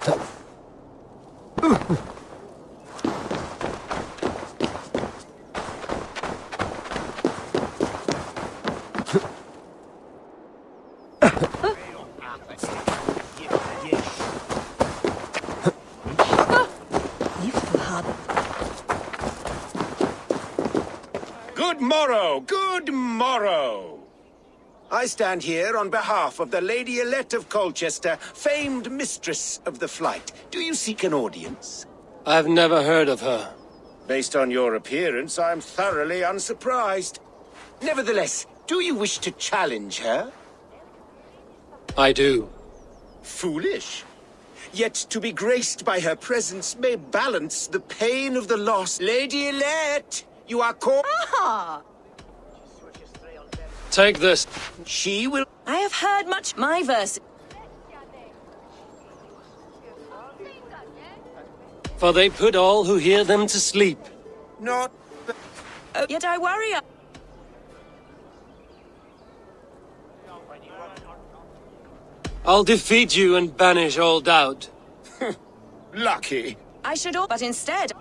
Good morrow, good morrow. I stand here on behalf of the Lady Elette of Colchester, famed mistress of the flight. Do you seek an audience? I've never heard of her. Based on your appearance, I'm thoroughly unsurprised. Nevertheless, do you wish to challenge her? I do. Foolish. Yet to be graced by her presence may balance the pain of the loss. Lady Elette, you are called... Ah! Take this. She will... I have heard much my verse. For they put all who hear them to sleep. Not... Yet I worry. I'll defeat you and banish all doubt. Lucky. I should all, but instead...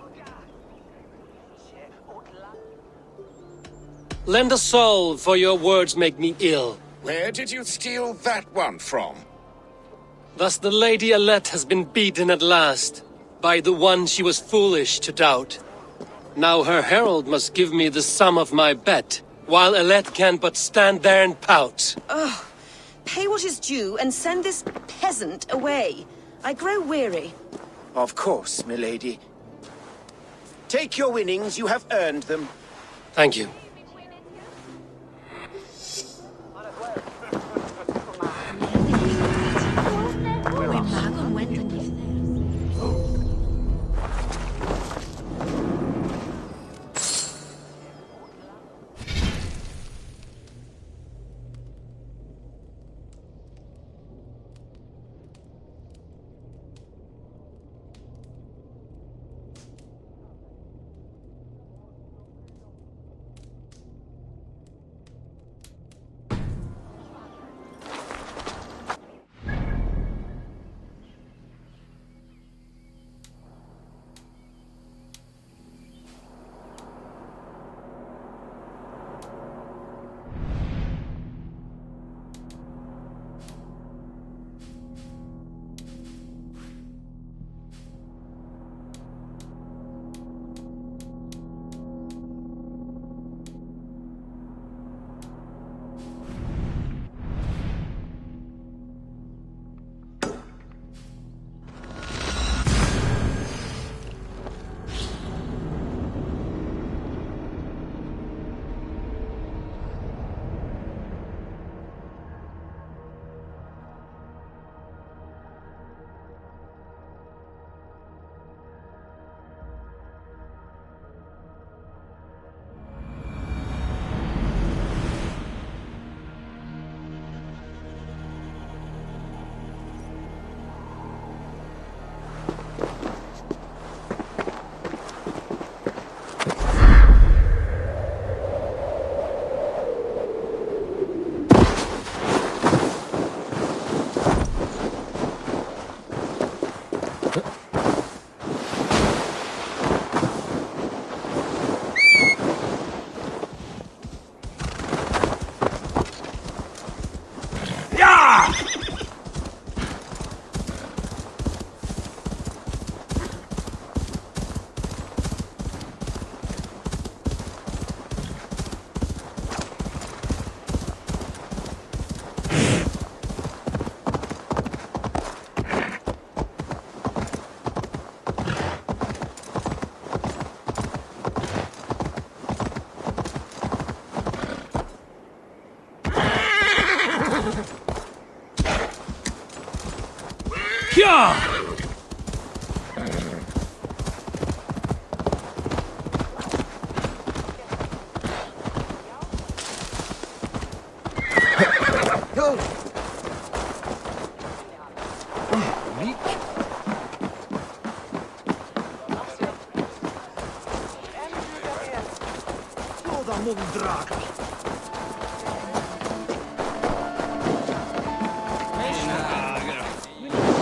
Lend a soul, for your words make me ill. Where did you steal that one from? Thus the Lady Elette has been beaten at last, by the one she was foolish to doubt. Now her herald must give me the sum of my bet, while Elette can but stand there and pout. Ugh. Pay what is due and send this peasant away. I grow weary. Of course, milady. Take your winnings, you have earned them. Thank you.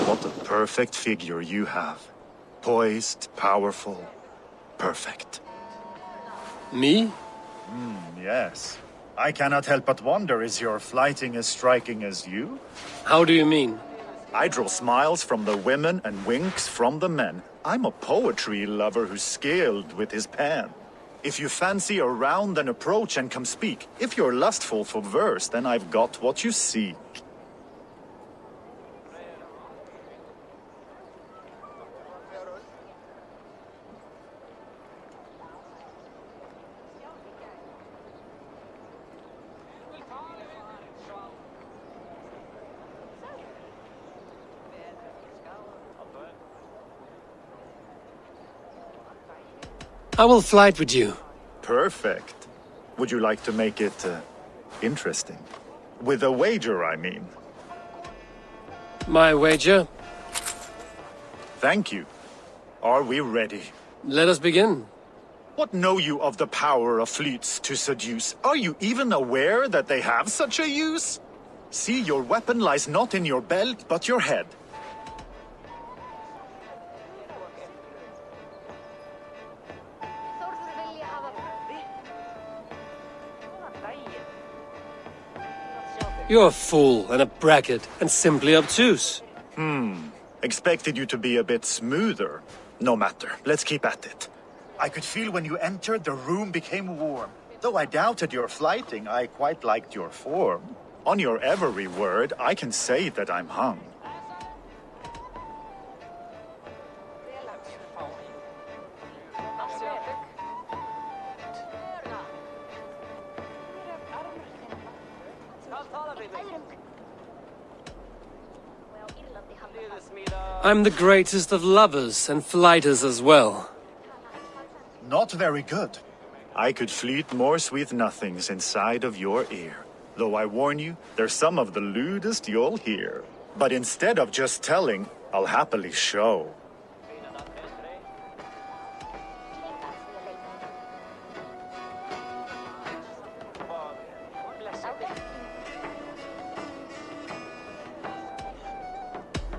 What a perfect figure you have. Poised, powerful, perfect. Me? Yes. I cannot help but wonder, is your flighting as striking as you? How do you mean? I draw smiles from the women and winks from the men. I'm a poetry lover who's skilled with his pen. If you fancy a round, then approach and come speak. If you're lustful for verse, then I've got what you seek. I will flight with you. Perfect. Would you like to make it interesting? With a wager, I mean. My wager? Thank you. Are we ready? Let us begin. What know you of the power of fleets to seduce? Are you even aware that they have such a use? See, your weapon lies not in your belt, but your head. You're a fool and a braggart and simply obtuse. Expected you to be a bit smoother. No matter, let's keep at it. I could feel when you entered, the room became warm. Though I doubted your flighting, I quite liked your form. On your every word, I can say that I'm hung. I'm the greatest of lovers and flighters as well. Not very good. I could fleet more sweet nothings inside of your ear. Though I warn you, they're some of the lewdest you'll hear. But instead of just telling, I'll happily show.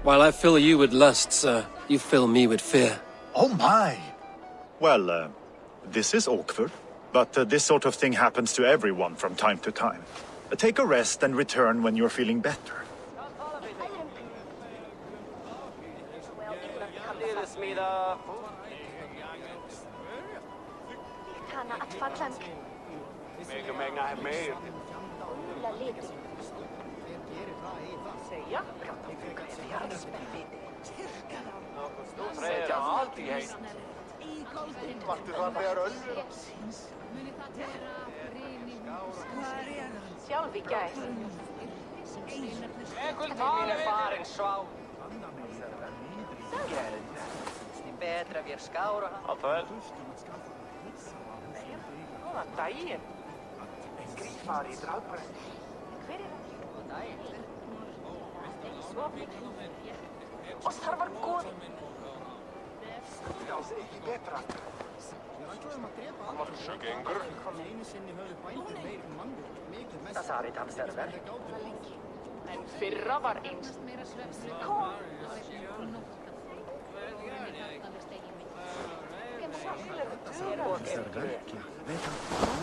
While I fill you with lust, sir, you fill me with fear. Oh my! Well, this is awkward, but this sort of thing happens to everyone from time to time. Take a rest and return when you're feeling better.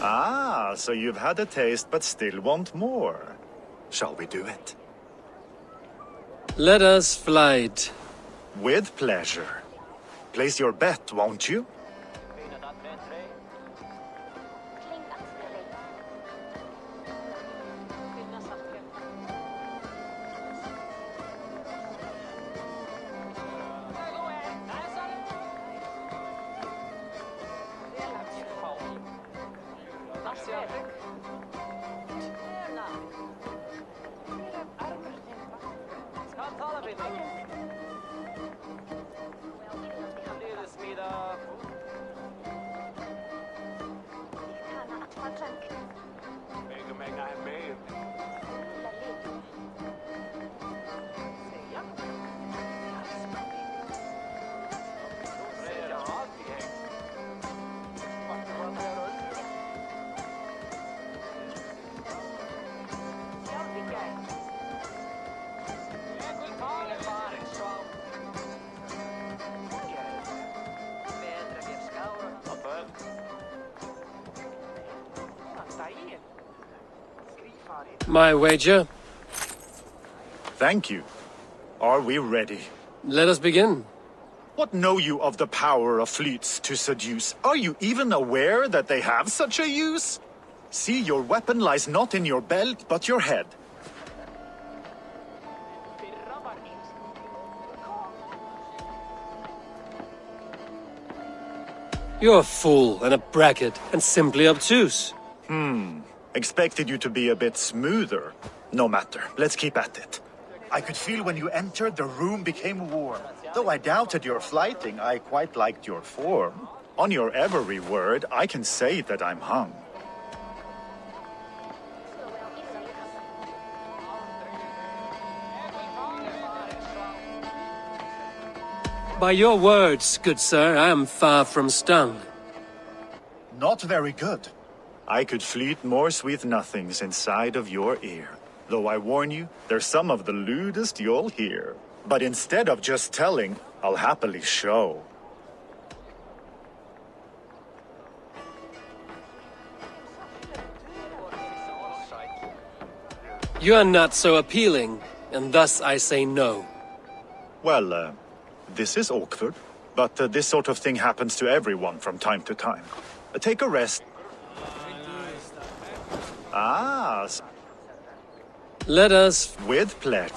Ah, so you've had a taste but still want more. Shall we do it? Let us flight. With pleasure. Place your bet, won't you? My wager? Thank you. Are we ready? Let us begin. What know you of the power of fleets to seduce? Are you even aware that they have such a use? See, your weapon lies not in your belt, but your head. You're a fool and a braggart and simply obtuse. Expected you to be a bit smoother. No matter, let's keep at it. I could feel when you entered, the room became warm. Though I doubted your flighting, I quite liked your form. On your every word, I can say that I'm hung. By your words, good sir, I am far from stung. Not very good. I could fleet more sweet nothings inside of your ear. Though I warn you, they're some of the lewdest you'll hear. But instead of just telling, I'll happily show. You are not so appealing, and thus I say no. Well, this is awkward, but this sort of thing happens to everyone from time to time. Take a rest. Let us... With pleasure.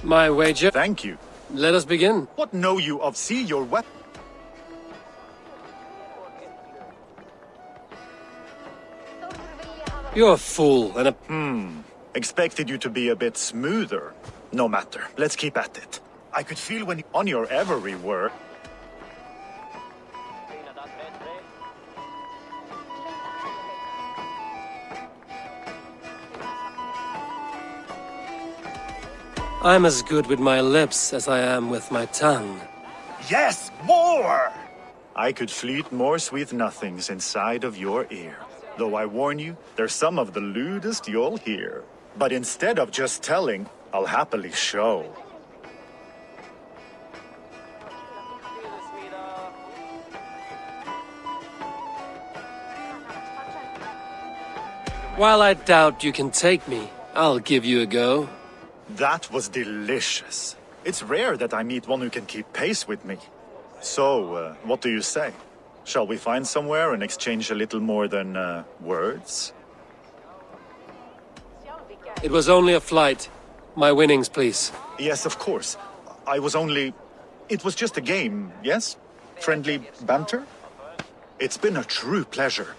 My wager? Thank you. Let us begin. What know you of see your weapon? You're a fool and a... Expected you to be a bit smoother. No matter, let's keep at it. I could feel when on your every word. I'm as good with my lips as I am with my tongue. Yes, more! I could fleet more sweet nothings inside of your ear. Though I warn you, they're some of the lewdest you'll hear. But instead of just telling, I'll happily show. While I doubt you can take me, I'll give you a go. That was delicious. It's rare that I meet one who can keep pace with me. So, what do you say? Shall we find somewhere and exchange a little more than, words? It was only a flight. My winnings, please. Yes, of course. It was just a game, yes? Friendly banter? It's been a true pleasure.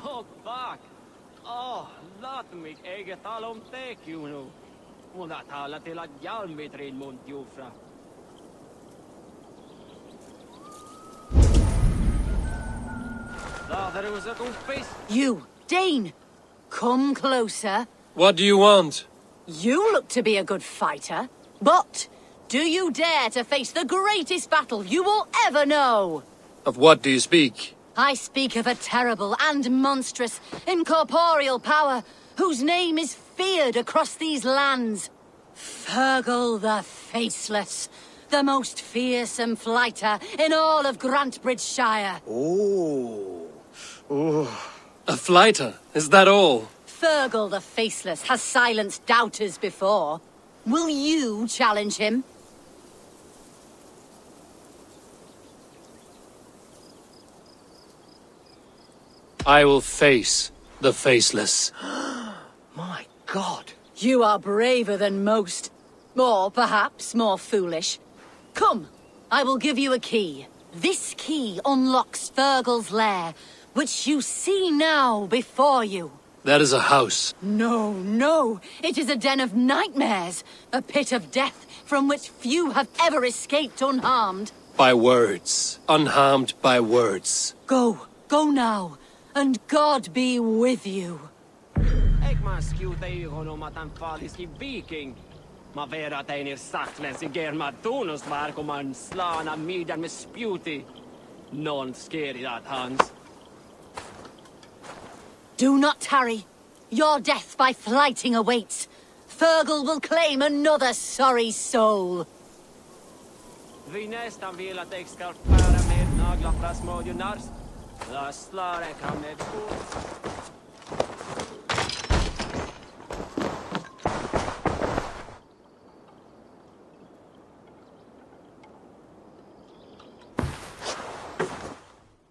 Oh, fuck! Oh, låt mig eget tala om tekiu nu. Mun tala till att jalmitrin mun jufra. You, Dane! Come closer. What do you want? You look to be a good fighter, but do you dare to face the greatest battle you will ever know? Of what do you speak? I speak of a terrible and monstrous incorporeal power whose name is feared across these lands. Fergal the Faceless, the most fearsome fighter in all of Grantbridgeshire. A flighter? Is that all? Fergal the Faceless has silenced doubters before. Will you challenge him? I will face the Faceless. My God! You are braver than most. Or perhaps more foolish. Come, I will give you a key. This key unlocks Fergal's lair, which you see now before you. That is a house. No, no. It is a den of nightmares. A pit of death from which few have ever escaped unharmed. By words. Unharmed by words. Go. Go now. And God be with you. Eik mä skiutei honomatan faaliski viking. Mä verateinir saklensi germa tunnusvar kun man slana midjan med spjuti. Non skeri att hans. Do not tarry. Your death by flighting awaits. Fergal will claim another sorry soul. Vi nästan vill att jag ska föra med naglar fra smådjunars. Lasslar jag kan med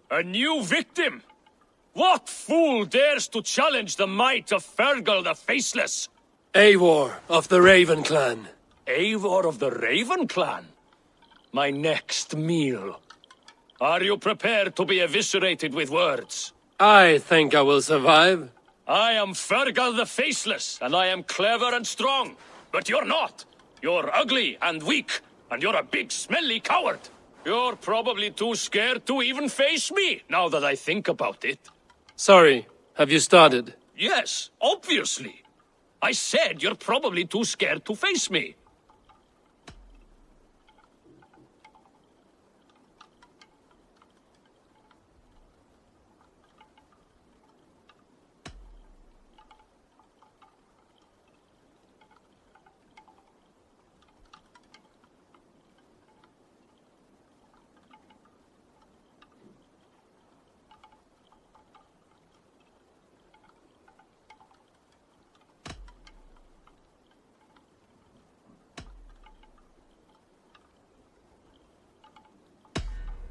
A new victim? What fool dares to challenge the might of Fergal the Faceless? Eivor of the Raven clan. Eivor of the Raven clan? My next meal. Are you prepared to be eviscerated with words? I think I will survive. I am Fergal the Faceless, and I am clever and strong. But you're not. You're ugly and weak, and you're a big smelly coward. You're probably too scared to even face me, now that I think about it. Sorry, have you started? Yes, obviously. I said you're probably too scared to face me.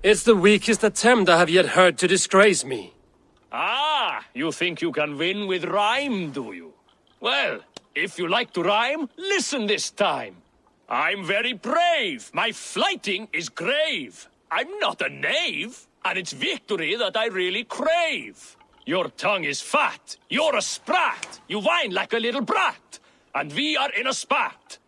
It's the weakest attempt I have yet heard to disgrace me. Ah, you think you can win with rhyme, do you? Well, if you like to rhyme, listen this time. I'm very brave. My flighting is grave. I'm not a knave, and it's victory that I really crave. Your tongue is fat. You're a sprat. You whine like a little brat. And we are in a spat.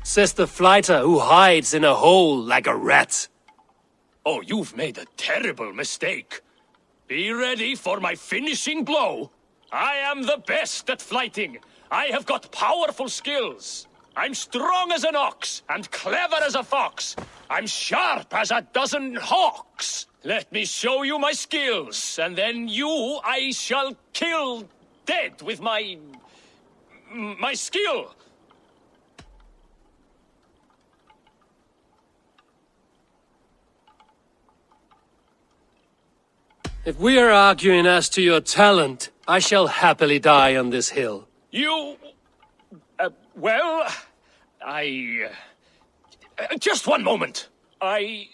Says the flighter who hides in a hole like a rat. Oh, you've made a terrible mistake. Be ready for my finishing blow. I am the best at flighting. I have got powerful skills. I'm strong as an ox and clever as a fox. I'm sharp as a dozen hawks. Let me show you my skills, and then you I shall kill dead with my skill. If we are arguing as to your talent, I shall happily die on this hill. You... just one moment. I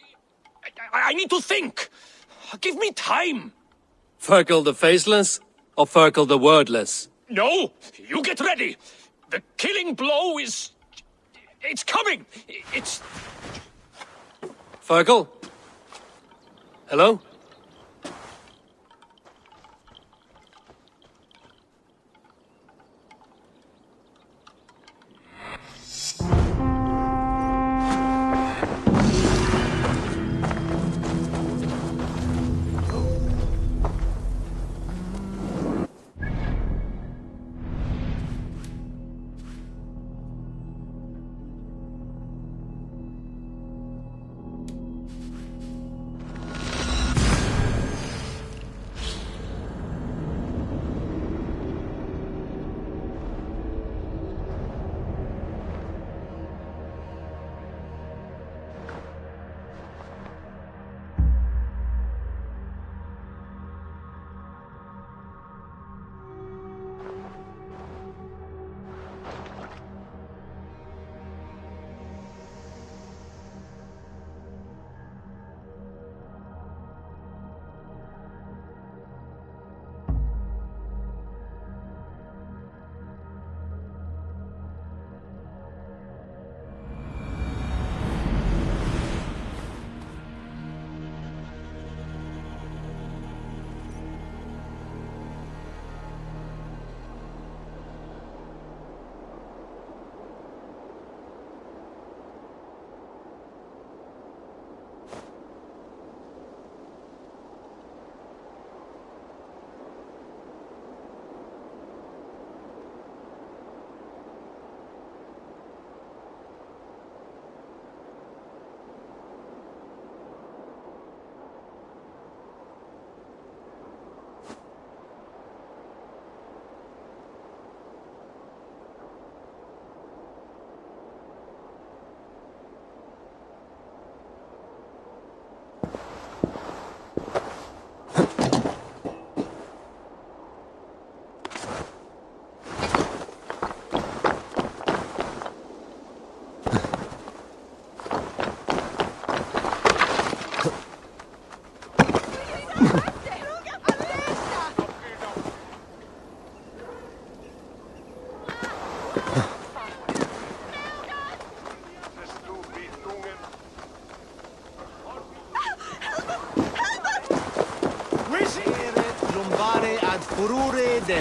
need to think. Give me time! Fergal the Faceless or Fergal the Wordless? No! You get ready! The killing blow is... It's coming! It's... Fergal? Hello?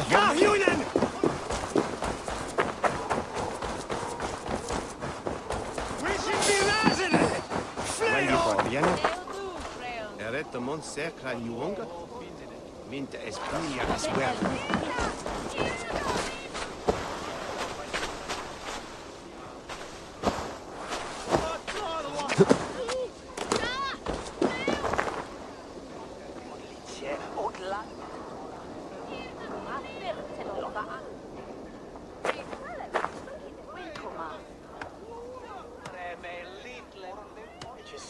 Ja, Julen! Eretto mon secra nuonga, vinta espugna as well.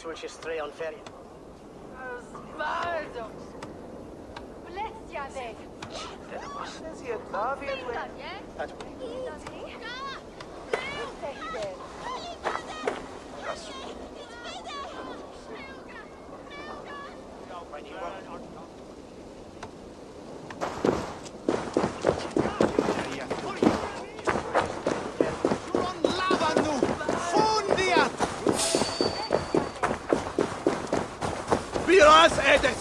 Switches three on ferry. Biraz edes!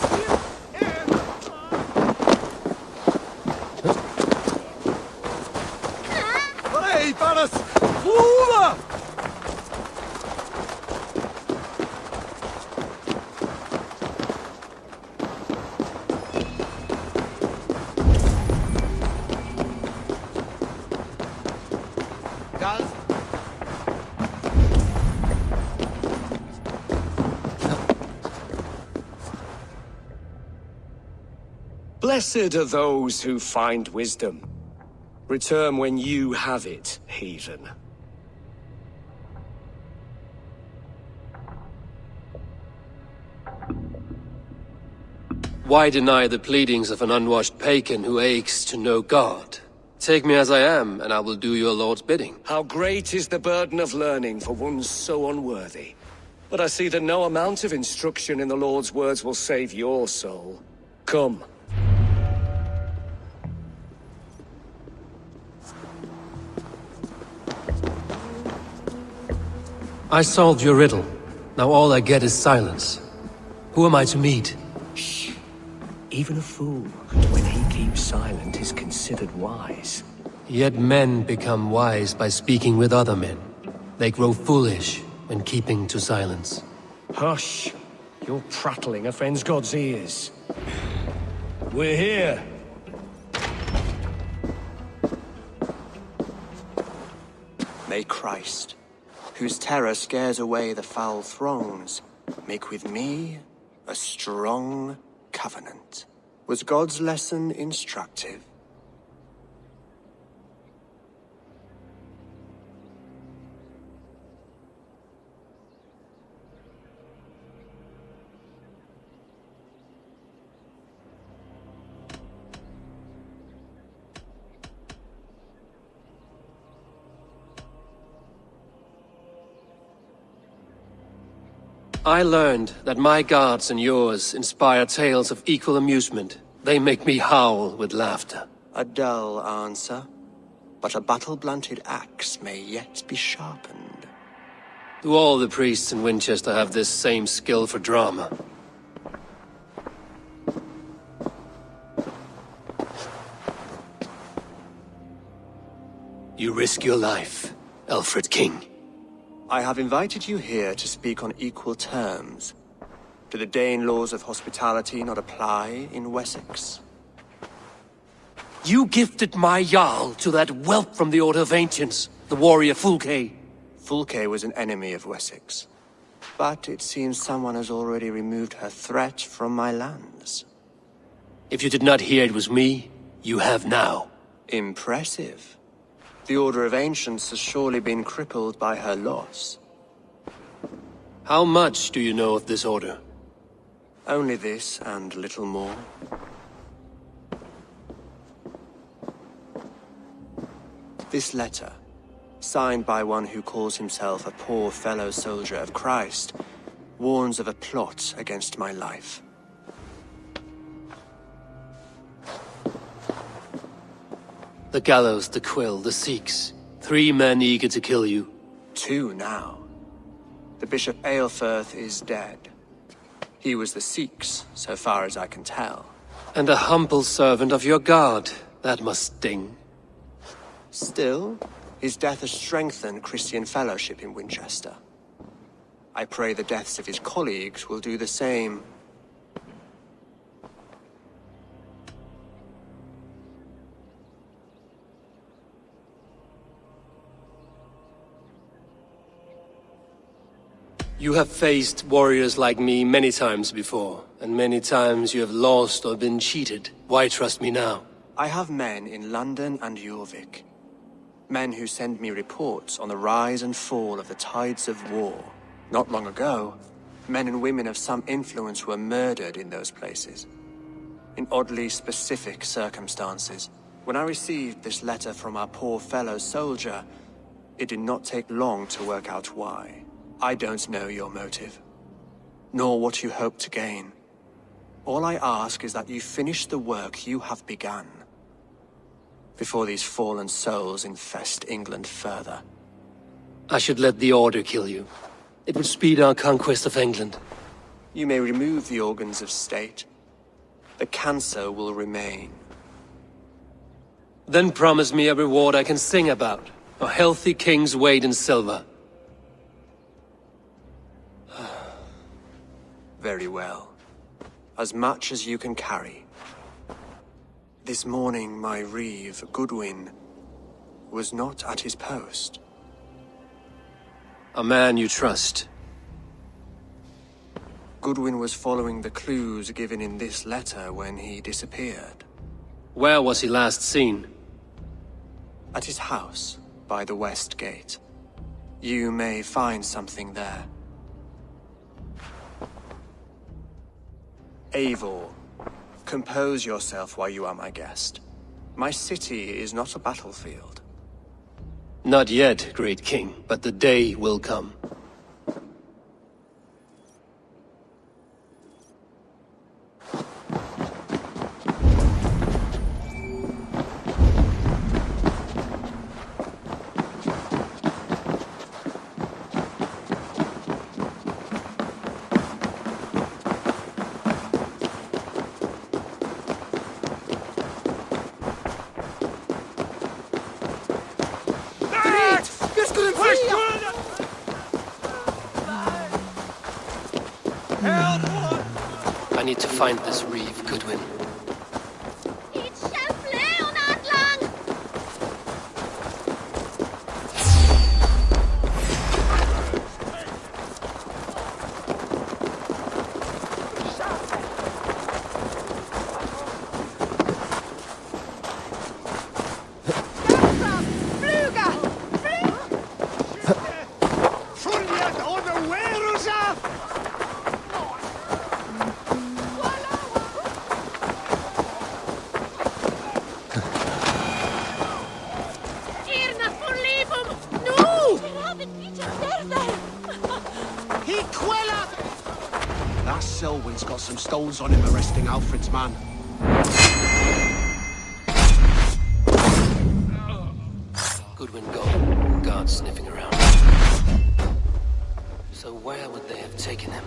Hey, Paras! Fula! Blessed are those who find wisdom. Return when you have it, heathen. Why deny the pleadings of an unwashed pagan who aches to know God? Take me as I am, and I will do your lord's bidding. How great is the burden of learning for one so unworthy. But I see that no amount of instruction in the Lord's words will save your soul. Come. I solved your riddle. Now all I get is silence. Who am I to meet? Shh. Even a fool, when he keeps silent, is considered wise. Yet men become wise by speaking with other men. They grow foolish when keeping to silence. Hush. Your prattling offends God's ears. We're here. May Christ, whose terror scares away the foul thrones, make with me a strong covenant. Was God's lesson instructive? I learned that my gods and yours inspire tales of equal amusement. They make me howl with laughter. A dull answer, but a battle-blunted axe may yet be sharpened. Do all the priests in Winchester have this same skill for drama? You risk your life, Alfred King. I have invited you here to speak on equal terms. Do the Dane laws of hospitality not apply in Wessex? You gifted my Jarl to that whelp from the Order of Ancients, the warrior Fulke. Fulke was an enemy of Wessex. But it seems someone has already removed her threat from my lands. If you did not hear it was me, you have now. Impressive. The Order of Ancients has surely been crippled by her loss. How much do you know of this order? Only this and little more. This letter, signed by one who calls himself a poor fellow soldier of Christ, warns of a plot against my life. The gallows, the quill, the Sikhs. 3 men eager to kill you. 2 now. The Bishop Aelfirth is dead. He was the Sikhs, so far as I can tell. And a humble servant of your god. That must sting. Still, his death has strengthened Christian fellowship in Winchester. I pray the deaths of his colleagues will do the same. You have faced warriors like me many times before, and many times you have lost or been cheated. Why trust me now? I have men in London and Jorvik. Men who send me reports on the rise and fall of the tides of war. Not long ago, men and women of some influence were murdered in those places. In oddly specific circumstances. When I received this letter from our poor fellow soldier, it did not take long to work out why. I don't know your motive, nor what you hope to gain. All I ask is that you finish the work you have begun, before these fallen souls infest England further. I should let the Order kill you. It would speed our conquest of England. You may remove the organs of state. The cancer will remain. Then promise me a reward I can sing about. A healthy king's weight in silver. Very well. As much as you can carry. This morning, my reeve, Goodwin, was not at his post. A man you trust. Goodwin was following the clues given in this letter when he disappeared. Where was he last seen? At his house, by the West Gate. You may find something there. Eivor, compose yourself while you are my guest. My city is not a battlefield. Not yet, great king, but the day will come. to find this reeve, Goodwin. That Selwyn's got some stones on him arresting Alfred's man. Goodwin gone. Guards sniffing around. So where would they have taken him?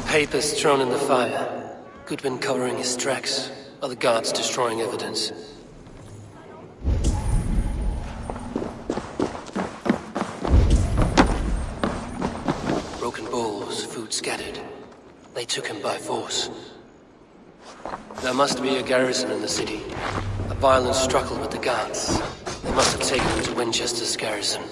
Papers thrown in the fire. Goodwin covering his tracks. Other guards destroying evidence. Broken bowls, food scattered. They took him by force. There must be a garrison in the city. A violent struggle with the guards. They must have taken him to Winchester's garrison.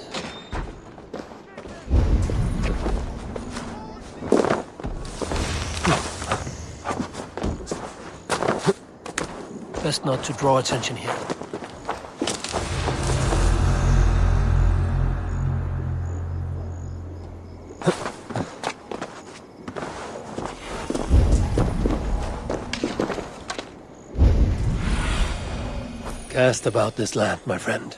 Best not to draw attention here. Cast about this land, my friend.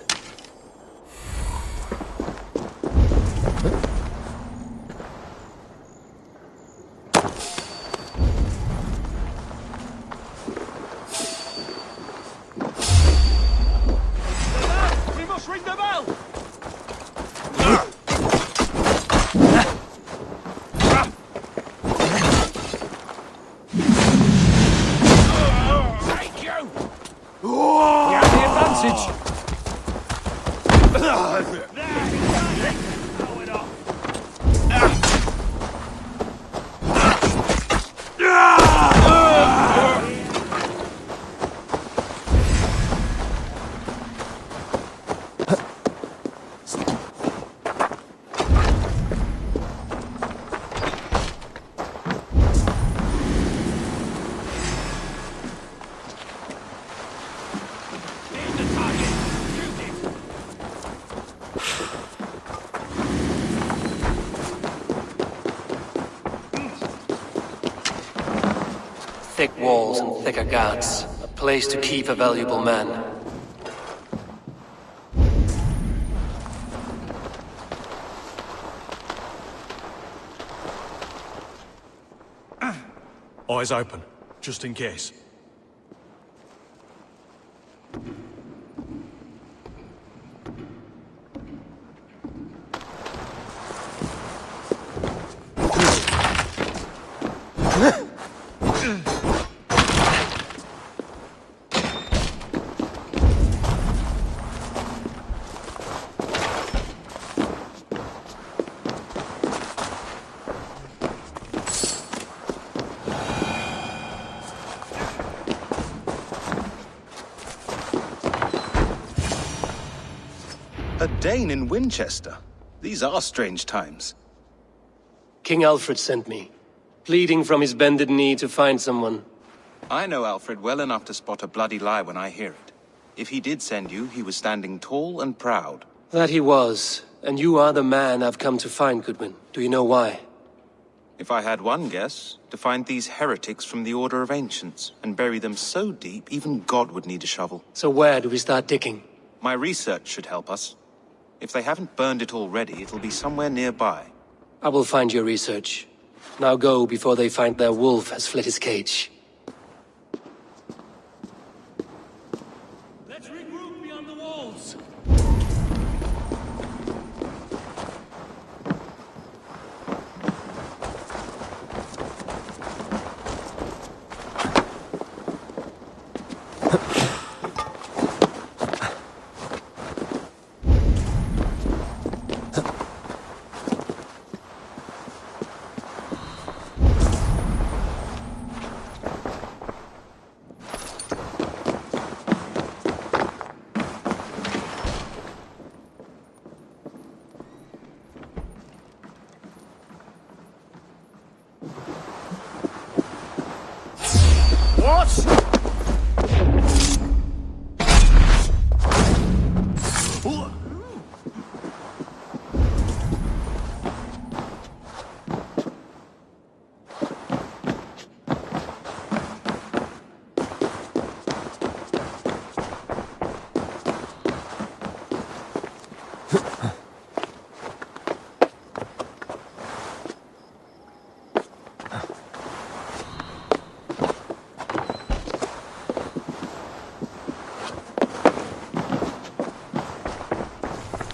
Thick walls and thicker guards. A place to keep a valuable man. Eyes open, just in case. A Dane in Winchester? These are strange times. King Alfred sent me, pleading from his bended knee to find someone. I know Alfred well enough to spot a bloody lie when I hear it. If he did send you, he was standing tall and proud. That he was, and you are the man I've come to find, Goodwin. Do you know why? If I had one guess, to find these heretics from the Order of Ancients, and bury them so deep, even God would need a shovel. So where do we start digging? My research should help us. If they haven't burned it already, it'll be somewhere nearby. I will find your research. Now go before they find their wolf has fled his cage. Let's regroup beyond the walls.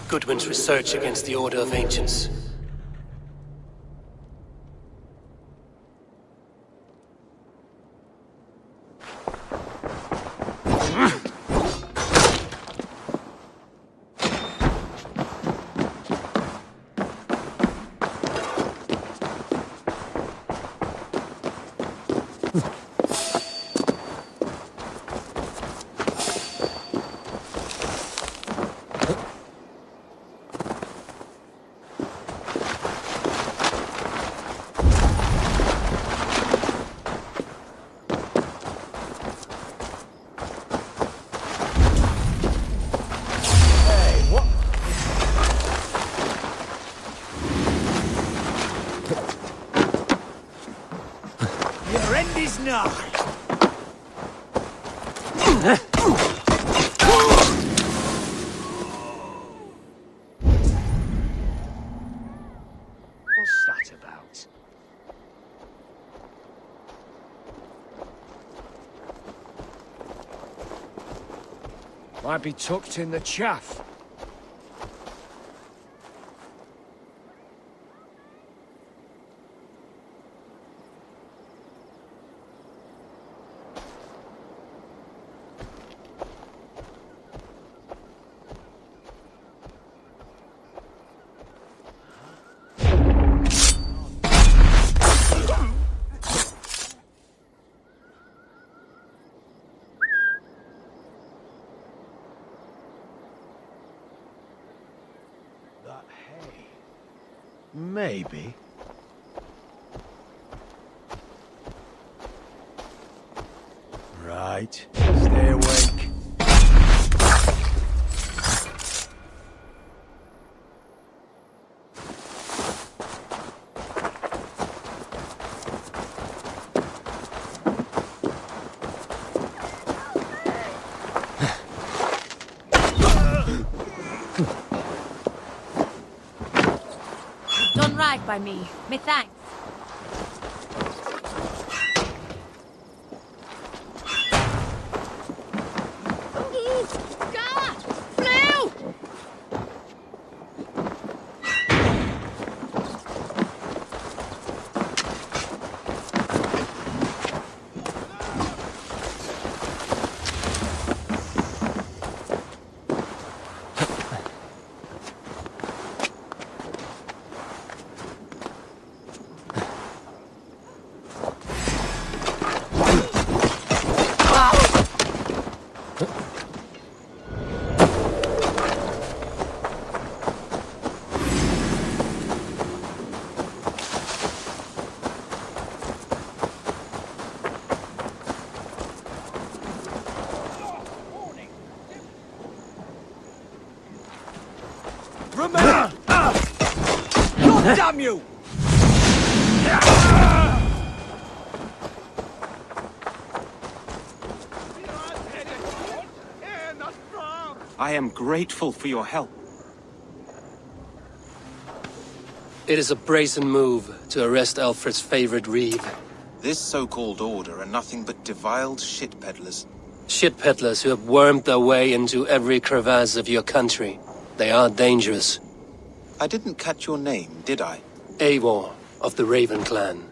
Goodwin's research against the Order of Ancients. What's that about? Might be tucked in the chaff. Maybe. Right. Stay awake. Done right by me. Me thanks. God damn you! I am grateful for your help. It is a brazen move to arrest Alfred's favorite reeve. This so-called order are nothing but deviled shit peddlers. Shit peddlers who have wormed their way into every crevasse of your country. They are dangerous. I didn't catch your name, did I? Eivor of the Raven clan.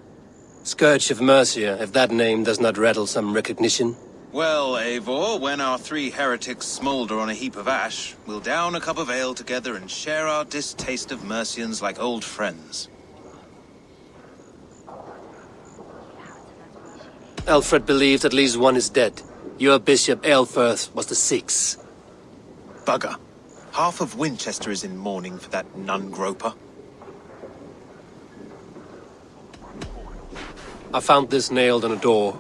Scourge of Mercia, if that name does not rattle some recognition. Well, Eivor, when our 3 heretics smoulder on a heap of ash, we'll down a cup of ale together and share our distaste of Mercians like old friends. Alfred believed at least one is dead. Your Bishop Aelfirth was the 6th. Bugger. Half of Winchester is in mourning for that nun-groper. I found this nailed on a door.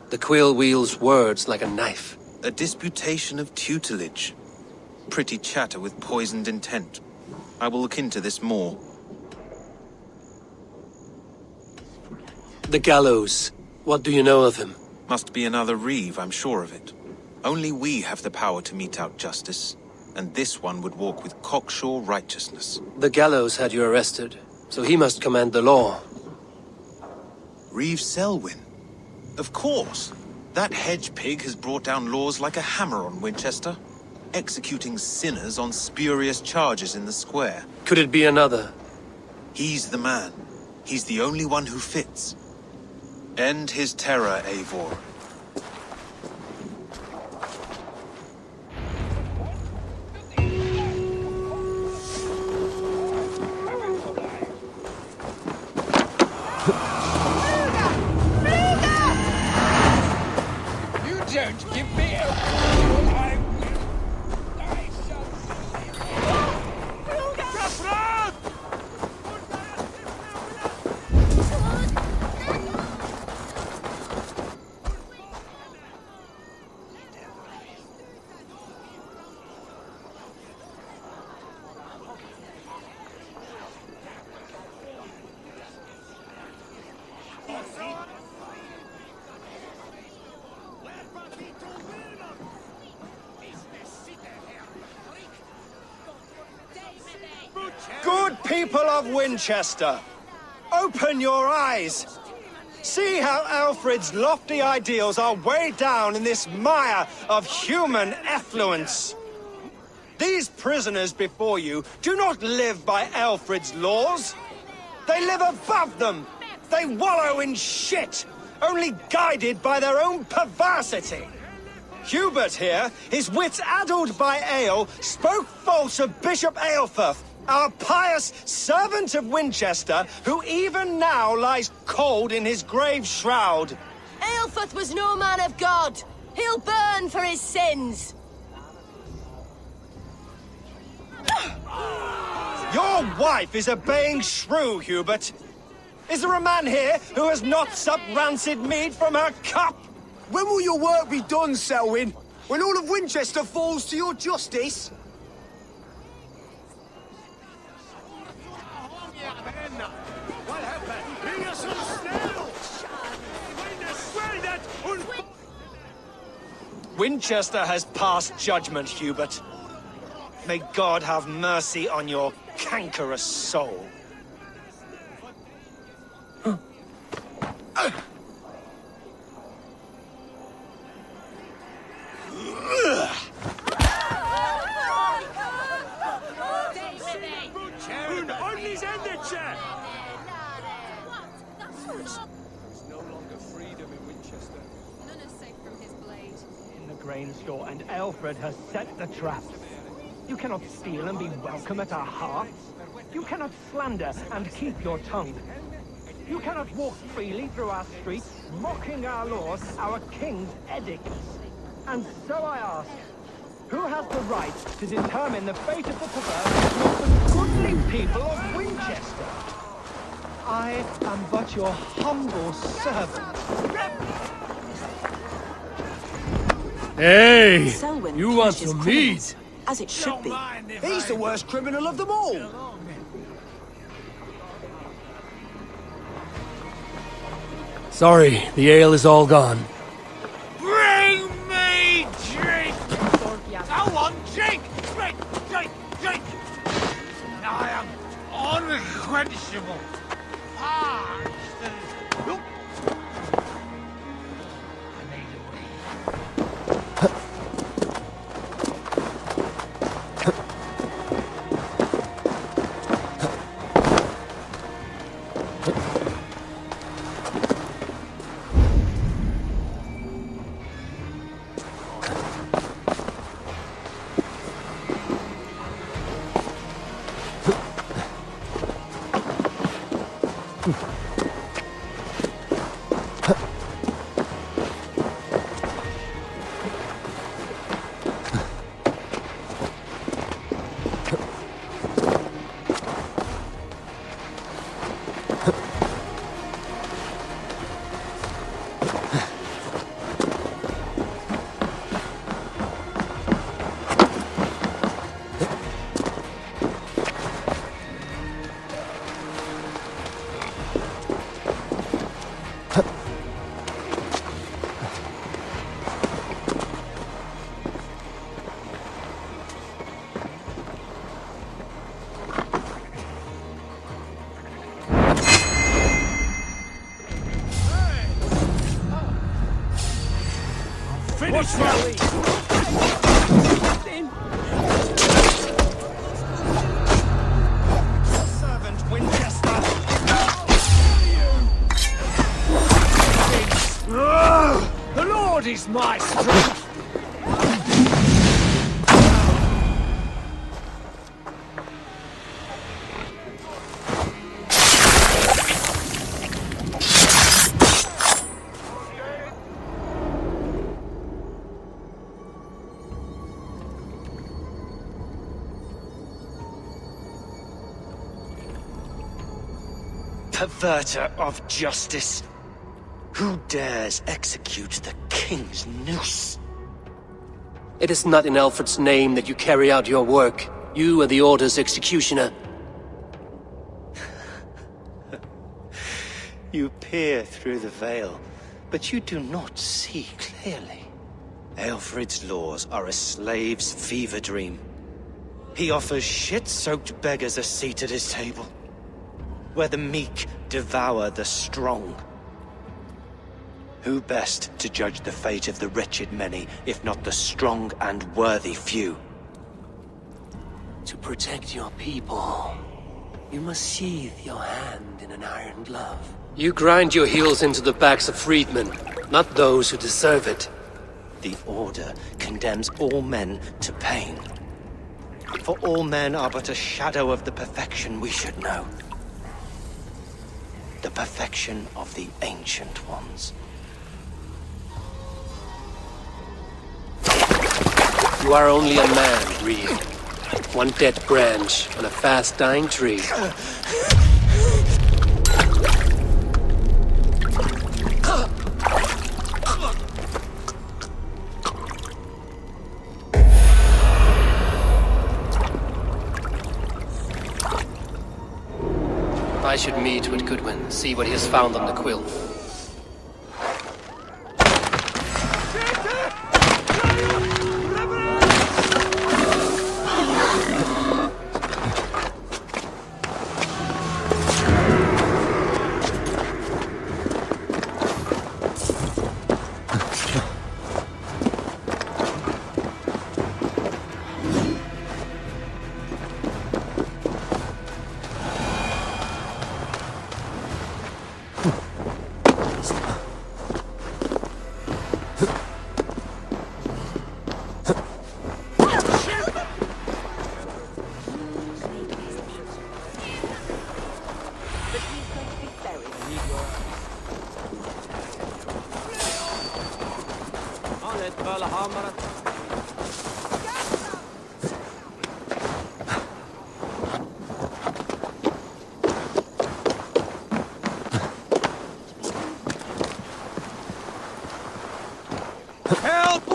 The quill wields words like a knife. A disputation of tutelage. Pretty chatter with poisoned intent. I will look into this more. The gallows. What do you know of him? Must be another Reeve, I'm sure of it. Only we have the power to mete out justice, and this one would walk with cocksure righteousness. The gallows had you arrested, so he must command the law. Reeve Selwyn. Of course. That hedge pig has brought down laws like a hammer on Winchester, executing sinners on spurious charges in the square. Could it be another? He's the man. He's the only one who fits. End his terror, Eivor. Don't give me a... Good people of Winchester, open your eyes. See how Alfred's lofty ideals are weighed down in this mire of human effluence. These prisoners before you do not live by Alfred's laws. They live above them. They wallow in shit, only guided by their own perversity. Hubert here, his wits addled by ale, spoke false of Bishop Aelfirth, our pious servant of Winchester, who even now lies cold in his grave shroud. Aelfirth was no man of God. He'll burn for his sins. Your wife is a baying shrew, Hubert. Is there a man here who has not supped rancid mead from her cup? When will your work be done, Selwyn? When all of Winchester falls to your justice? Winchester has passed judgment, Hubert. May God have mercy on your cankerous soul. Grain store, and Alfred has set the traps. You cannot steal and be welcome at our hearths. You cannot slander and keep your tongue. You cannot walk freely through our streets, mocking our laws, our king's edicts. And so I ask, who has the right to determine the fate of the perverse, not the goodly people of Winchester? I am but your humble servant. Hey! Selwyn You want punishes some criminals, meat? as it should be. He's the worst criminal of them all. Sorry, the ale is all gone. Bring me drink! I want drink! Drink! Drink! Drink! I am unquenchable. Parched and... Oop. finish him! Servant Winchester! The Lord is my strength! Perverter of justice! Who dares execute the king's noose? It is not in Alfred's name that you carry out your work. You are the Order's executioner. You peer through the veil, but you do not see clearly. Alfred's laws are a slave's fever dream. He offers shit-soaked beggars a seat at his table, where the meek devour the strong. Who best to judge the fate of the wretched many, if not the strong and worthy few? To protect your people, you must sheathe your hand in an iron glove. You grind your heels into the backs of freedmen, not those who deserve it. The Order condemns all men to pain. For all men are but a shadow of the perfection we should know. The perfection of the Ancient Ones. You are only a man, Reeve. One dead branch on a fast-dying tree. I should meet with Goodwin, see what he has found on the quill.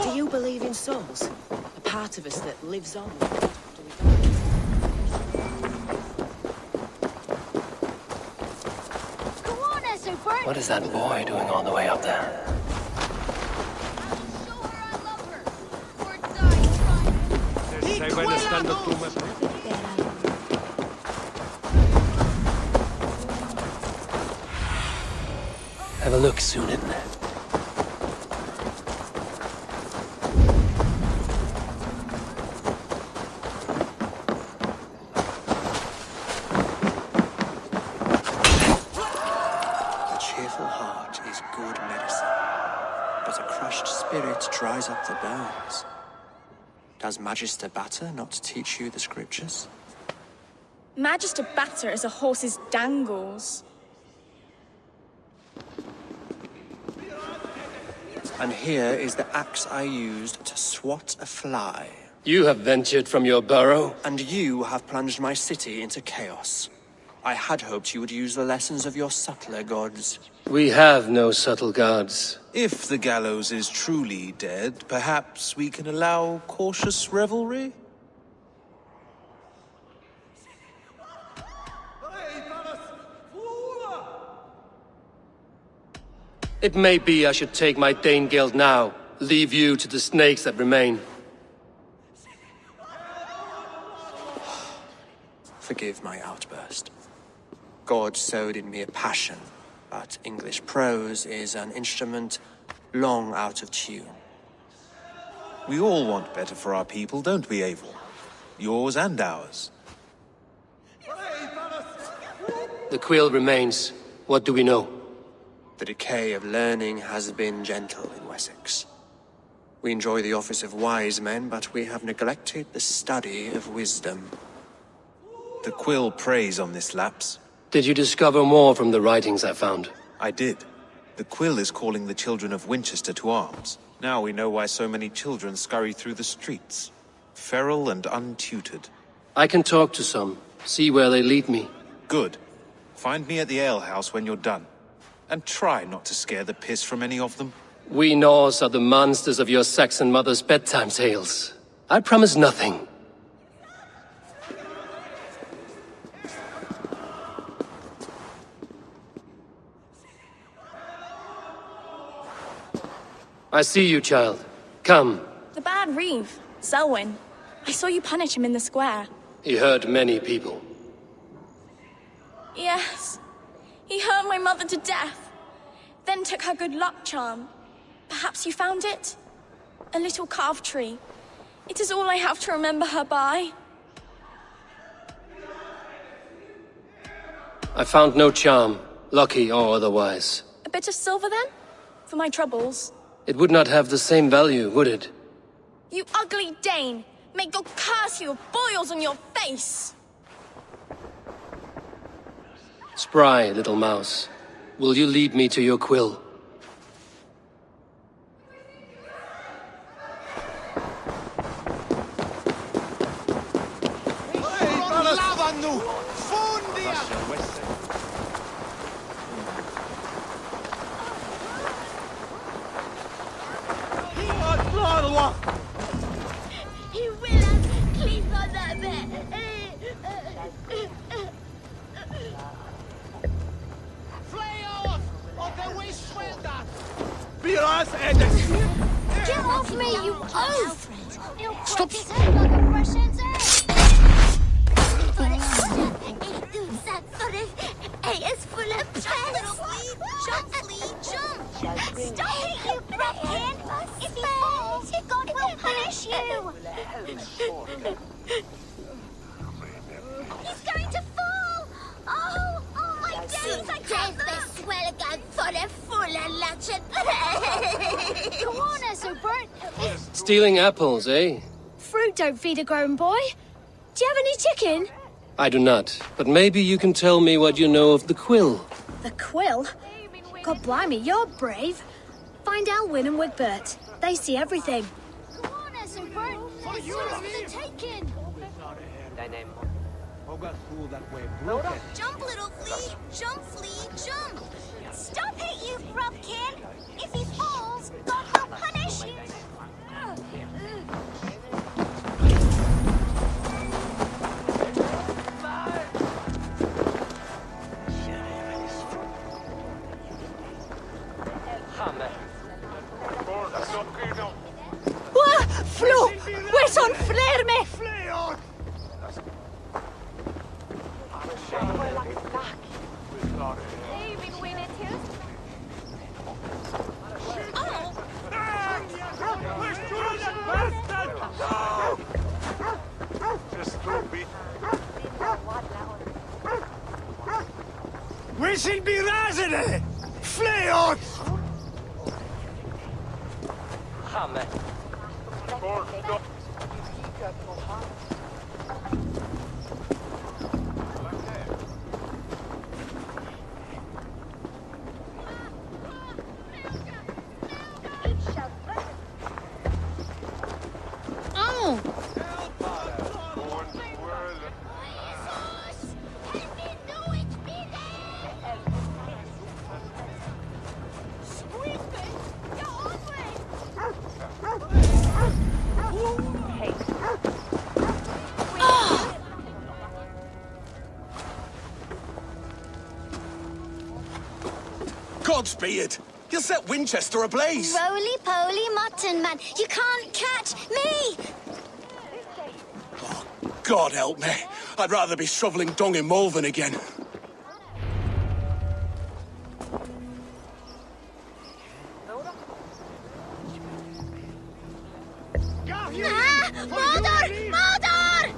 Do you believe in souls? A part of us that lives on? What is that boy doing all the way up there? Have a look, Sunan. Dries up the bones. Does Magister Batter not teach you the scriptures? Magister Batter is a horse's dangles. And here is the axe I used to swat a fly. You have ventured from your burrow. And you have plunged my city into chaos. I had hoped you would use the lessons of your subtler gods. We have no subtle gods. If the gallows is truly dead, perhaps we can allow cautious revelry? It may be I should take my Dane guild now, leave you to the snakes that remain. Forgive my outburst. God sowed in me a passion, but English prose is an instrument long out of tune. We all want better for our people, don't we, Abel? Yours and ours. The quill remains. What do we know? The decay of learning has been gentle in Wessex. We enjoy the office of wise men, but we have neglected the study of wisdom. The quill preys on this lapse. Did you discover more from the writings I found? I did. The quill is calling the children of Winchester to arms. Now we know why so many children scurry through the streets. Feral and untutored. I can talk to some, see where they lead me. Good. Find me at the alehouse when you're done. And try not to scare the piss from any of them. We Norse are the monsters of your Saxon mother's bedtime tales. I promise nothing. I see you, child. Come. The bad Reeve, Selwyn. I saw you punish him in the square. He hurt many people. Yes. He hurt my mother to death. Then took her good luck charm. Perhaps you found it? A little carved tree. It is all I have to remember her by. I found no charm, lucky or otherwise. A bit of silver then? For my troubles. It would not have the same value, would it? You ugly Dane! May God curse you with boils on your face! Spry, little mouse. Will you lead me to your quill? Get off me, you oaf! Stop! It's full of pest! Jump, Flea, jump! Stop it, you blockhead! If he falls, God will punish you! He's going to fall! Oh my days, I can't swell again for the full of luncheon! Come on, Bert. Stealing apples, eh? Fruit don't feed a grown boy. Do you have any chicken? I do not, but maybe you can tell me what you know of the quill. The quill? God blimey, you're brave. Find Alwyn and Wigbert. They see everything. Come on, Bert. For you, the taken. Jump, little flea! Jump, flea, jump! Stop it, you grubkin! If he falls, God will punish you! Flo! Where's on flare me? We should be Ryzen! Flee on! Gods be it! You'll set Winchester ablaze! Roly-poly mutton man, you can't catch me! Oh, God help me. I'd rather be shoveling dung in Malvern again. Mordor! Mordor!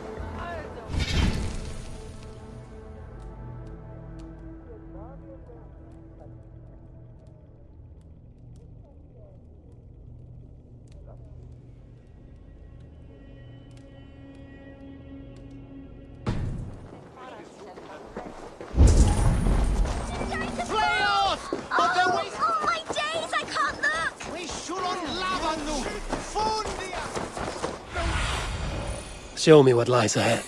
Oh my days, I can't look! We should unlava nu! Fundia! Show me what lies ahead.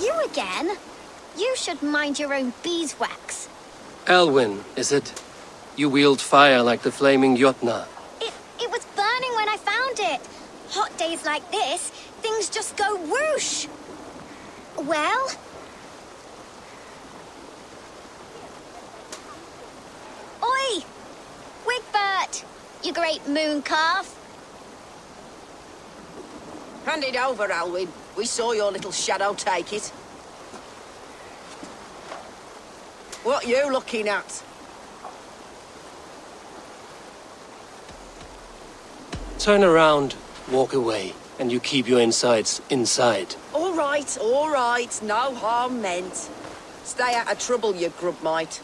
You again? You should mind your own beeswax. Elwyn, is it? You wield fire like the flaming Jotnar. It was burning when I found it. Hot days like this, things just go whoosh. Well? Oi! Wigbert! You great moon calf. Hand it over, Alwyn. We saw your little shadow take it. What you looking at? Turn around, walk away, and you keep your insides inside. All right. No harm meant. Stay out of trouble, you grub mite.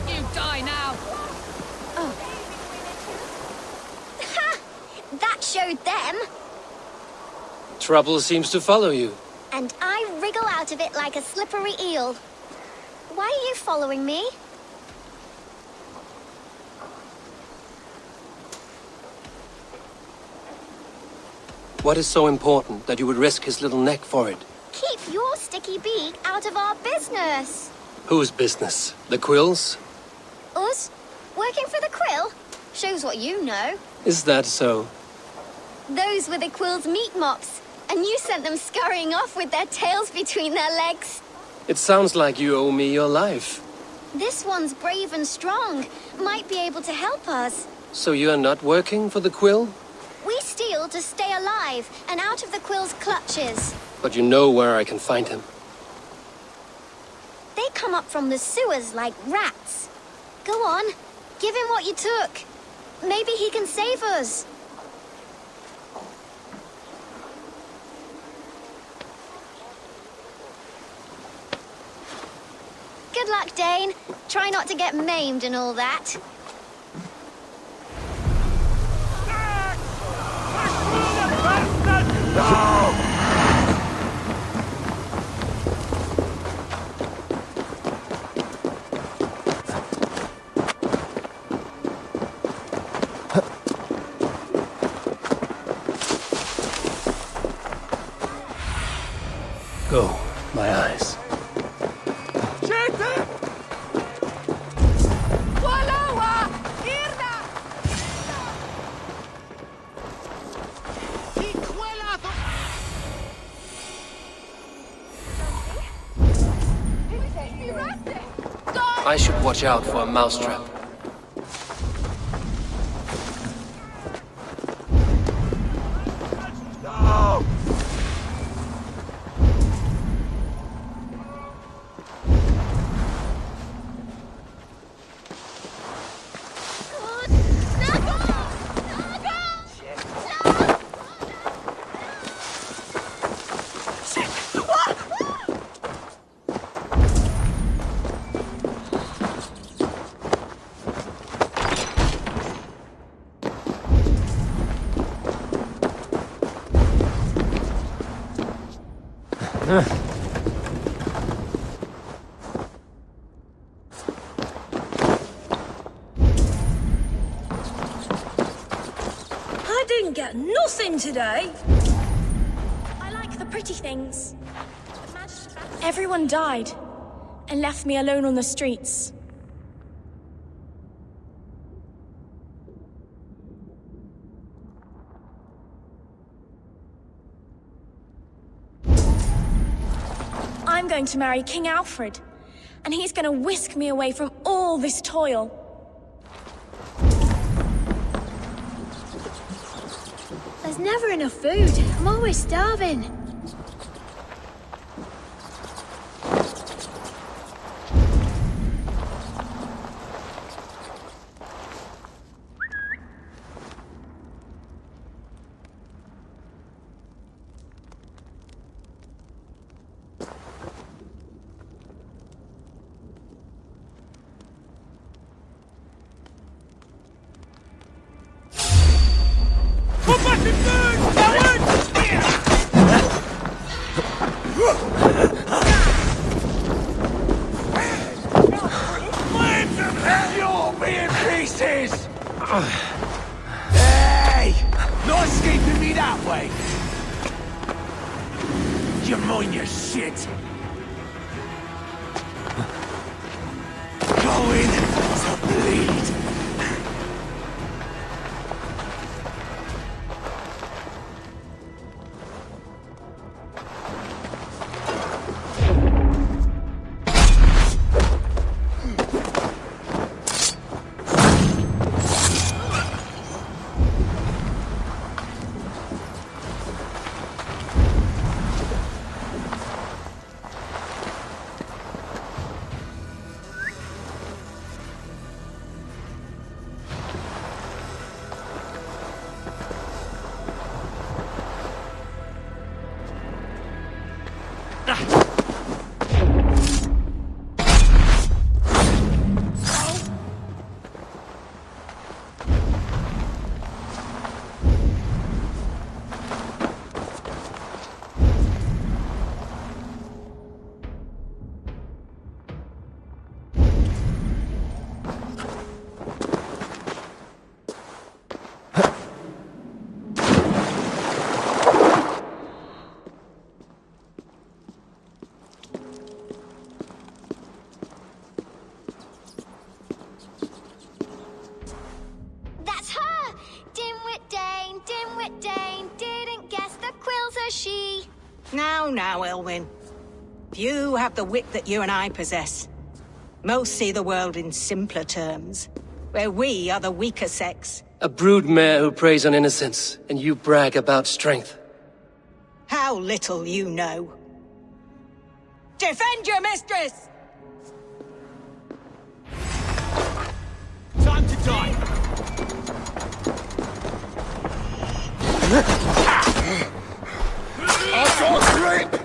You die now! Ha! That showed them. Trouble seems to follow you. And I wriggle out of it like a slippery eel. Why are you following me? What is so important that you would risk his little neck for it? Keep your sticky beak out of our business. Whose business? The Quill's? Us? Working for the Quill? Shows what you know. Is that so? Those were the Quill's meat mops, and you sent them scurrying off with their tails between their legs. It sounds like you owe me your life. This one's brave and strong. Might be able to help us. So you're not working for the Quill? We steal to stay alive and out of the Quill's clutches. But you know where I can find him. They come up from the sewers like rats. Go on, give him what you took. Maybe he can save us. Good luck, Dane. Try not to get maimed and all that. Go, my eyes. I should watch out for a mousetrap. I didn't get nothing today. I like the pretty things. Everyone died and left me alone on the streets. I'm going to marry King Alfred, and he's going to whisk me away from all this toil. There's never enough food. I'm always starving. Hey! Not escaping me that way! You mind your shit? Going to bleed! Now, Elwyn. Few have the wit that you and I possess. Most see the world in simpler terms, where we are the weaker sex. A broodmare who preys on innocence, and you brag about strength. How little you know. Defend your mistress! Time to die! I've got grip!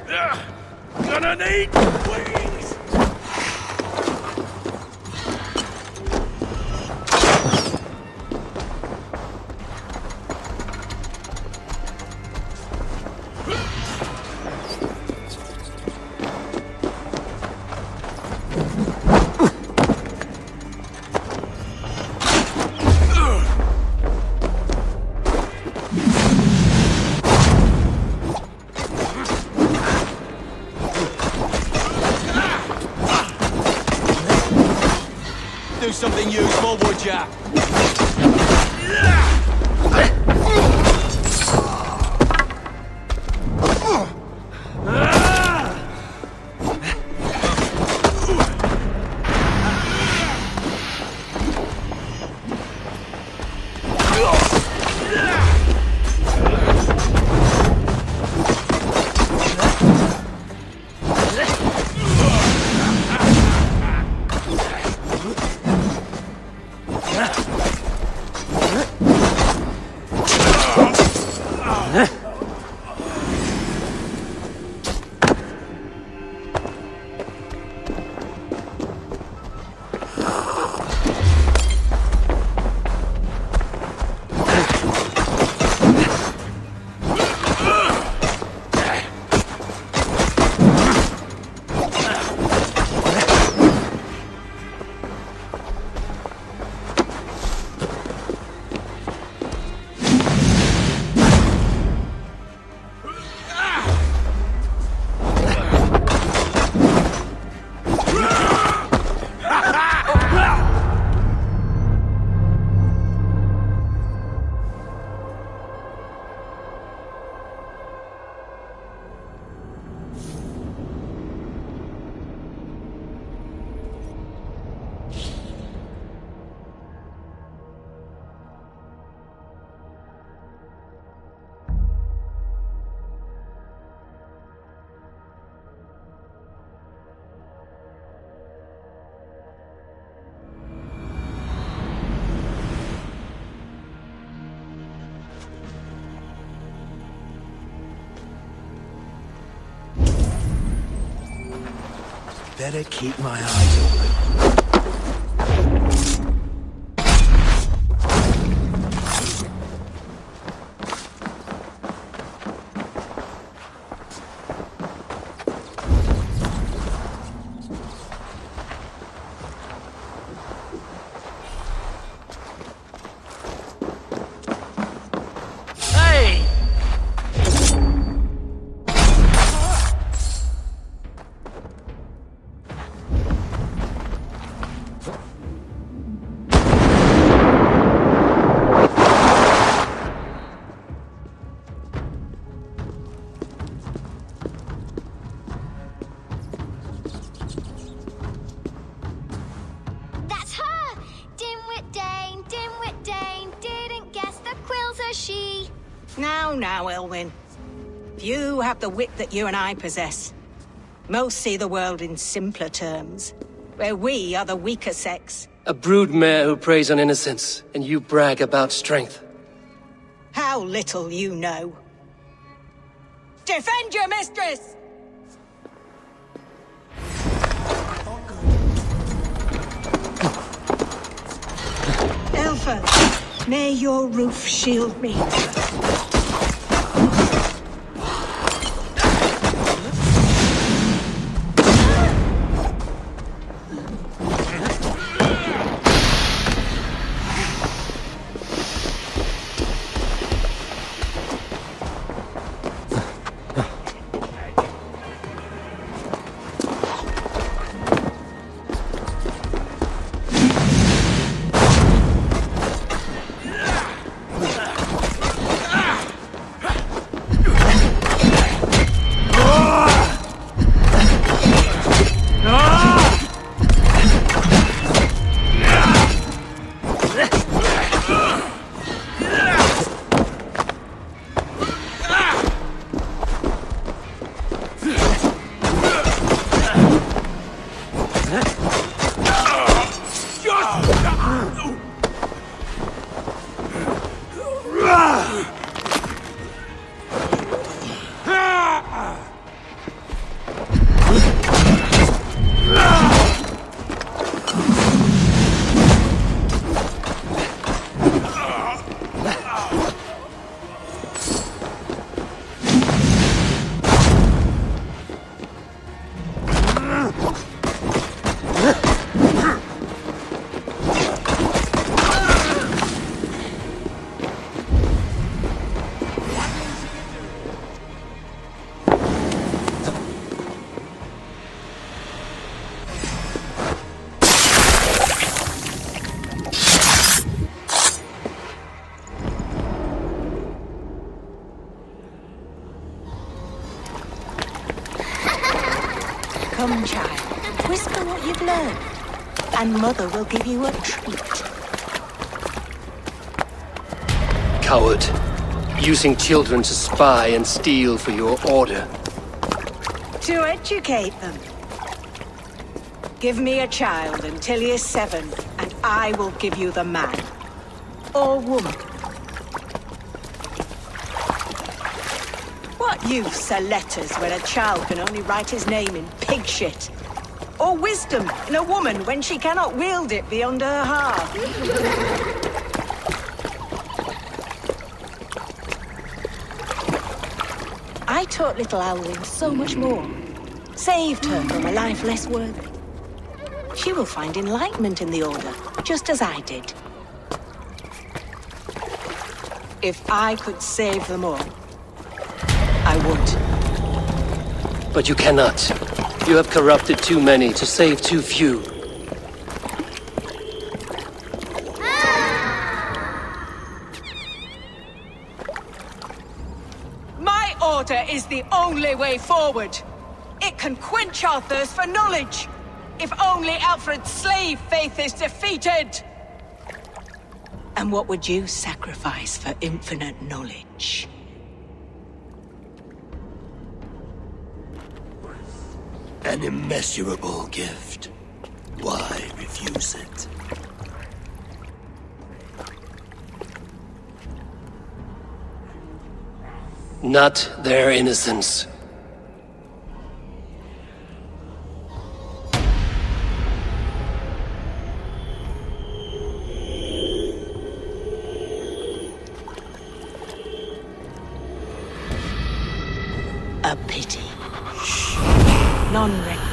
Gonna need wings! Do something useful, would ya? better keep my eyes open. That's her! Dimwit Dane, didn't guess the quill's a she. Now, Elwyn. Few have the wit that you and I possess. Most see the world in simpler terms, where we are the weaker sex. A broodmare who preys on innocence, and you brag about strength. How little you know. Defend your mistress! Elfa, may your roof shield me. Come, child. Whisper what you've learned, and Mother will give you a treat. Coward. Using children to spy and steal for your order. To educate them. Give me a child until he is 7, and I will give you the man. Or woman. What use are letters when a child can only write his name in pig shit? Or wisdom in a woman when she cannot wield it beyond her heart? I taught little Owlin so much more. Saved her from a life less worthy. She will find enlightenment in the Order, just as I did. If I could save them all, I would. But you cannot. You have corrupted too many to save too few. My order is the only way forward. It can quench our thirst for knowledge. If only Alfred's slave faith is defeated. And what would you sacrifice for infinite knowledge? An immeasurable gift. Why refuse it? Not their innocence.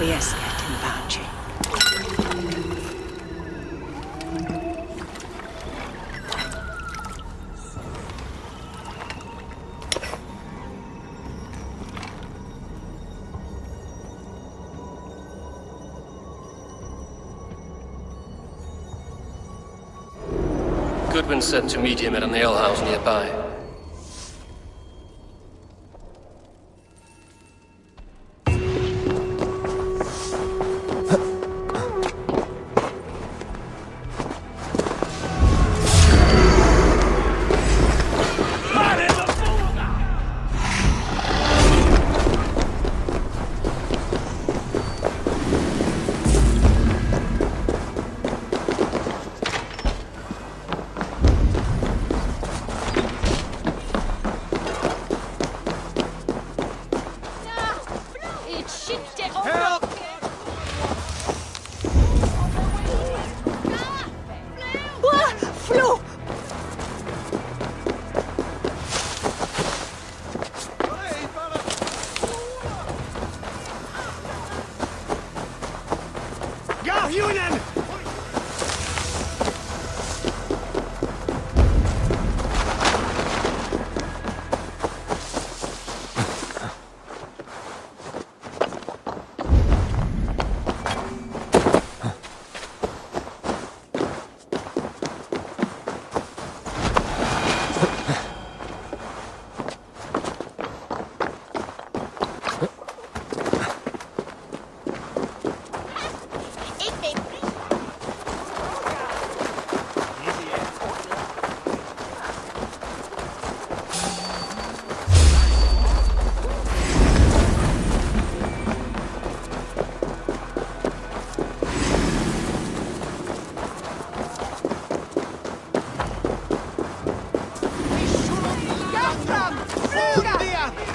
quiescet in pace. Goodwin said to meet him at an alehouse nearby.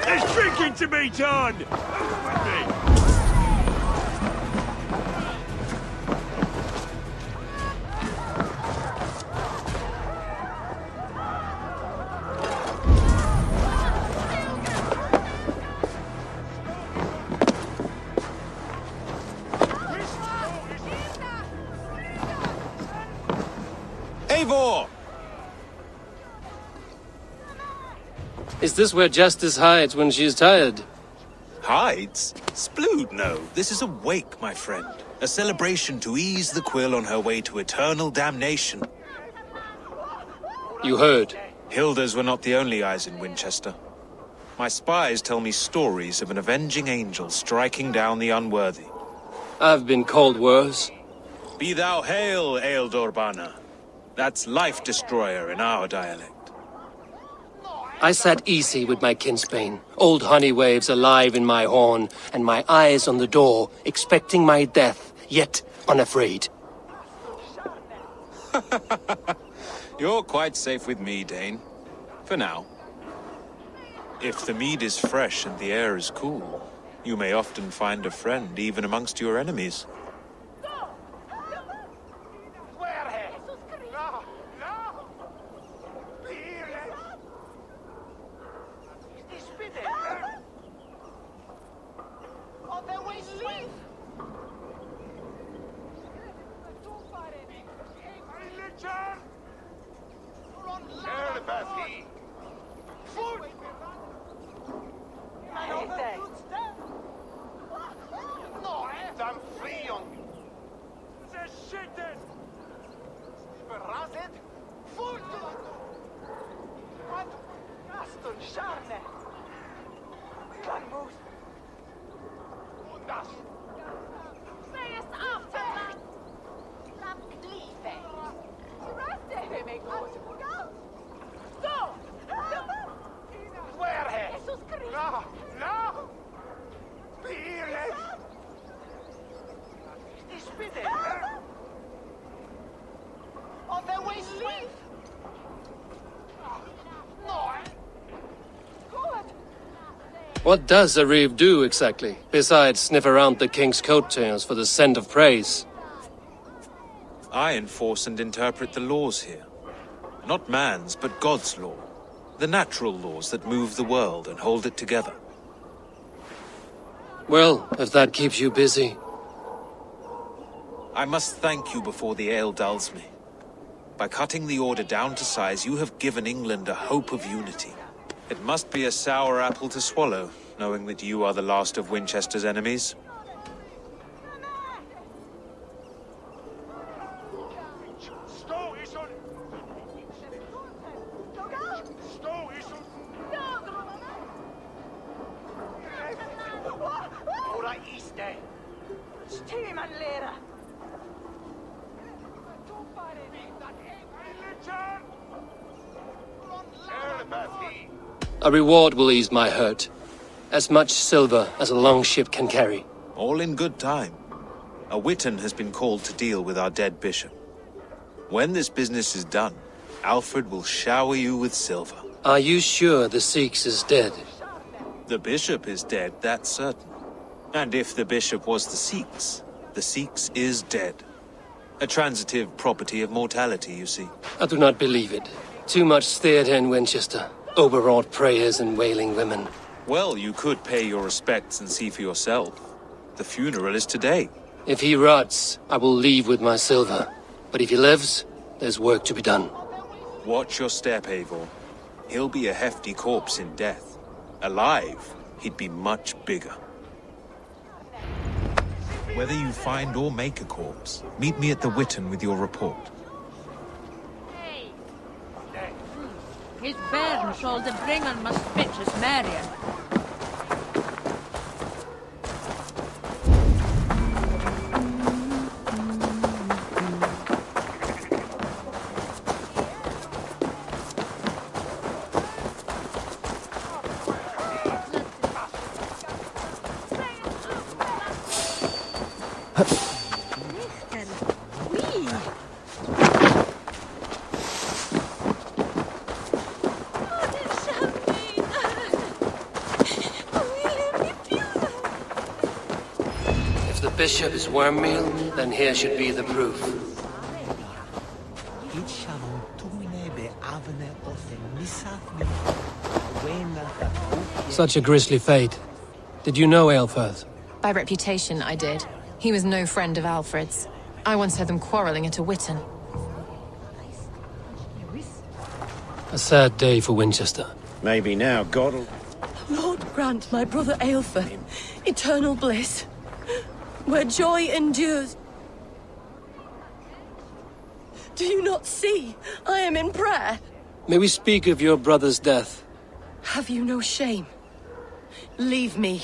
There's drinking to be done! Eivor! Is this where Justice hides when she's tired? Hides? Splood, no. This is a wake, my friend. A celebration to ease the quill on her way to eternal damnation. You heard. Hilda's were not the only eyes in Winchester. My spies tell me stories of an avenging angel striking down the unworthy. I've been called worse. Be thou hail, Ealdor Bana. That's Life Destroyer in our dialect. I sat easy with my kinsbane, old honey waves alive in my horn, and my eyes on the door, expecting my death, yet unafraid. You're quite safe with me, Dane. For now. If the mead is fresh and the air is cool, you may often find a friend even amongst your enemies. What does a reeve do exactly, besides sniff around the king's coattails for the scent of praise? I enforce and interpret the laws here. Not man's, but God's law. The natural laws that move the world and hold it together. Well, if that keeps you busy. I must thank you before the ale dulls me. By cutting the order down to size, you have given England a hope of unity. It must be a sour apple to swallow, knowing that you are the last of Winchester's enemies. A reward will ease my hurt. As much silver as a long ship can carry. All in good time. A Witan has been called to deal with our dead bishop. When this business is done, Alfred will shower you with silver. Are you sure the Sikhs is dead? The bishop is dead, that's certain. And if the bishop was the Sikhs is dead. A transitive property of mortality, you see. I do not believe it. Too much theatre in Winchester. Overwrought prayers and wailing women. Well, you could pay your respects and see for yourself. The funeral is today. If he rots, I will leave with my silver. But if he lives, there's work to be done. Watch your step, Eivor. He'll be a hefty corpse in death. Alive, he'd be much bigger. Whether you find or make a corpse, meet me at the Witan with your report. His bairn shall the bringen must bitches Marion. Bishop is worm meal, then here should be the proof. Such a grisly fate. Did you know Aelfirth? By reputation, I did. He was no friend of Alfred's. I once heard them quarreling at a Witan. A sad day for Winchester. Maybe now God'll... Lord grant my brother Aelfir eternal bliss, where joy endures. Do you not see? I am in prayer. May we speak of your brother's death? Have you no shame? Leave me.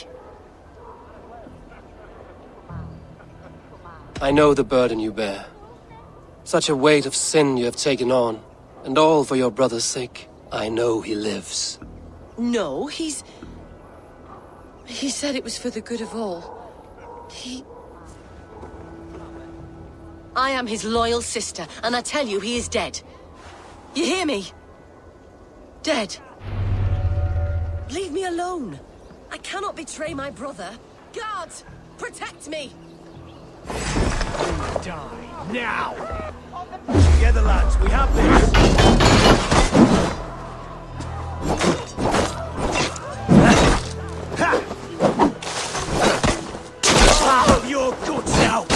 I know the burden you bear. Such a weight of sin you have taken on, and all for your brother's sake. I know he lives. No, He said it was for the good of all. I am his loyal sister, and I tell you he is dead. You hear me? Dead. Leave me alone. I cannot betray my brother. Guards, protect me! Die, now! Together, lads, we have this! Have your guts out!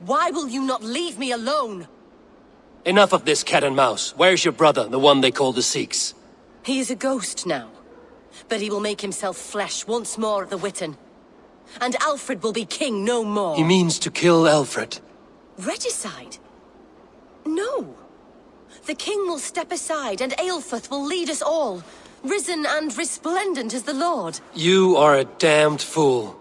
Why will you not leave me alone? Enough of this cat and mouse. Where's your brother, the one they call the Sikhs? He is a ghost now. But he will make himself flesh once more at the Witten. And Alfred will be king no more. He means to kill Alfred. Regicide? No. The king will step aside and Aelfrith will lead us all, risen and resplendent as the Lord. You are a damned fool.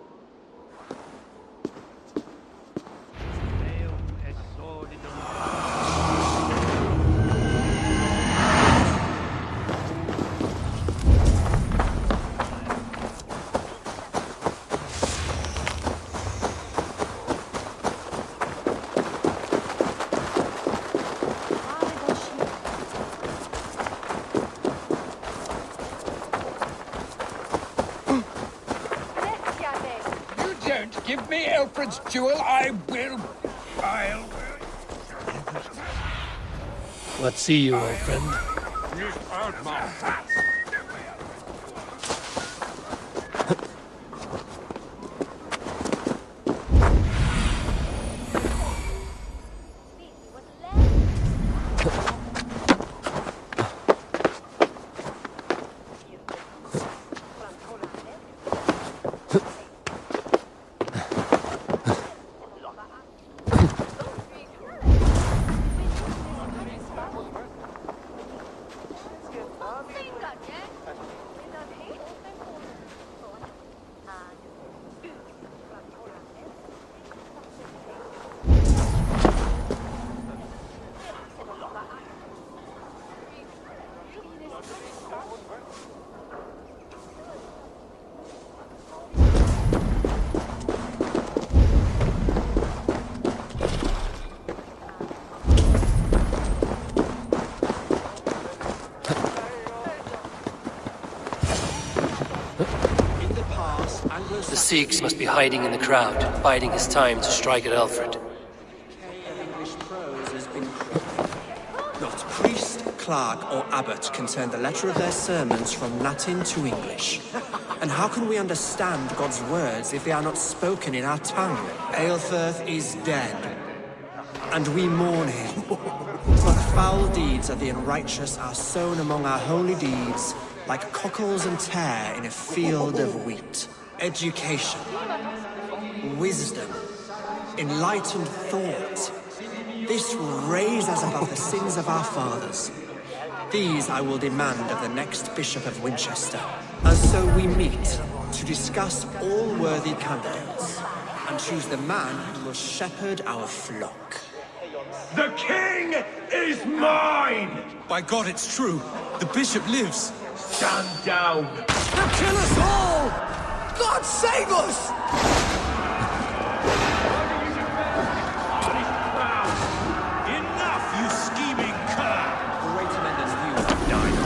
Give me Alfred's jewel, I'll... What see you, old friend? The Sikhs must be hiding in the crowd, biding his time to strike at Alfred. Not priest, clerk, or abbot can turn the letter of their sermons from Latin to English. And how can we understand God's words if they are not spoken in our tongue? Aelfrith is dead, and we mourn him. For the foul deeds of the unrighteous are sown among our holy deeds, like cockles and tare in a field of wheat. Education, wisdom, enlightened thought. This will raise us above the sins of our fathers. These I will demand of the next Bishop of Winchester. And so we meet to discuss all worthy candidates and choose the man who will shepherd our flock. The king is mine! By God, it's true. The bishop lives. Stand down! They'll kill us all! God save us! Enough, you scheming cur! Greater men than you have died.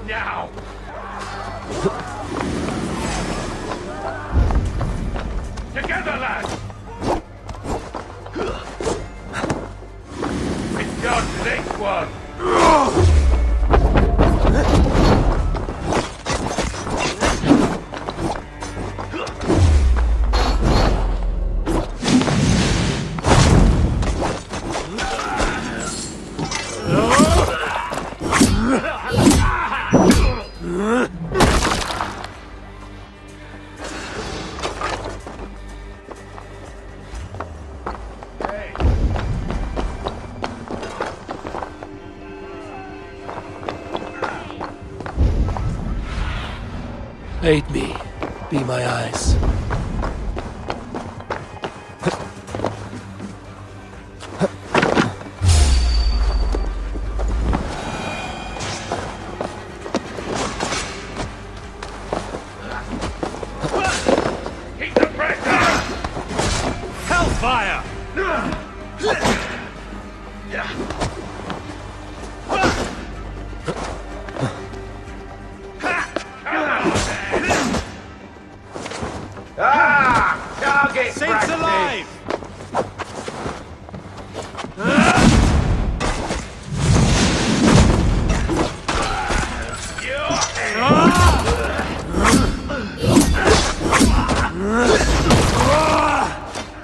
Now! Together, lads! It's God's next one! Aid me. Be my eyes. Keep the pressure! Hellfire! Target Saints practice. alive!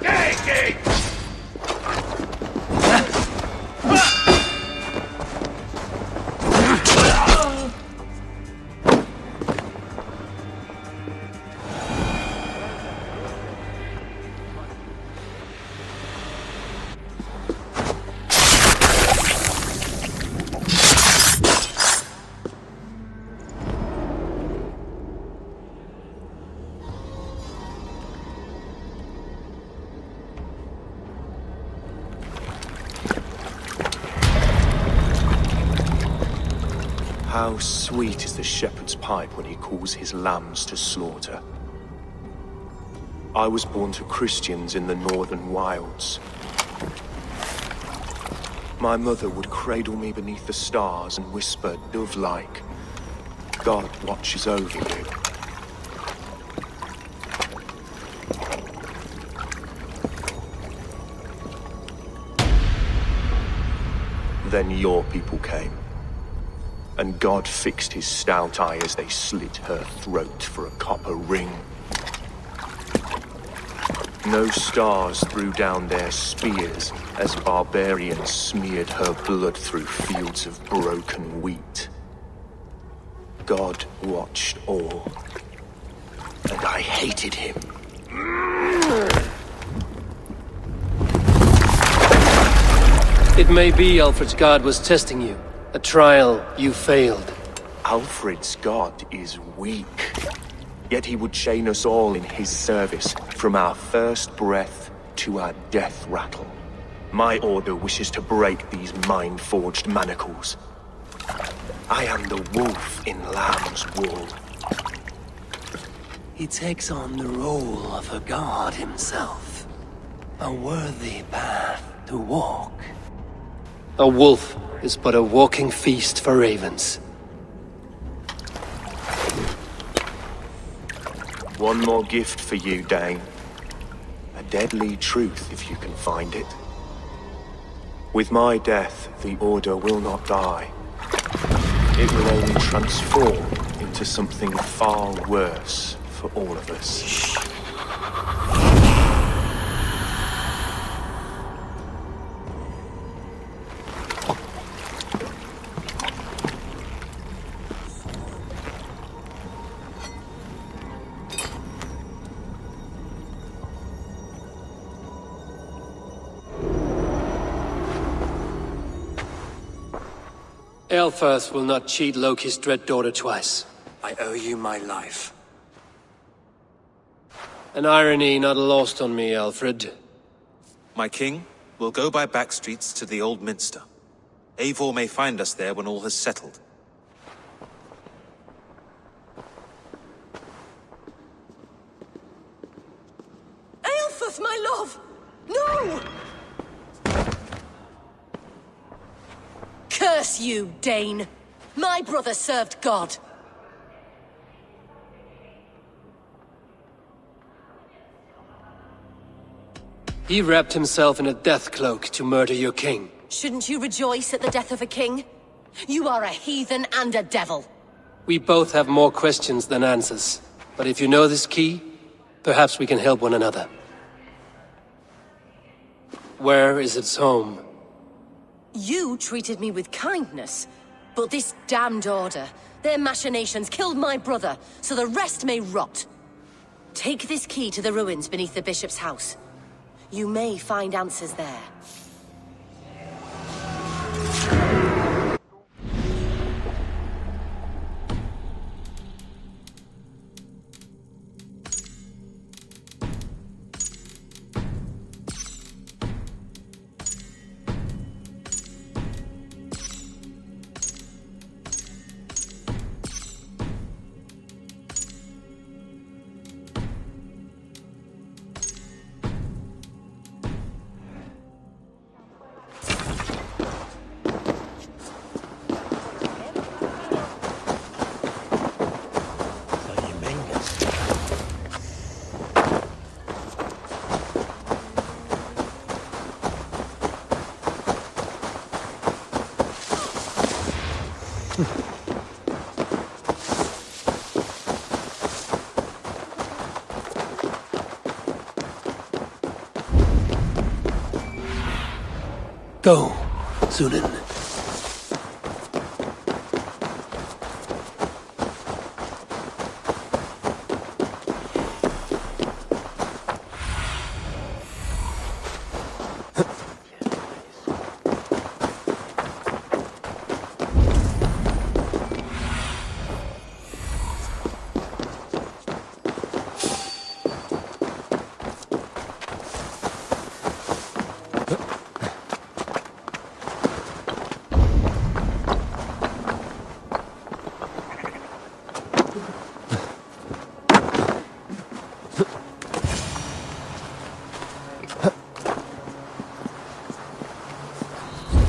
Take it! How sweet is the shepherd's pipe when he calls his lambs to slaughter. I was born to Christians in the northern wilds. My mother would cradle me beneath the stars and whisper, dove-like, God watches over you. Then your people came. And God fixed his stout eye as they slit her throat for a copper ring. No stars threw down their spears as barbarians smeared her blood through fields of broken wheat. God watched all, and I hated him. It may be Alfred's god was testing you. A trial you failed. Alfred's god is weak. Yet he would chain us all in his service, from our first breath to our death rattle. My order wishes to break these mind-forged manacles. I am the wolf in lamb's wool. He takes on the role of a god himself. A worthy path to walk. A wolf is but a walking feast for ravens. One more gift for you, Dane. A deadly truth, if you can find it. With my death, the Order will not die. It will only transform into something far worse for all of us. Aelfirth will not cheat Loki's dread daughter twice. I owe you my life. An irony not lost on me, Alfred. My king, we'll go by back streets to the Old Minster. Eivor may find us there when all has settled. Aelfirth, my love! No! Curse you, Dane! My brother served God. He wrapped himself in a death cloak to murder your king. Shouldn't you rejoice at the death of a king? You are a heathen and a devil. We both have more questions than answers. But if you know this key, perhaps we can help one another. Where is its home? You treated me with kindness, but this damned order, their machinations killed my brother, so the rest may rot. Take this key to the ruins beneath the bishop's house. You may find answers there. Go, Sunan.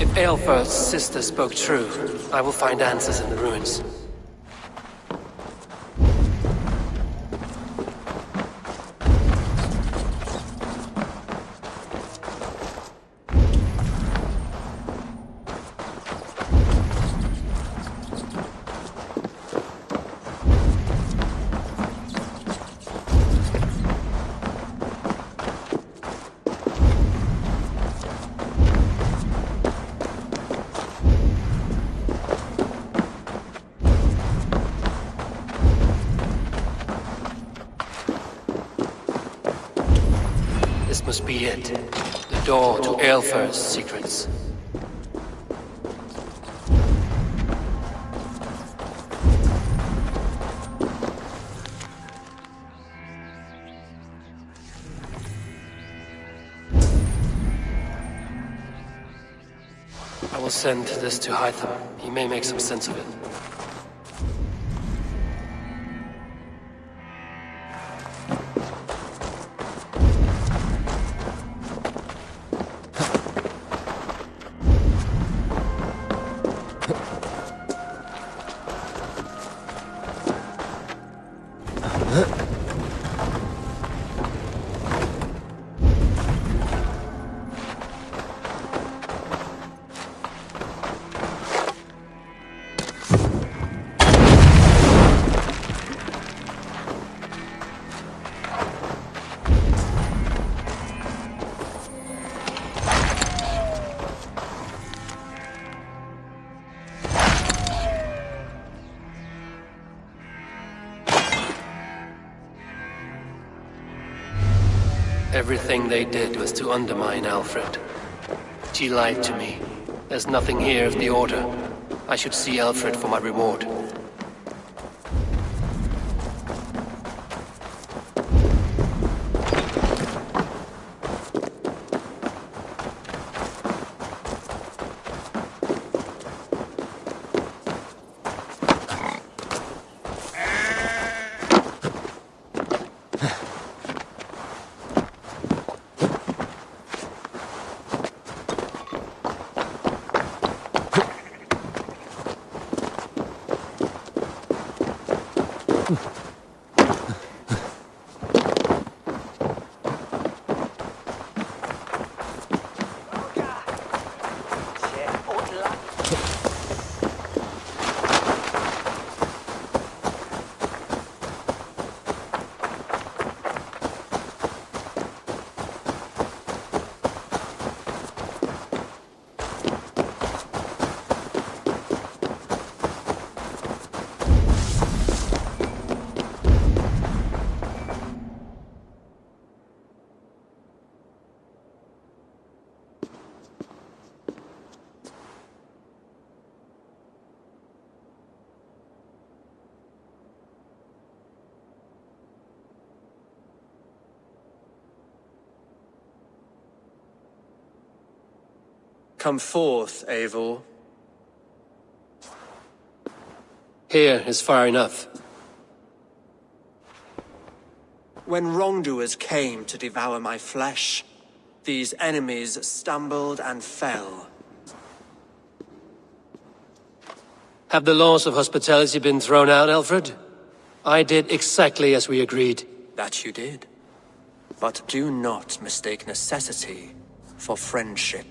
If Aelfir's sister spoke true, I will find answers in the ruins. This must be it. The door to Aelfir's secrets. I will send this to Hytham. He may make some sense of it. Everything they did was to undermine Alfred. She lied to me. There's nothing here of the Order. I should see Alfred for my reward. Come forth, Eivor. Here is far enough. When wrongdoers came to devour my flesh, these enemies stumbled and fell. Have the laws of hospitality been thrown out, Alfred? I did exactly as we agreed. That you did. But do not mistake necessity for friendship.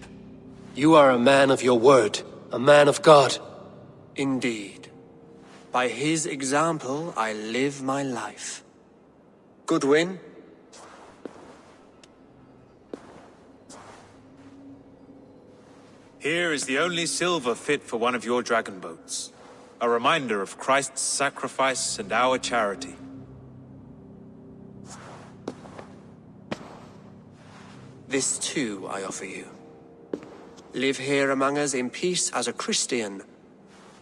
You are a man of your word, a man of God. Indeed. By his example, I live my life. Goodwin? Here is the only silver fit for one of your dragon boats. A reminder of Christ's sacrifice and our charity. This too I offer you. Live here among us in peace as a Christian,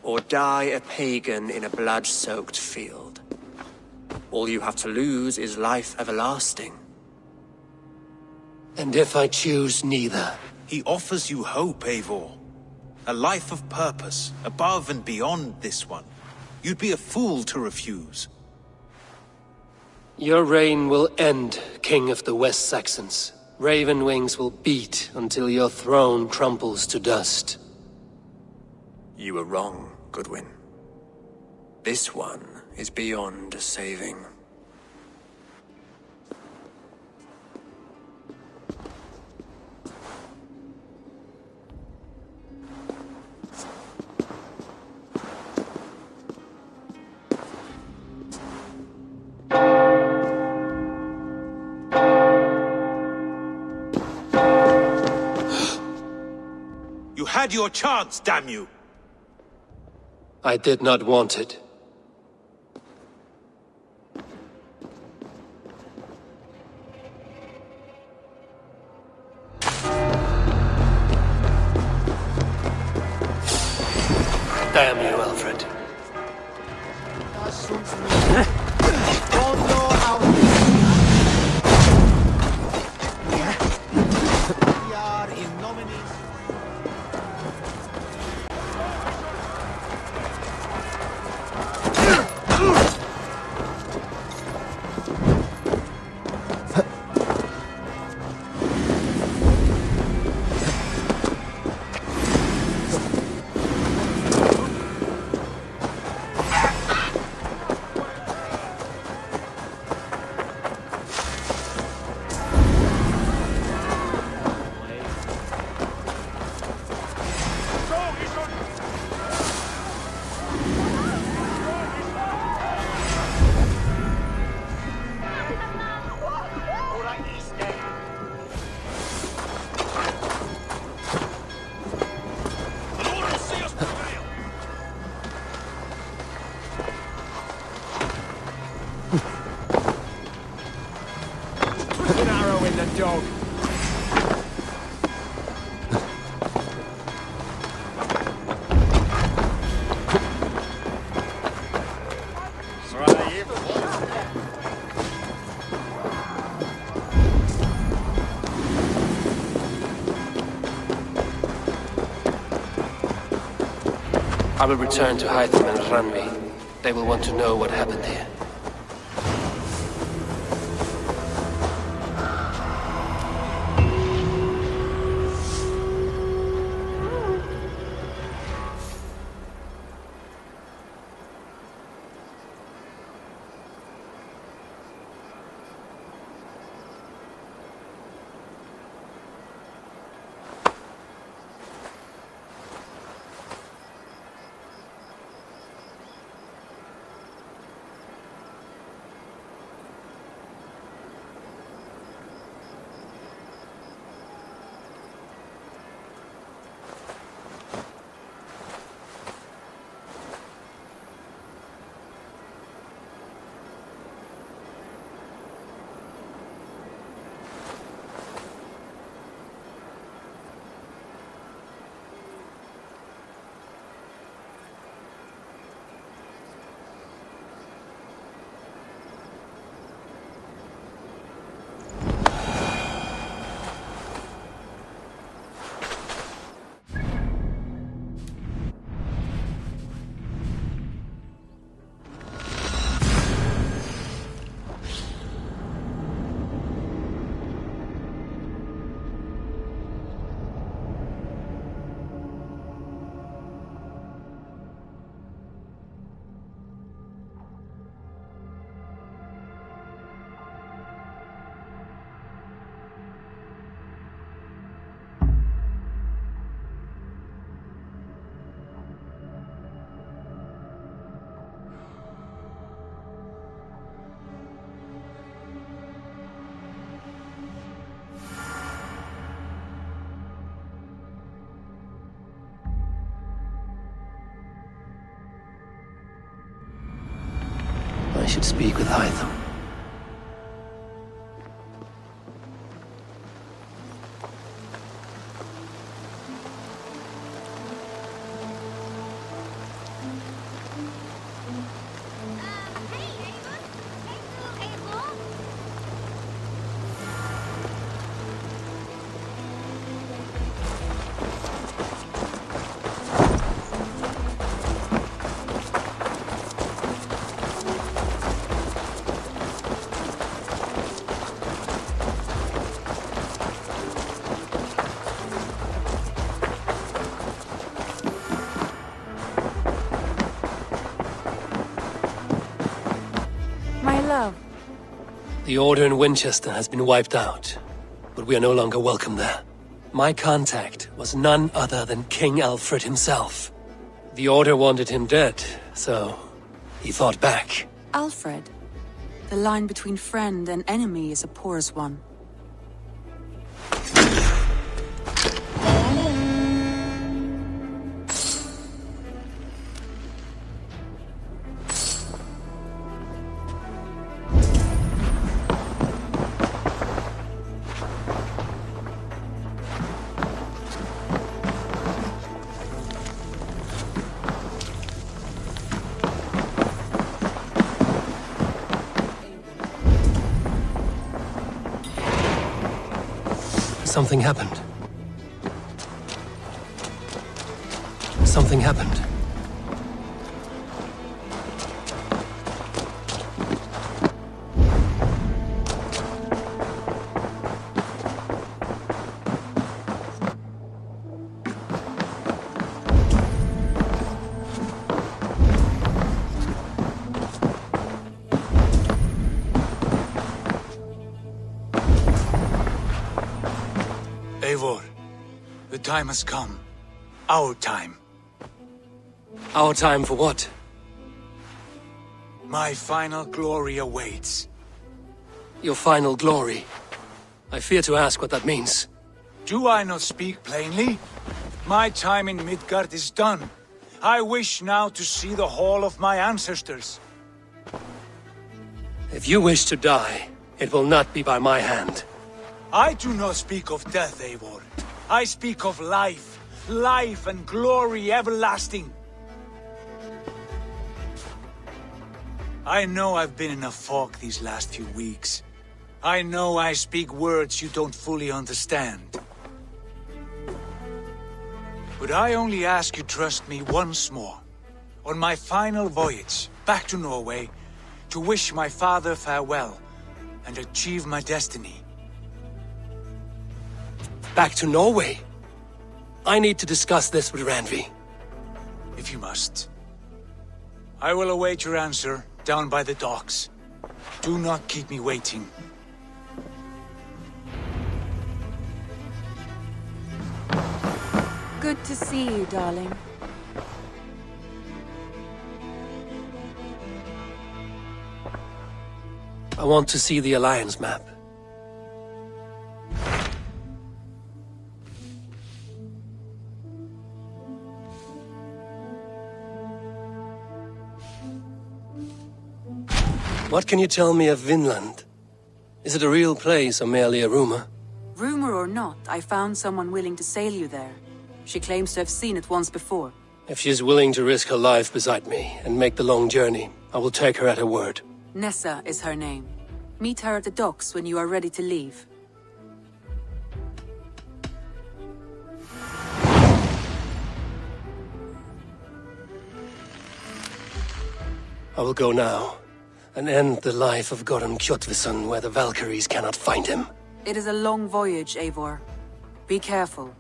or die a pagan in a blood-soaked field. All you have to lose is life everlasting. And if I choose neither? He offers you hope, Eivor. A life of purpose, above and beyond this one. You'd be a fool to refuse. Your reign will end, King of the West Saxons. Raven wings will beat until your throne crumples to dust. You were wrong, Goodwin. This one is beyond saving. You had your chance, damn you! I did not want it. Damn you, Alfred. An arrow in the dog. I will return to Hytham and Ranvi. They will want to know what happened here. should speak with Hytham. The Order in Winchester has been wiped out, but we are no longer welcome there. My contact was none other than King Alfred himself. The Order wanted him dead, so he fought back. Alfred? The line between friend and enemy is a porous one. Something happened. Something happened. Eivor, the time has come. Our time. Our time for what? My final glory awaits. Your final glory? I fear to ask what that means. Do I not speak plainly? My time in Midgard is done. I wish now to see the hall of my ancestors. If you wish to die, it will not be by my hand. I do not speak of death, Eivor. I speak of life. Life and glory everlasting. I know I've been in a fog these last few weeks. I know I speak words you don't fully understand. But I only ask you trust me once more. On my final voyage back to Norway, to wish my father farewell and achieve my destiny. Back to Norway? I need to discuss this with Randvi. If you must. I will await your answer down by the docks. Do not keep me waiting. Good to see you, darling. I want to see the Alliance map. What can you tell me of Vinland? Is it a real place or merely a rumor? Rumor or not, I found someone willing to sail you there. She claims to have seen it once before. If she's willing to risk her life beside me and make the long journey, I will take her at her word. Nessa is her name. Meet her at the docks when you are ready to leave. I will go now, and end the life of Goran Kjotveson where the Valkyries cannot find him. It is a long voyage, Eivor. Be careful.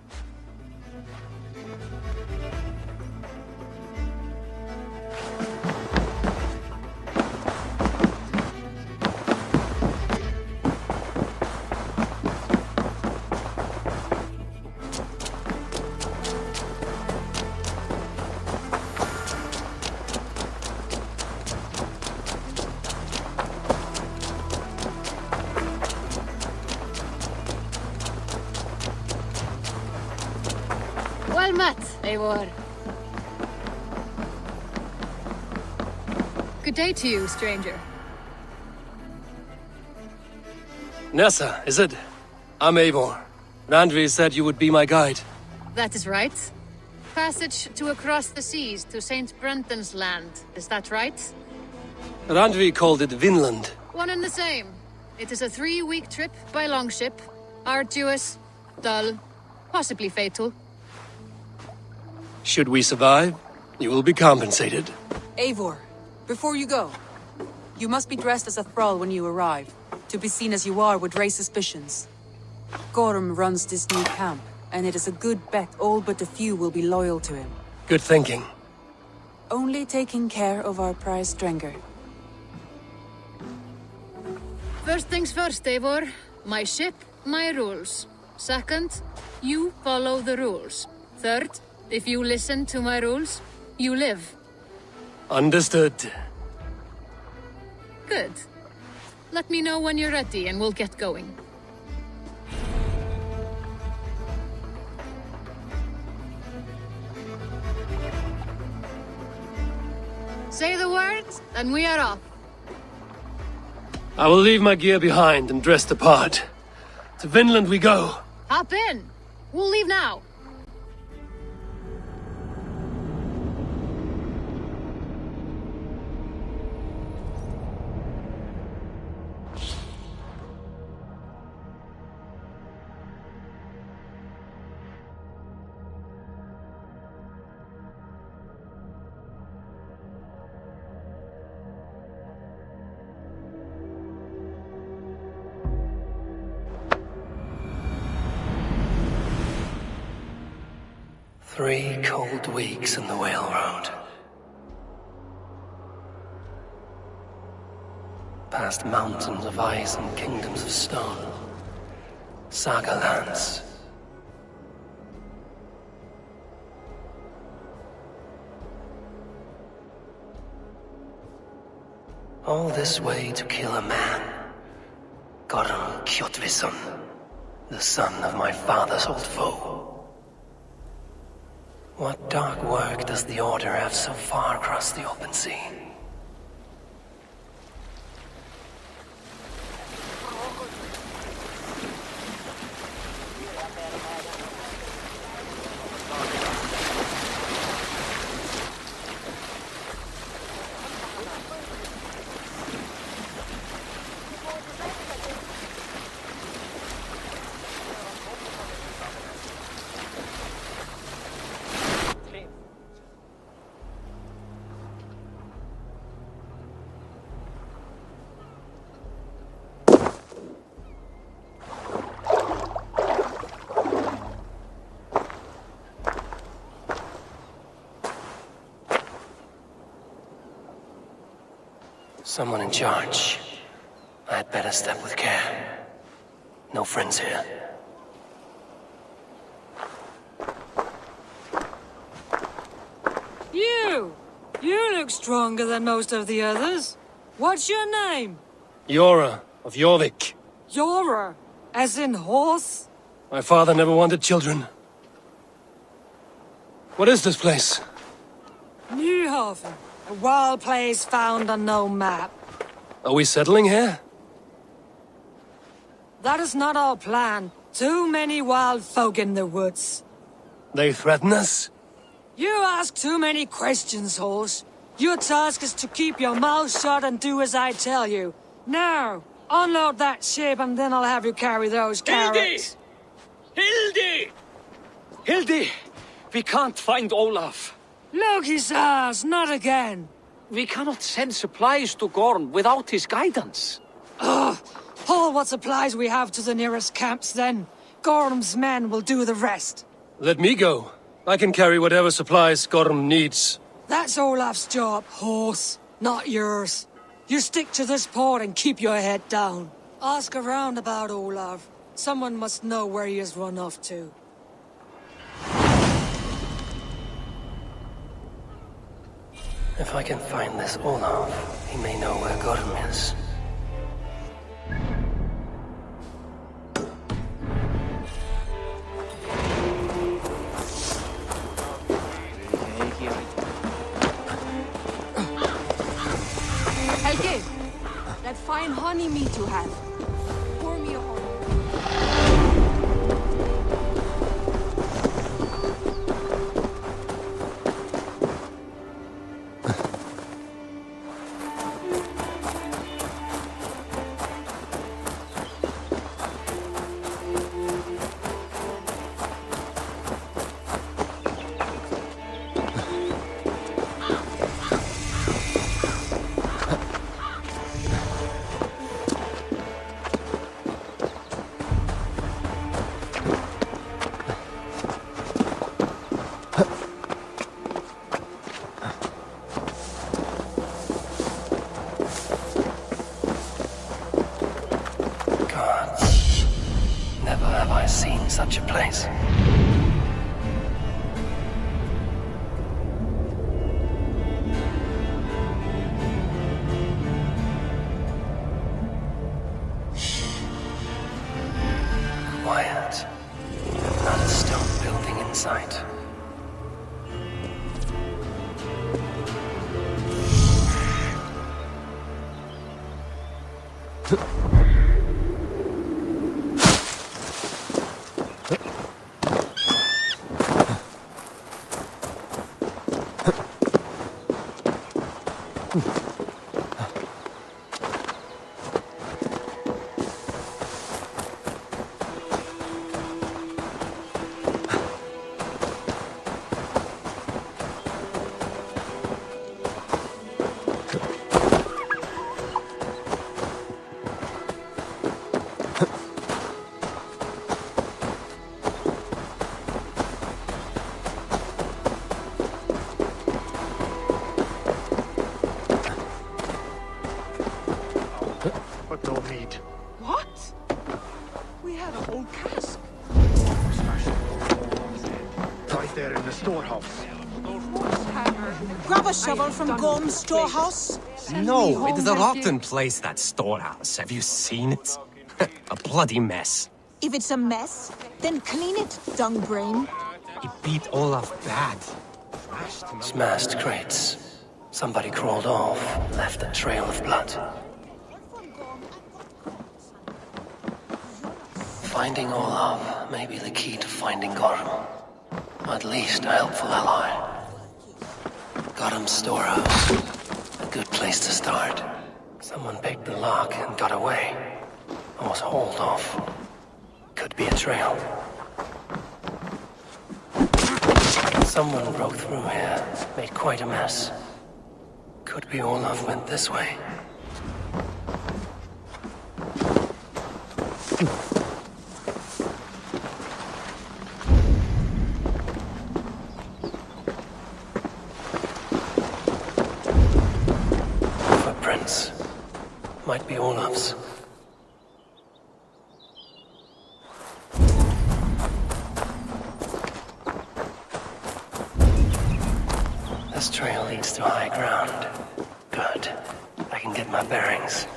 Well met, Eivor. Good day to you, stranger. Nessa, is it? I'm Eivor. Randvi said you would be my guide. That is right. Passage to across the seas to St. Brenton's land. Is that right? Randvi called it Vinland. One and the same. It is a 3-week trip by longship. Arduous, dull, possibly fatal. Should we survive, you will be compensated. Eivor, before you go, you must be dressed as a thrall when you arrive. To be seen as you are would raise suspicions. Gorm runs this new camp, and it is a good bet all but a few will be loyal to him. Good thinking. Only taking care of our prize Strenger. First things first, Eivor. My ship, my rules. Second, you follow the rules. Third, if you listen to my rules, you live. Understood. Good. Let me know when you're ready and we'll get going. Say the words, and we are off. I will leave my gear behind and dress the part. To Vinland we go. Hop in. We'll leave now. Three cold weeks in the Whale Road. Past mountains of ice and kingdoms of stone. Saga lands. All this way to kill a man. Gorm Kjotvisson, the son of my father's old foe. What dark work does the Order have so far across the open sea? Someone in charge. I had better step with care. No friends here. You look stronger than most of the others. What's your name? Yora of Jorvik. Yora, as in horse? My father never wanted children. What is this place? Newhaven, a wild place found on no map. Are we settling here? That is not our plan. Too many wild folk in the woods. They threaten us? You ask too many questions, horse. Your task is to keep your mouth shut and do as I tell you. Now, unload that ship and then I'll have you carry those carrots. Hildi! Hildi! We can't find Olaf. Look, his ass, not again. We cannot send supplies to Gorm without his guidance. Ugh! Haul what supplies we have to the nearest camps then. Gorm's men will do the rest. Let me go. I can carry whatever supplies Gorm needs. That's Olaf's job, horse, not yours. You stick to this port and keep your head down. Ask around about Olaf. Someone must know where he has run off to. If I can find this Olaf, he may know where Gorm is. Helge, that fine honey meat you have. Pour me a But don't need. What? We had a whole cask. Right there in the storehouse. Grab a shovel from Gorm's storehouse. No, it is a rotten place, that storehouse. Have you seen it? A bloody mess. If it's a mess, then clean it, dung brain. He beat Olaf bad. Smashed crates. Somebody crawled off, left a trail of blood. Finding Olaf may be the key to finding Gorm. At least a helpful ally. Gorm's storehouse. A good place to start. Someone picked the lock and got away. Or was hauled off. Could be a trail. Someone broke through here, made quite a mess. Could be Olaf went this way. Footprints. Might be Olaf's. This trail leads to high ground. Good. I can get my bearings.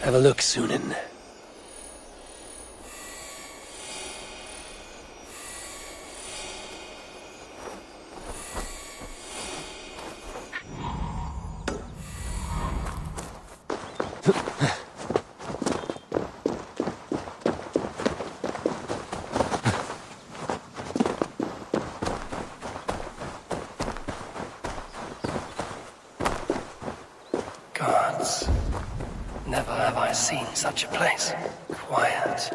Have a look, Sunan. Gods. Never have I seen such a place. Quiet.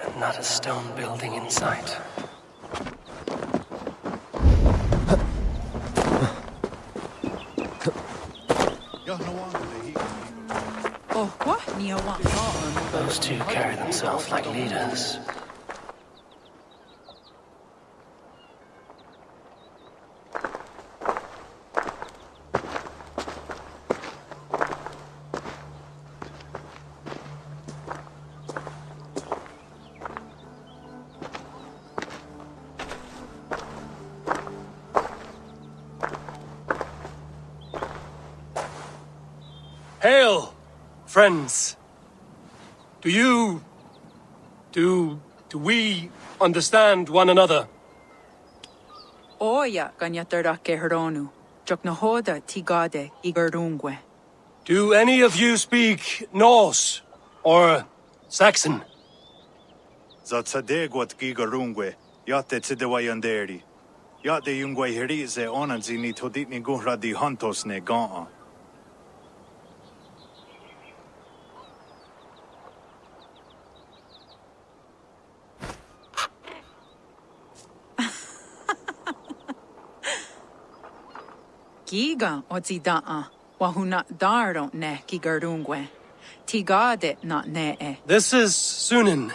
And not a stone building in sight. Oh, what? Those two carry themselves like leaders. Hail, friends. Do we understand one another? Oya ganyatarda kehronu. Joknahoda tigade igardungwe. Do any of you speak Norse or Saxon? Zatsadegwat gigarungwe. Yate tidewayanderi. Yate yungwe herize onanzini toditni guhradi hantos ne gaa. Giga ozidaa. Wahuna dardo ne gigardungwe. Tigade not ne. This is Sunan.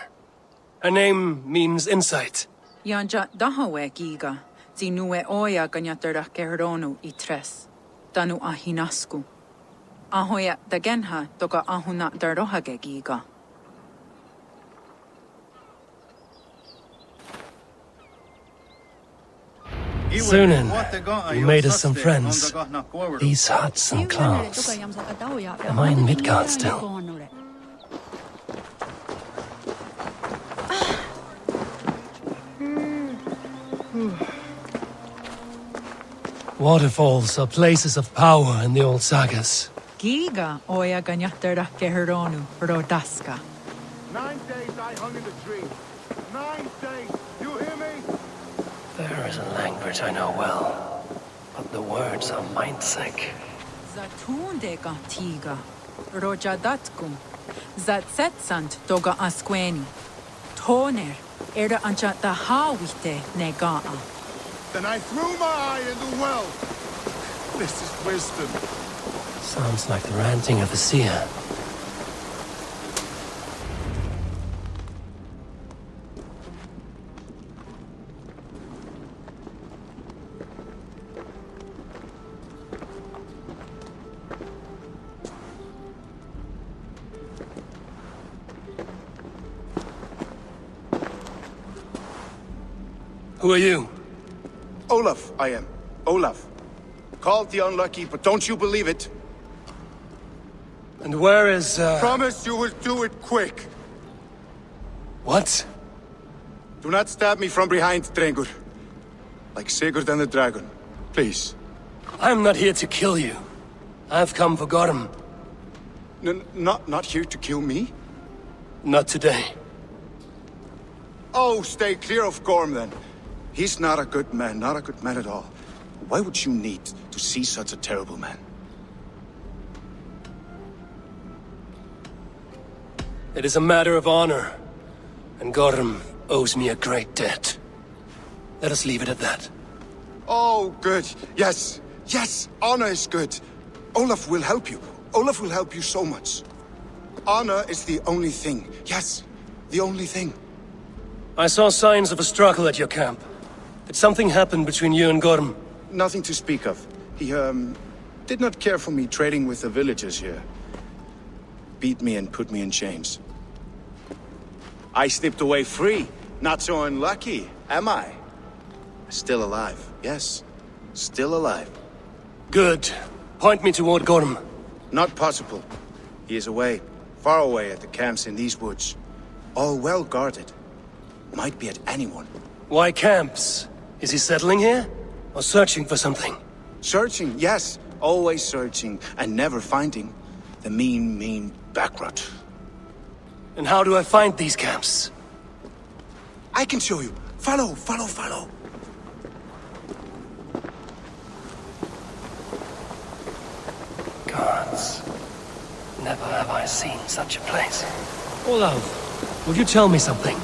Her name means insight. Yanja dahawe giga. Zinue oya ganyatarda kehronu itres. Danu ahinasku. Ahoya dagenha toka ahuna dardohage giga. Sunan, you made us some friends. These huts and clothes. Am I in Midgard still? Waterfalls are places of power in the old sagas. Giga oya ganyatarda kehronu rodaska. 9 days I hung in the tree. 9 days. You hear me? There is a language I know well, but the words are mind-sick. Zatunde gantiga. Roja datkum. Zatsetsant doga asqueni. Toner. Erda ancha da hawite negaa. Then I threw my eye in the well. This is wisdom. Sounds like the ranting of the seer. Who are you? Olaf, I am. Olaf. Called the unlucky, but don't you believe it? And where is, Promise you will do it quick. What? Do not stab me from behind, Drengur. Like Sigurd and the dragon. Please. I'm not here to kill you. I've come for Gorm. Not here to kill me? Not today. Oh, stay clear of Gorm, then. He's not a good man at all. Why would you need to see such a terrible man? It is a matter of honor, and Gorm owes me a great debt. Let us leave it at that. Oh, good. Yes. Yes, honor is good. Olaf will help you. Olaf will help you so much. Honor is the only thing. Yes, the only thing. I saw signs of a struggle at your camp. Did something happen between you and Gorm? Nothing to speak of. He, did not care for me trading with the villagers here. Beat me and put me in chains. I slipped away free. Not so unlucky, am I? Still alive, yes. Still alive. Good. Point me toward Gorm. Not possible. He is away. Far away at the camps in these woods. All well guarded. Might be at anyone. Why camps? Is he settling here? Or searching for something? Searching, yes. Always searching, and never finding. The mean backrot. And how do I find these camps? I can show you. Follow, follow, follow. Gods. Never have I seen such a place. Olav, will you tell me something?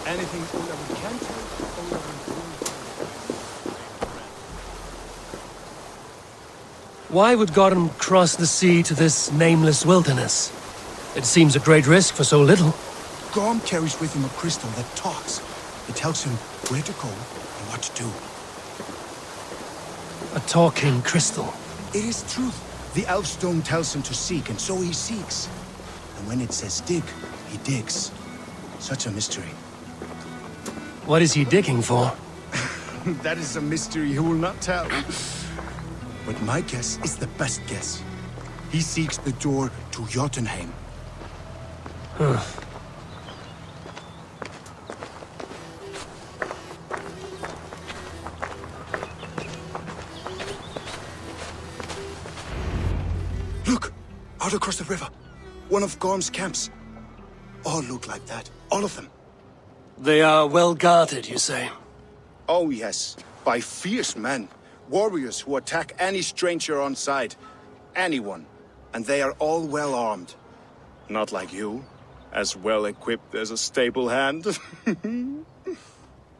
Anything Olav can tell, Olav Why would Gorm cross the sea to this nameless wilderness? It seems a great risk for so little. Gorm carries with him a crystal that talks. It tells him where to go and what to do. A talking crystal. It is truth. The elf stone tells him to seek, and so he seeks. And when it says dig, he digs. Such a mystery. What is he digging for? That is a mystery he will not tell. But my guess is the best guess. He seeks the door to Jotunheim. Look! Out across the river. One of Gorm's camps. All look like that. All of them. They are well guarded, you say? Oh, yes. By fierce men. Warriors who attack any stranger on sight. Anyone. And they are all well armed. Not like you. As well equipped as a stable hand.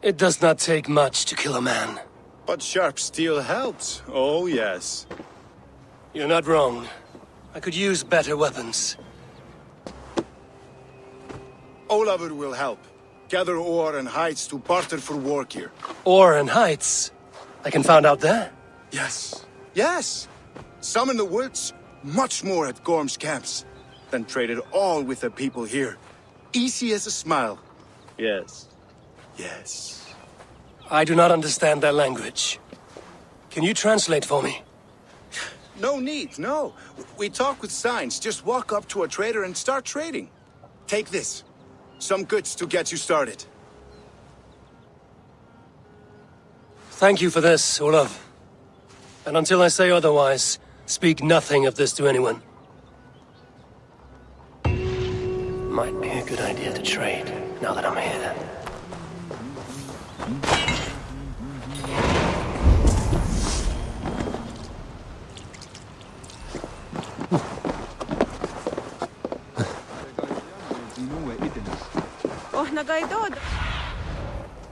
It does not take much to kill a man. But sharp steel helps. Oh, yes. You're not wrong. I could use better weapons. Olavur will help. Gather ore and hides to barter for war gear. Ore and heights? I can find out there? Yes. Yes! Some in the woods, much more at Gorm's camps. Then traded all with the people here. Easy as a smile. Yes. Yes. I do not understand their language. Can you translate for me? No need, no. We talk with signs. Just walk up to a trader and start trading. Take this. Some goods to get you started. Thank you for this, Olav. And until I say otherwise, speak nothing of this to anyone. Might be a good idea to trade, now that I'm here.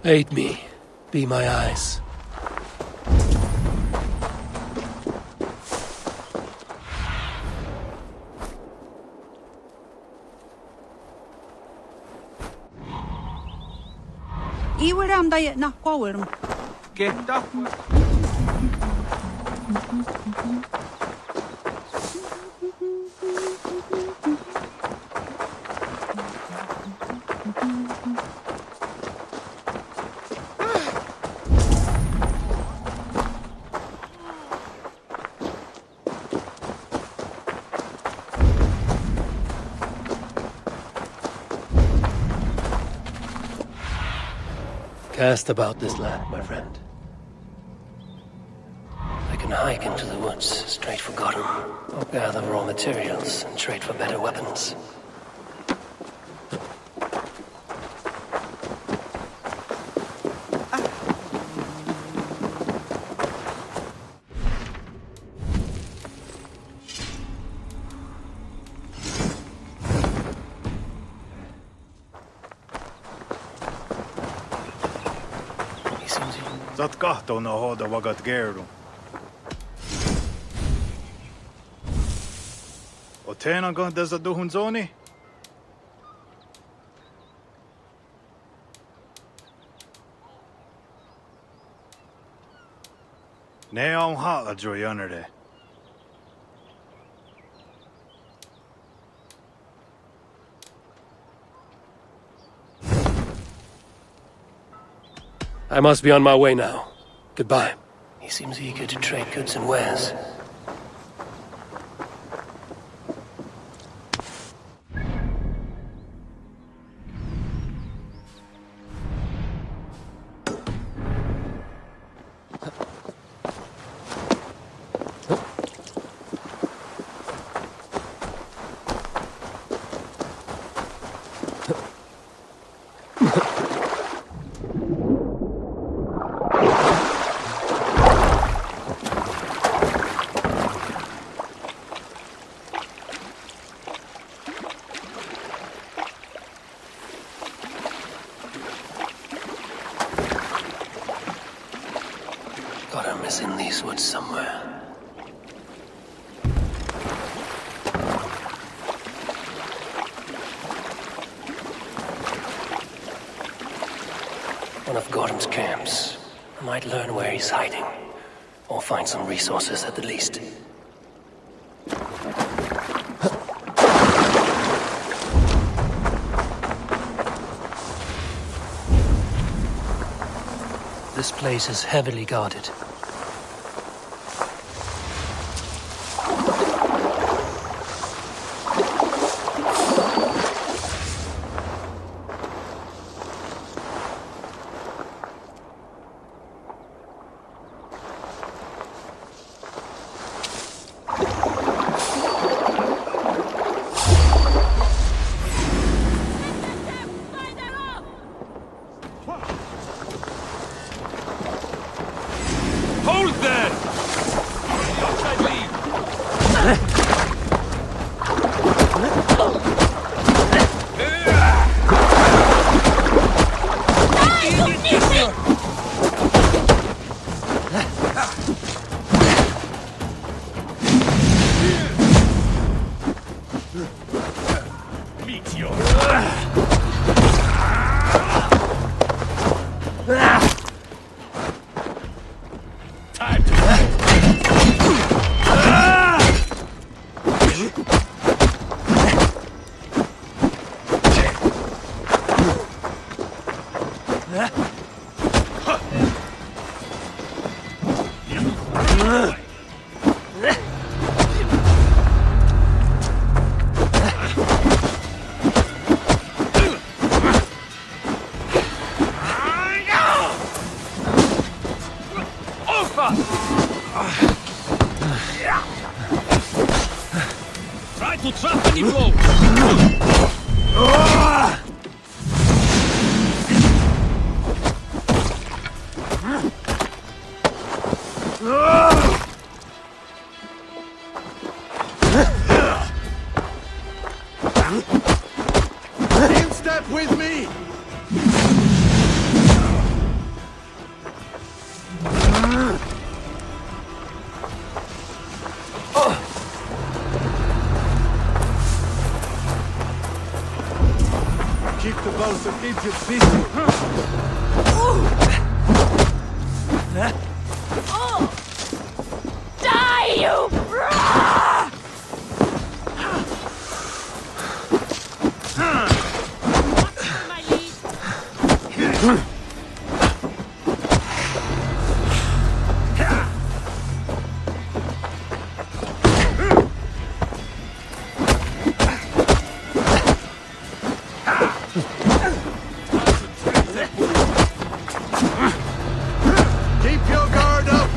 Aid me. Be my eyes. Iweram dai na kwawirm. Geta. Cast about this land, my friend. I can hike into the woods, straight for Gotham, or gather raw materials and trade for better weapons. Zat kahtona hoda vagat gerdu. O tena gahda za duhun zoni? Ne on hala joy under I must be on my way now. Goodbye. He seems eager to trade goods and wares. Gotham is in these woods somewhere. One of Gotham's camps. I might learn where he's hiding, or find some resources at the least. This place is heavily guarded. Hold there! Try to trap any blows! In step with me! Keep the both of idiots busy. Die, you bra! Keep your guard up!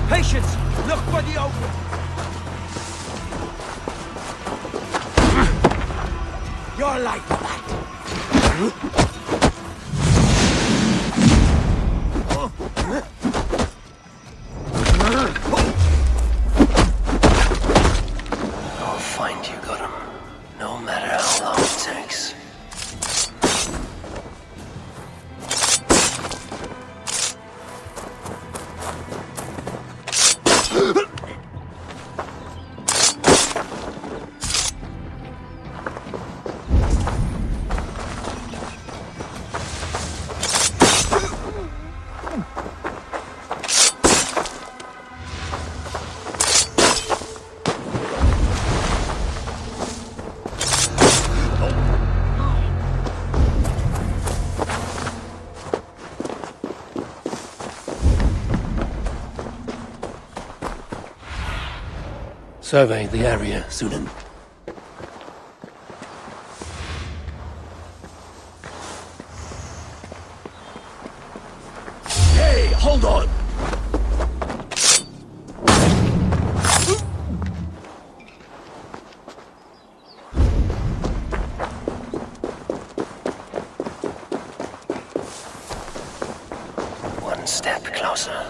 Patience! Look for the open! You're like that! I'll find you, Gotham. No matter how long it takes. Survey the area, Sunan. Hey, hold on! One step closer.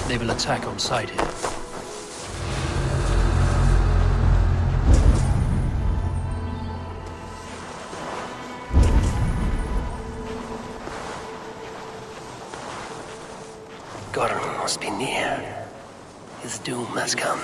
They will attack on sight here. Gorm must be near. His doom has come.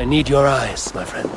I need your eyes, my friend.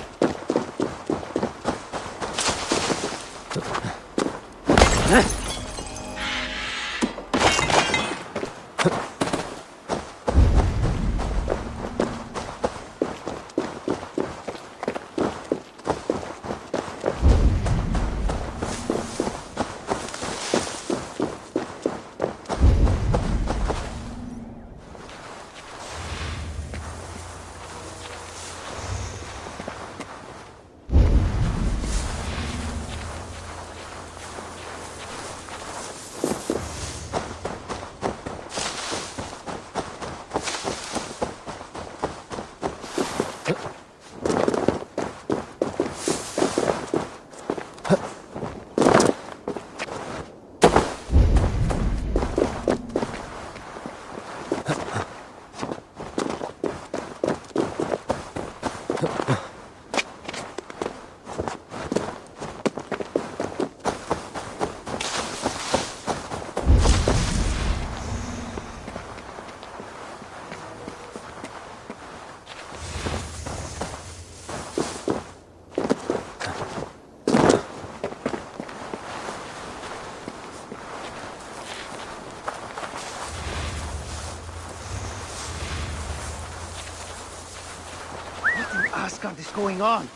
Asgard is going on?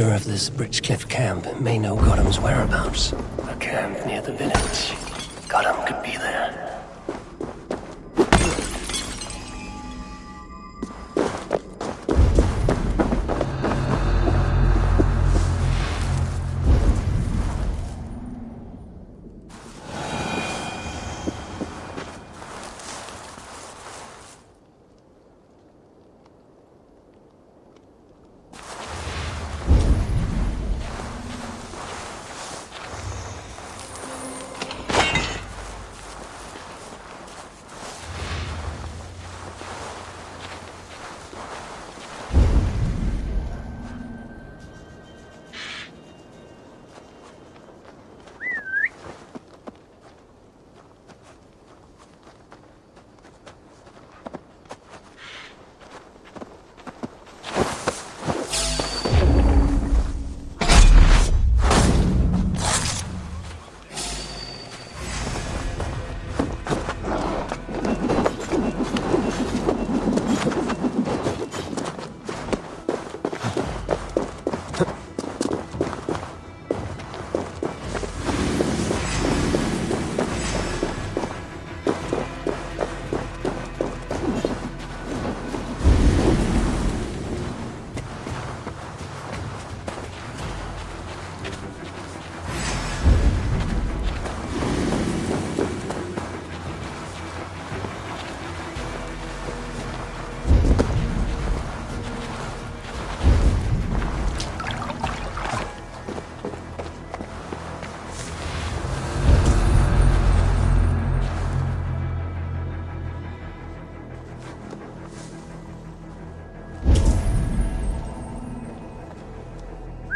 leader of this Bridgecliff camp may know Gotham's whereabouts. A camp near the village. Gotham could be there.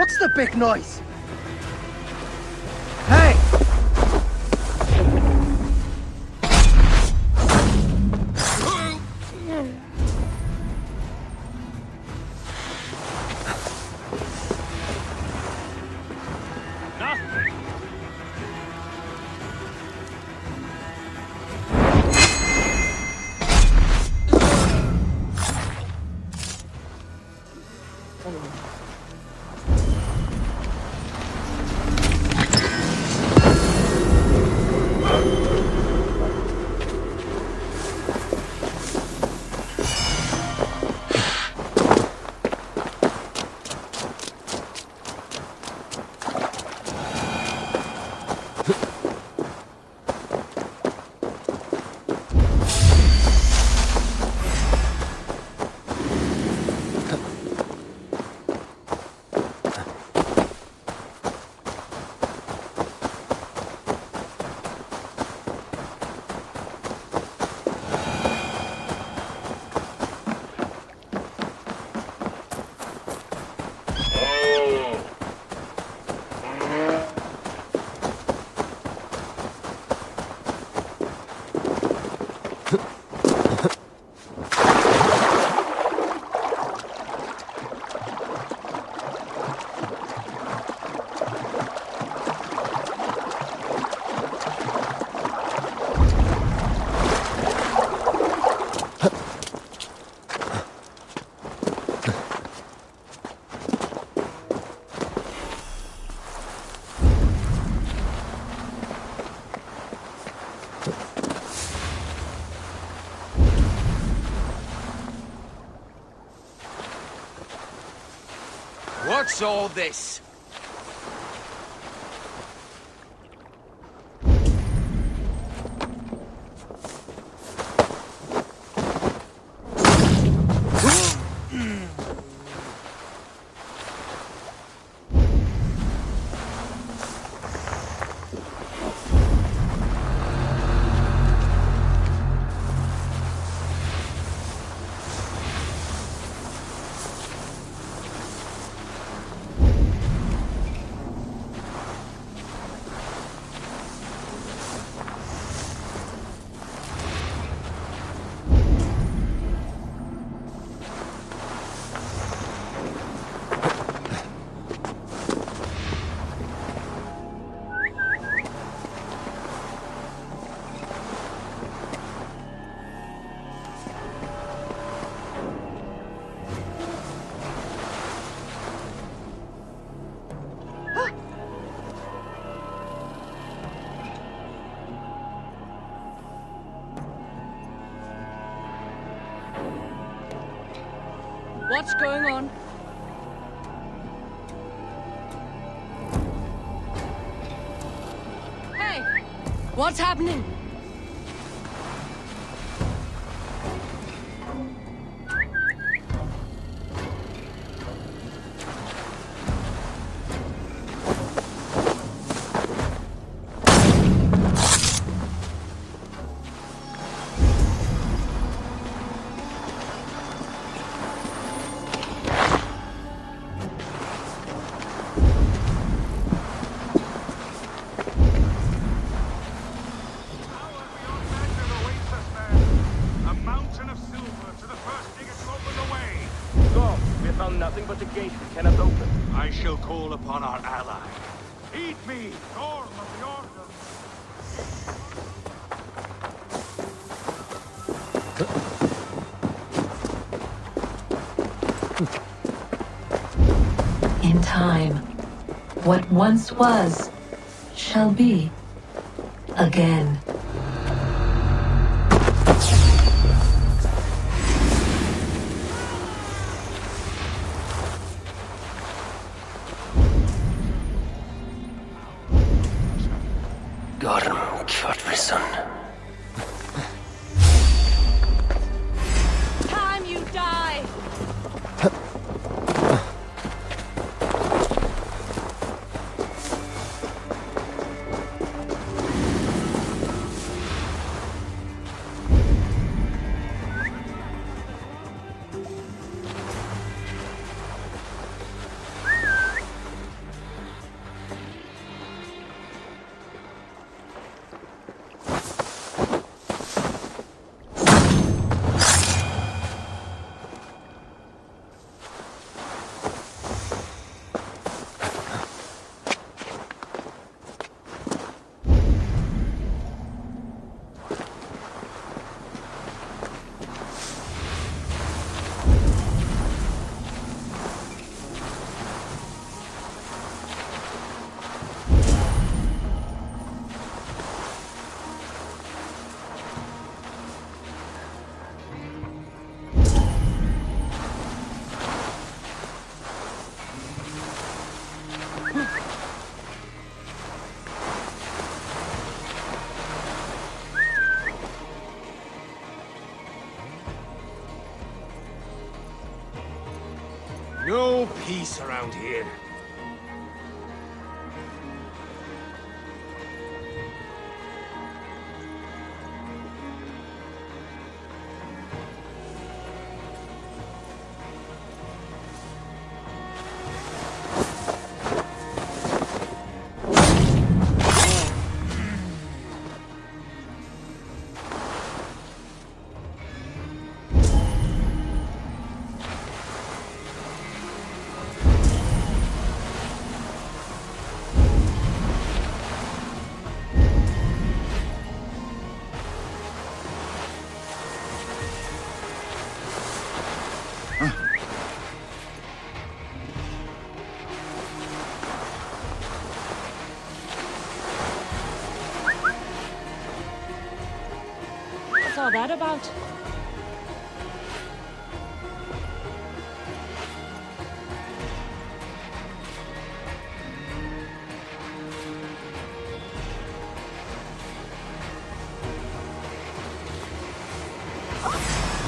What's the big noise? Hey! What's all this? What's going on? Hey! What's happening? Nothing but the gate we cannot open. I shall call upon our ally. Heed me, Storm of the Order. In time, what once was, shall be again. Gorm Kjotveson. Time you die! No peace around here. What's all that about?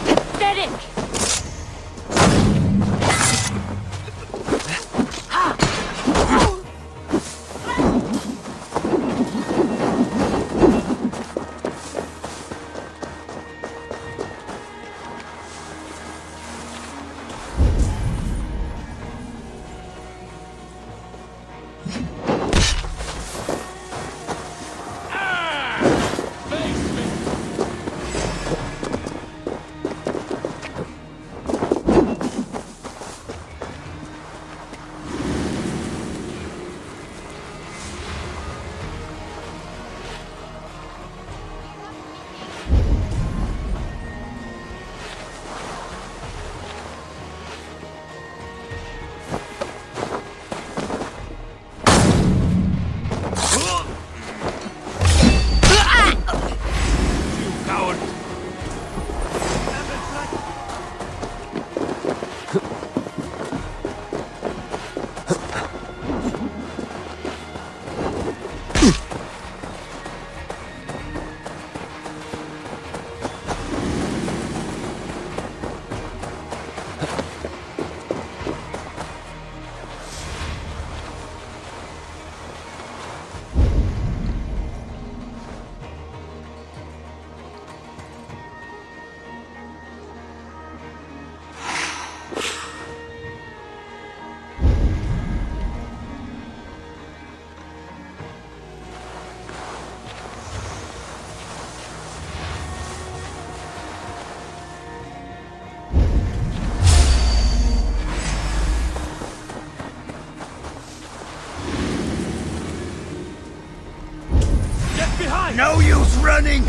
Pathetic! die! No use running!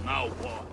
Now what?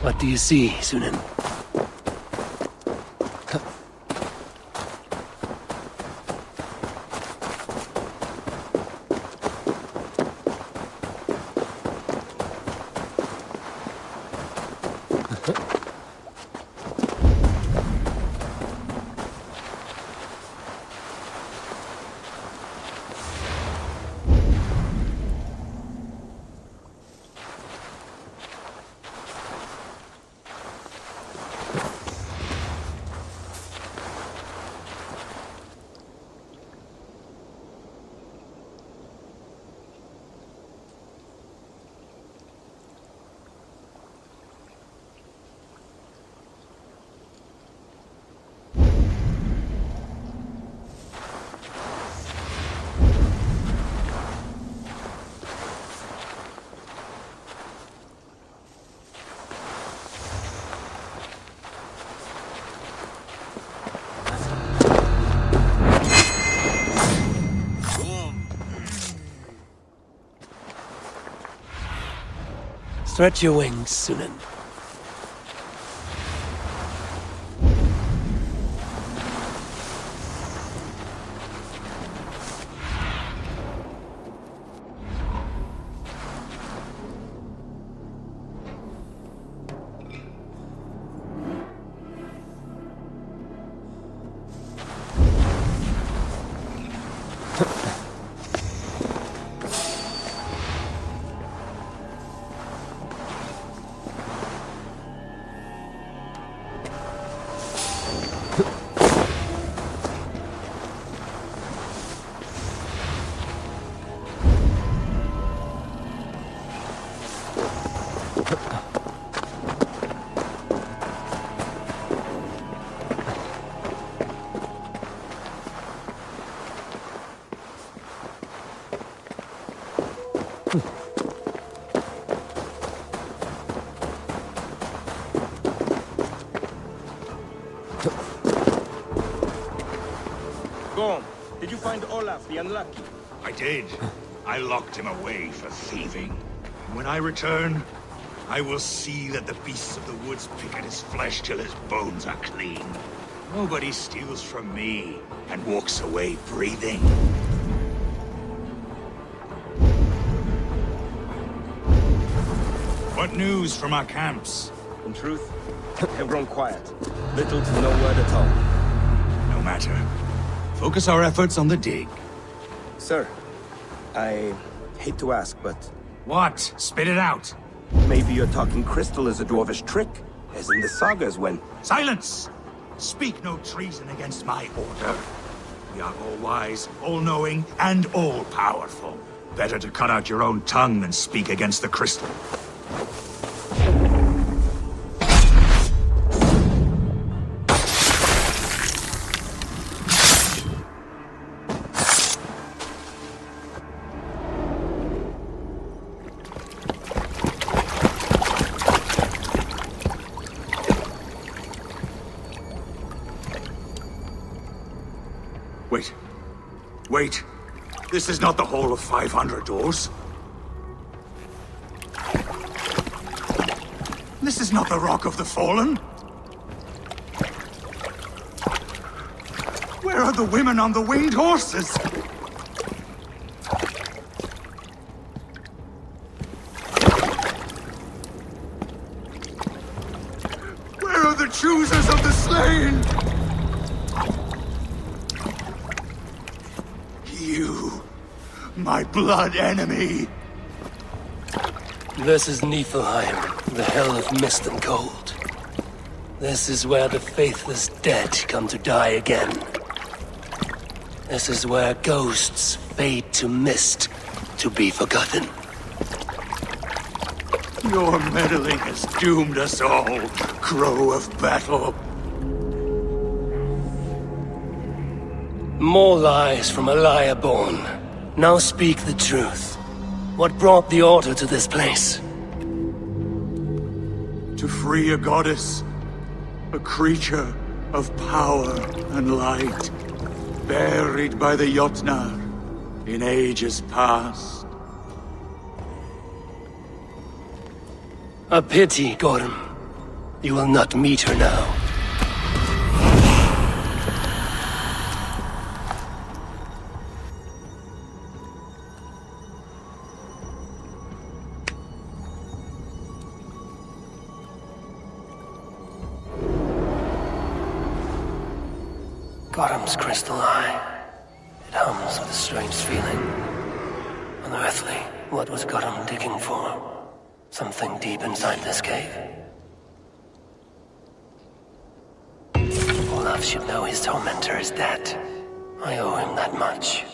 What do you see, Sunan? Stretch your wings, Sunan. Gorm, did you find Olaf the Unlucky? I did. I locked him away for thieving. When I return, I will see that the beasts of the woods pick at his flesh till his bones are clean. Nobody steals from me and walks away breathing. What news from our camps? In truth, they've grown quiet. Little to no word at all. No matter. Focus our efforts on the dig. Sir, I Hate to ask, but... What? Spit it out. Maybe you're talking crystal as a dwarvish trick, as in the sagas when... Silence! Speak no treason against my order. We are all-wise, all-knowing, and all-powerful. Better to cut out your own tongue than speak against the crystal. Wait. Wait. This is not the Hall of 500 Doors. This is not the Rock of the Fallen. Where are the women on the winged horses? Where are the choosers of the slain? You, my blood enemy. This is Niflheim, the hell of mist and cold. This is where the faithless dead come to die again. This is where ghosts fade to mist, to be forgotten. Your meddling has doomed us all, Crow of Battle. More lies from a liar born. Now speak the truth. What brought the Order to this place? To free a goddess, a creature of power and light, buried by the Jotnar in ages past. A pity, Gorm. You will not meet her now. Gorm's crystal eye. It hums with a strange feeling. Unearthly. What was Gorm digging for? Something deep inside this cave. Olaf should know his tormentor is dead. I owe him that much.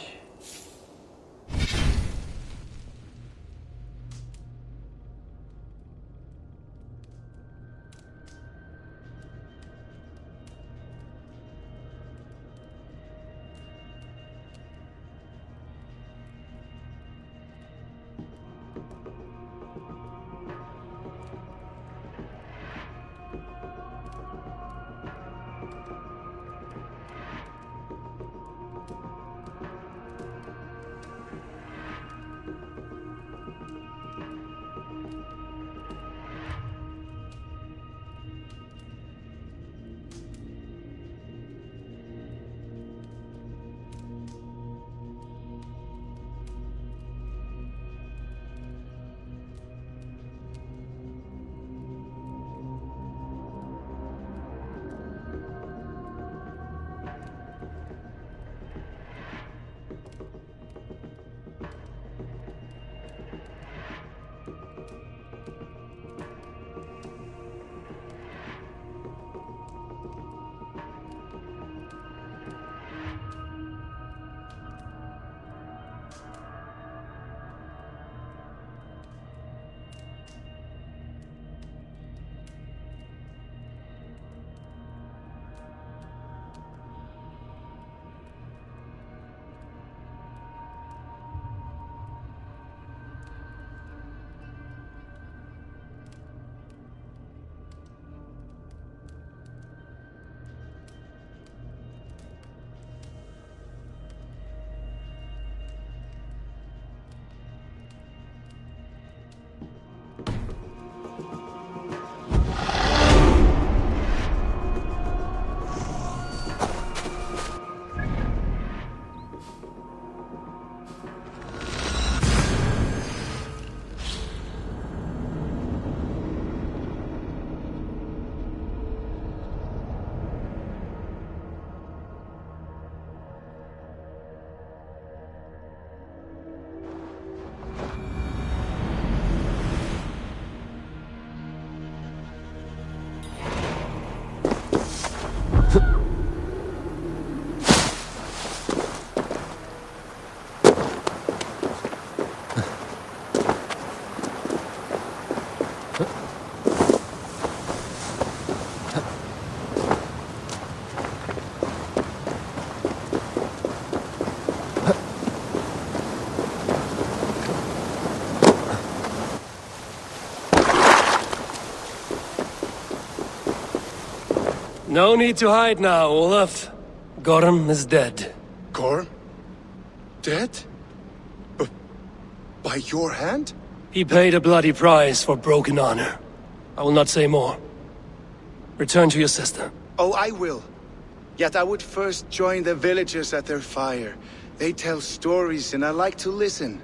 No need to hide now, Olaf. Gorm is dead. Gorm? Dead? By your hand? He paid a bloody price for broken honor. I will not say more. Return to your sister. Oh, I will. Yet I would first join the villagers at their fire. They tell stories and I like to listen,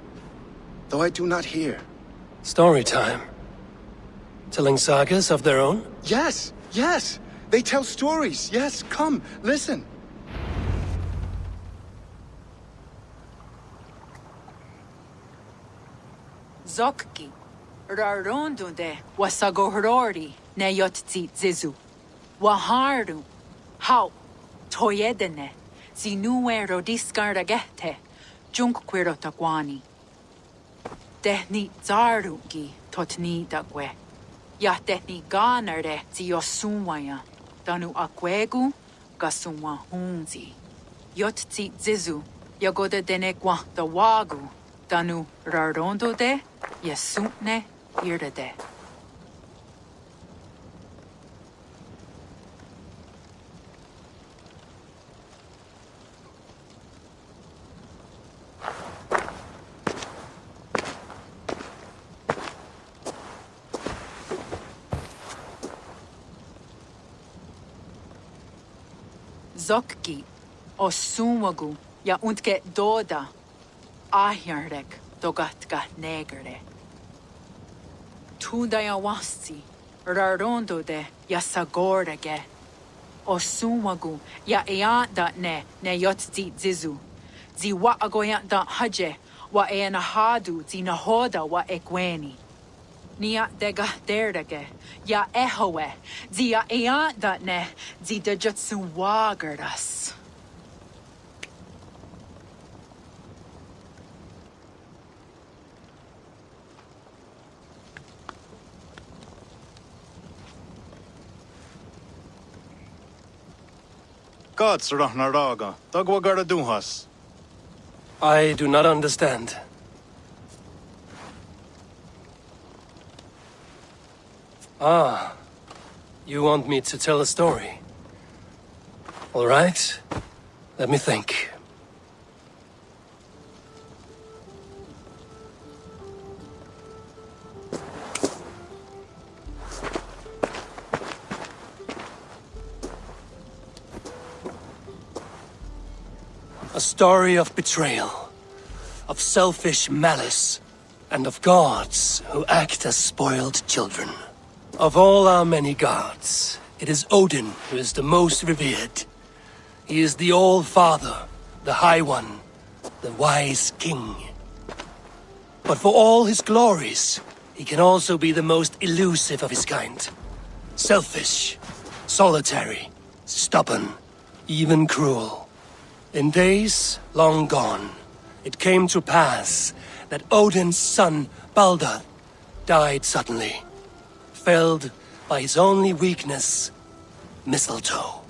though I do not hear. Story time. Telling sagas of their own? Yes, yes! They tell stories, yes, come, listen. Zokki, Rarondunde, Wasagohorori, Neyotzi Zizu. Waharu, Hau, Toyedene, Zinuero discardagete, Junkquiro taquani. Tehni Zarugi, Totni dagwe. Ya tehni ganare, Ziosunwaya, Danu aquegu, Gasumwa hunzi. Yotzi Zizu, Yagoda denekwa the wagu, Danu Rarondo de, Yasutne Irdade. Zokki, Osumagu, ya untke doda, Ahjarek, dogatka negere. Tudaya wasti, Rarondo de, ya sagorege. Osumagu, ya eanda ne yotzi zizu. Zi wa agoyant da haje, wa eanahadu, zi nahoda wa ekweni. Nia dega derdege, ya ehoe, zi ya eanda ne, zi de jutsu wagardas. Gods Ragnaraga, Dagwagara Duhas. I do not understand. Ah, you want me to tell a story? All right, let me think. A story of betrayal, of selfish malice, and of gods who act as spoiled children. Of all our many gods, it is Odin who is the most revered. He is the All-Father, the High One, the Wise King. But for all his glories, he can also be the most elusive of his kind. Selfish, solitary, stubborn, even cruel. In days long gone, it came to pass that Odin's son, Baldur, died suddenly, felled by his only weakness, mistletoe.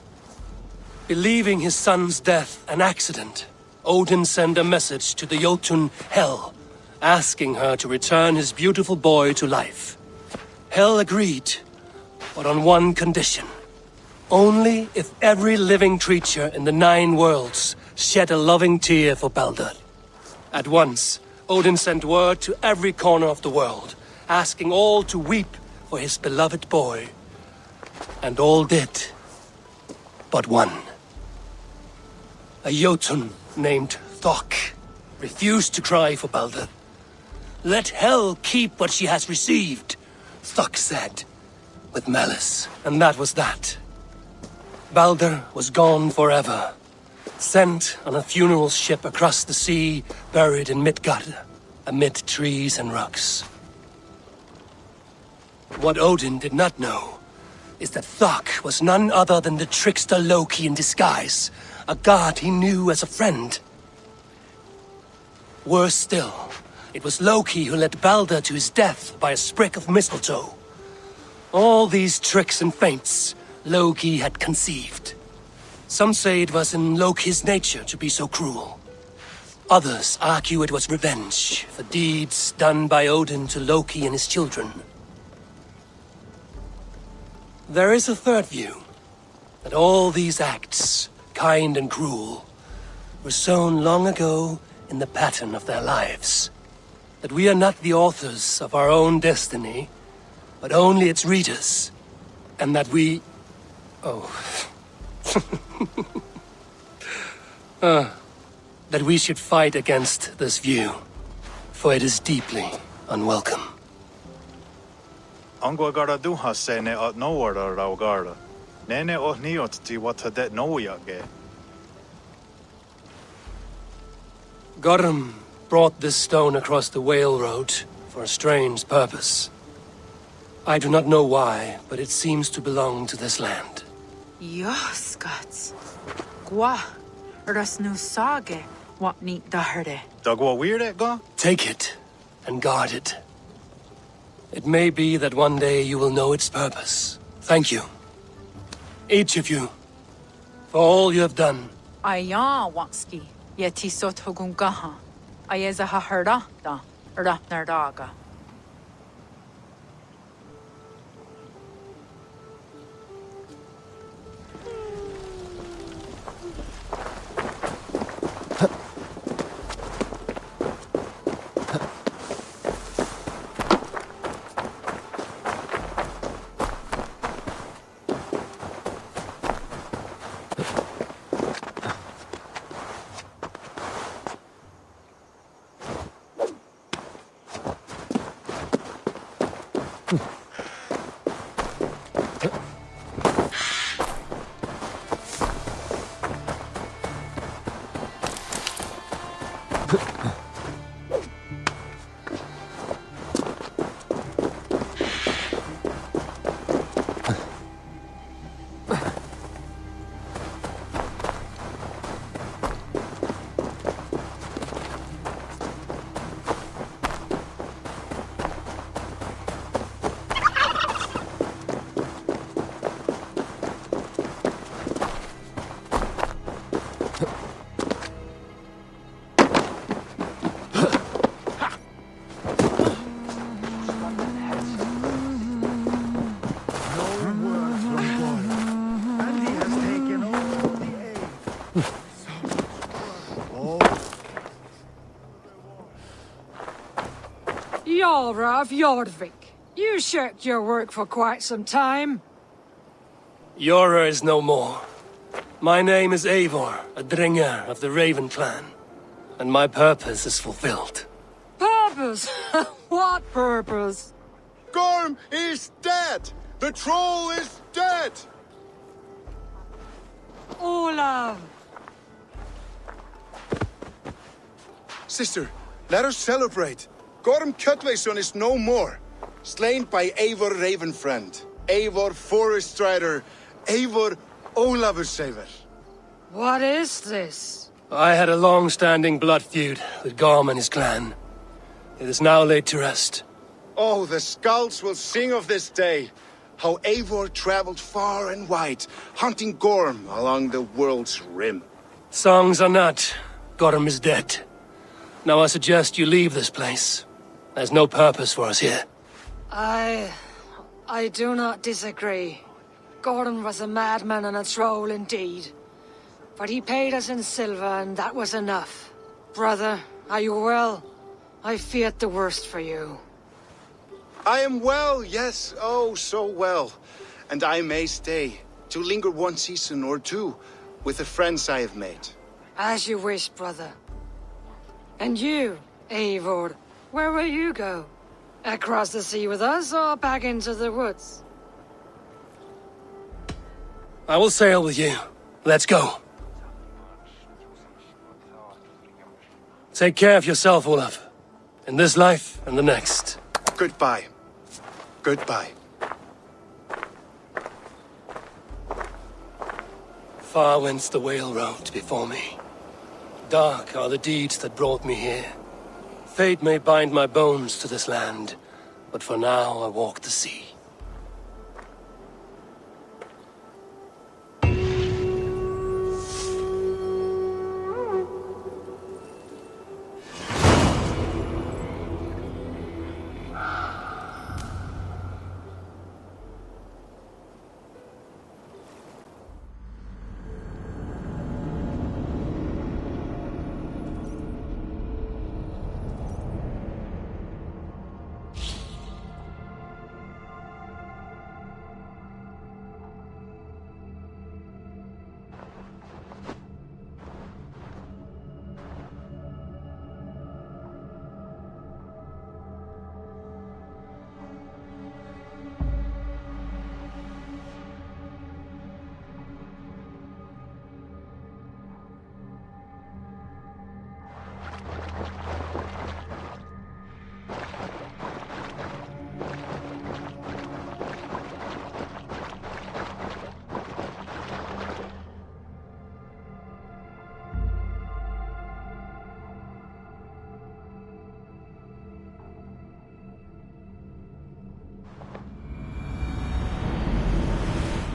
Believing his son's death an accident, Odin sent a message to the Jotun Hel, asking her to return his beautiful boy to life. Hel agreed, but on one condition. Only if every living creature in the 9 worlds shed a loving tear for Baldur. At once, Odin sent word to every corner of the world, asking all to weep for his beloved boy. And all did, but one. A Jotun named Thok refused to cry for Baldur. Let Hel keep what she has received, Thok said, with malice. And that was that. Baldur was gone forever, sent on a funeral ship across the sea, buried in Midgard, amid trees and rocks. What Odin did not know is that Thok was none other than the trickster Loki in disguise, a god he knew as a friend. Worse still, it was Loki who led Baldur to his death by a sprig of mistletoe. All these tricks and feints Loki had conceived. Some say it was in Loki's nature to be so cruel. Others argue it was revenge for deeds done by Odin to Loki and his children. There is a third view. that all these acts, kind and cruel, were sown long ago in the pattern of their lives. That we are not the authors of our own destiny, but only its readers. And that we... Oh... that we should fight against this view, for it is deeply unwelcome. Angwa gara duha se ne at no wara rau gara. Nene oh niot ti what det no yage. Gorm brought this stone across the Whale Road for a strange purpose. I do not know why, but it seems to belong to this land. Joskats. Gwa. Rasnu sage. What neat daherde. Dagwa weird go? Take it and guard it. It may be that one day you will know its purpose. Thank you. Each of you. For all you have done. Aya wanski. Yeti sot hogungaha. Ayeza ha herda da. Rapnardaga. Jarra of Jordvik. You shirked your work for quite some time. Yora is no more. My name is Eivor, a Dringer of the Raven clan. And my purpose is fulfilled. Purpose? What purpose? Gorm is dead! The troll is dead! Olav! Sister, let us celebrate. Gorm Kjötveson is no more. Slain by Eivor Ravenfriend, Eivor Forest Strider, Eivor Olavursaver. What is this? I had a long-standing blood feud with Gorm and his clan. It is now laid to rest. Oh, the skulls will sing of this day. How Eivor traveled far and wide, hunting Gorm along the world's rim. Songs are not. Gorm is dead. Now I suggest you leave this place. There's no purpose for us here. I do not disagree. Gordon was a madman and a troll indeed. But he paid us in silver, and that was enough. Brother, are you well? I feared the worst for you. I am well, yes, oh, so well. And I may stay, to linger one season or two, with the friends I have made. As you wish, brother. And you, Eivor, where will you go? Across the sea with us, or back into the woods? I will sail with you. Let's go. Take care of yourself, Olaf. In this life and the next. Goodbye. Goodbye. Far went the Whale Road before me. Dark are the deeds that brought me here. Fate may bind my bones to this land, but for now I walk the sea.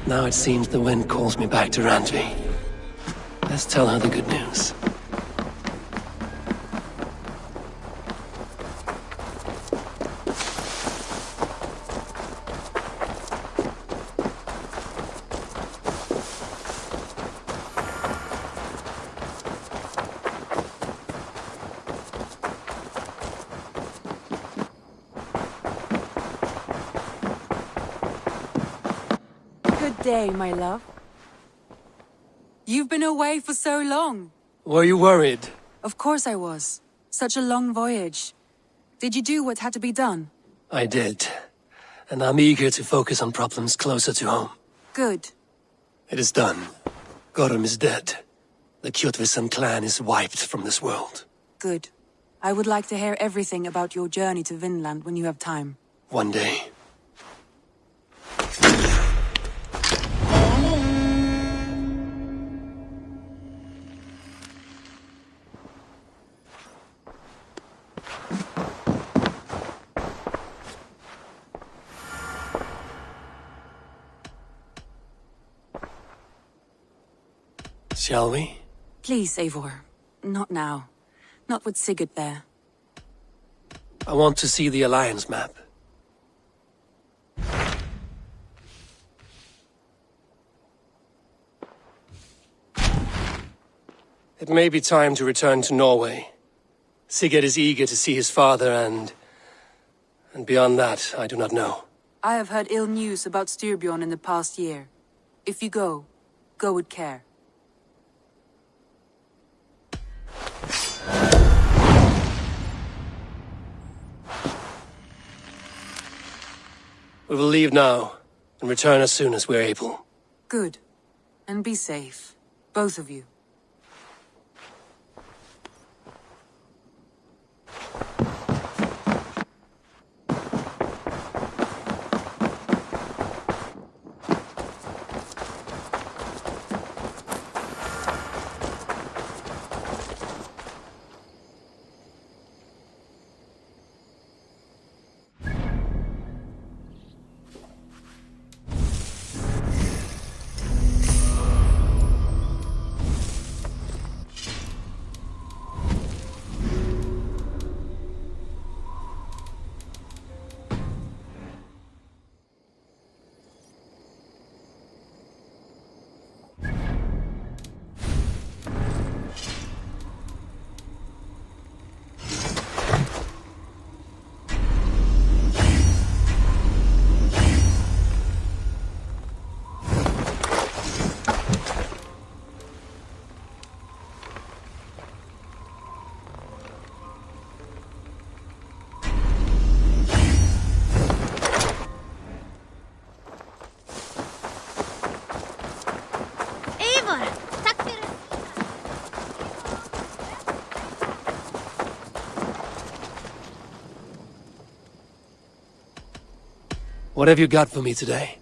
Now it seems the wind calls me back to Randvi. Let's tell her the good news. Good day, my love. You've been away for so long. Were you worried? Of course I was. Such a long voyage. Did you do what had to be done? I did. And I'm eager to focus on problems closer to home. Good. It is done. Gorm is dead. The Kjotveson clan is wiped from this world. Good. I would like to hear everything about your journey to Vinland when you have time. One day. Shall we? Please, Eivor. Not now. Not with Sigurd there. I want to see the Alliance map. It may be time to return to Norway. Sigurd is eager to see his father and beyond that, I do not know. I have heard ill news about Styrbjorn in the past year. If you go with care. We will leave now, and return as soon as we're able. Good. And be safe. Both of you. What have you got for me today?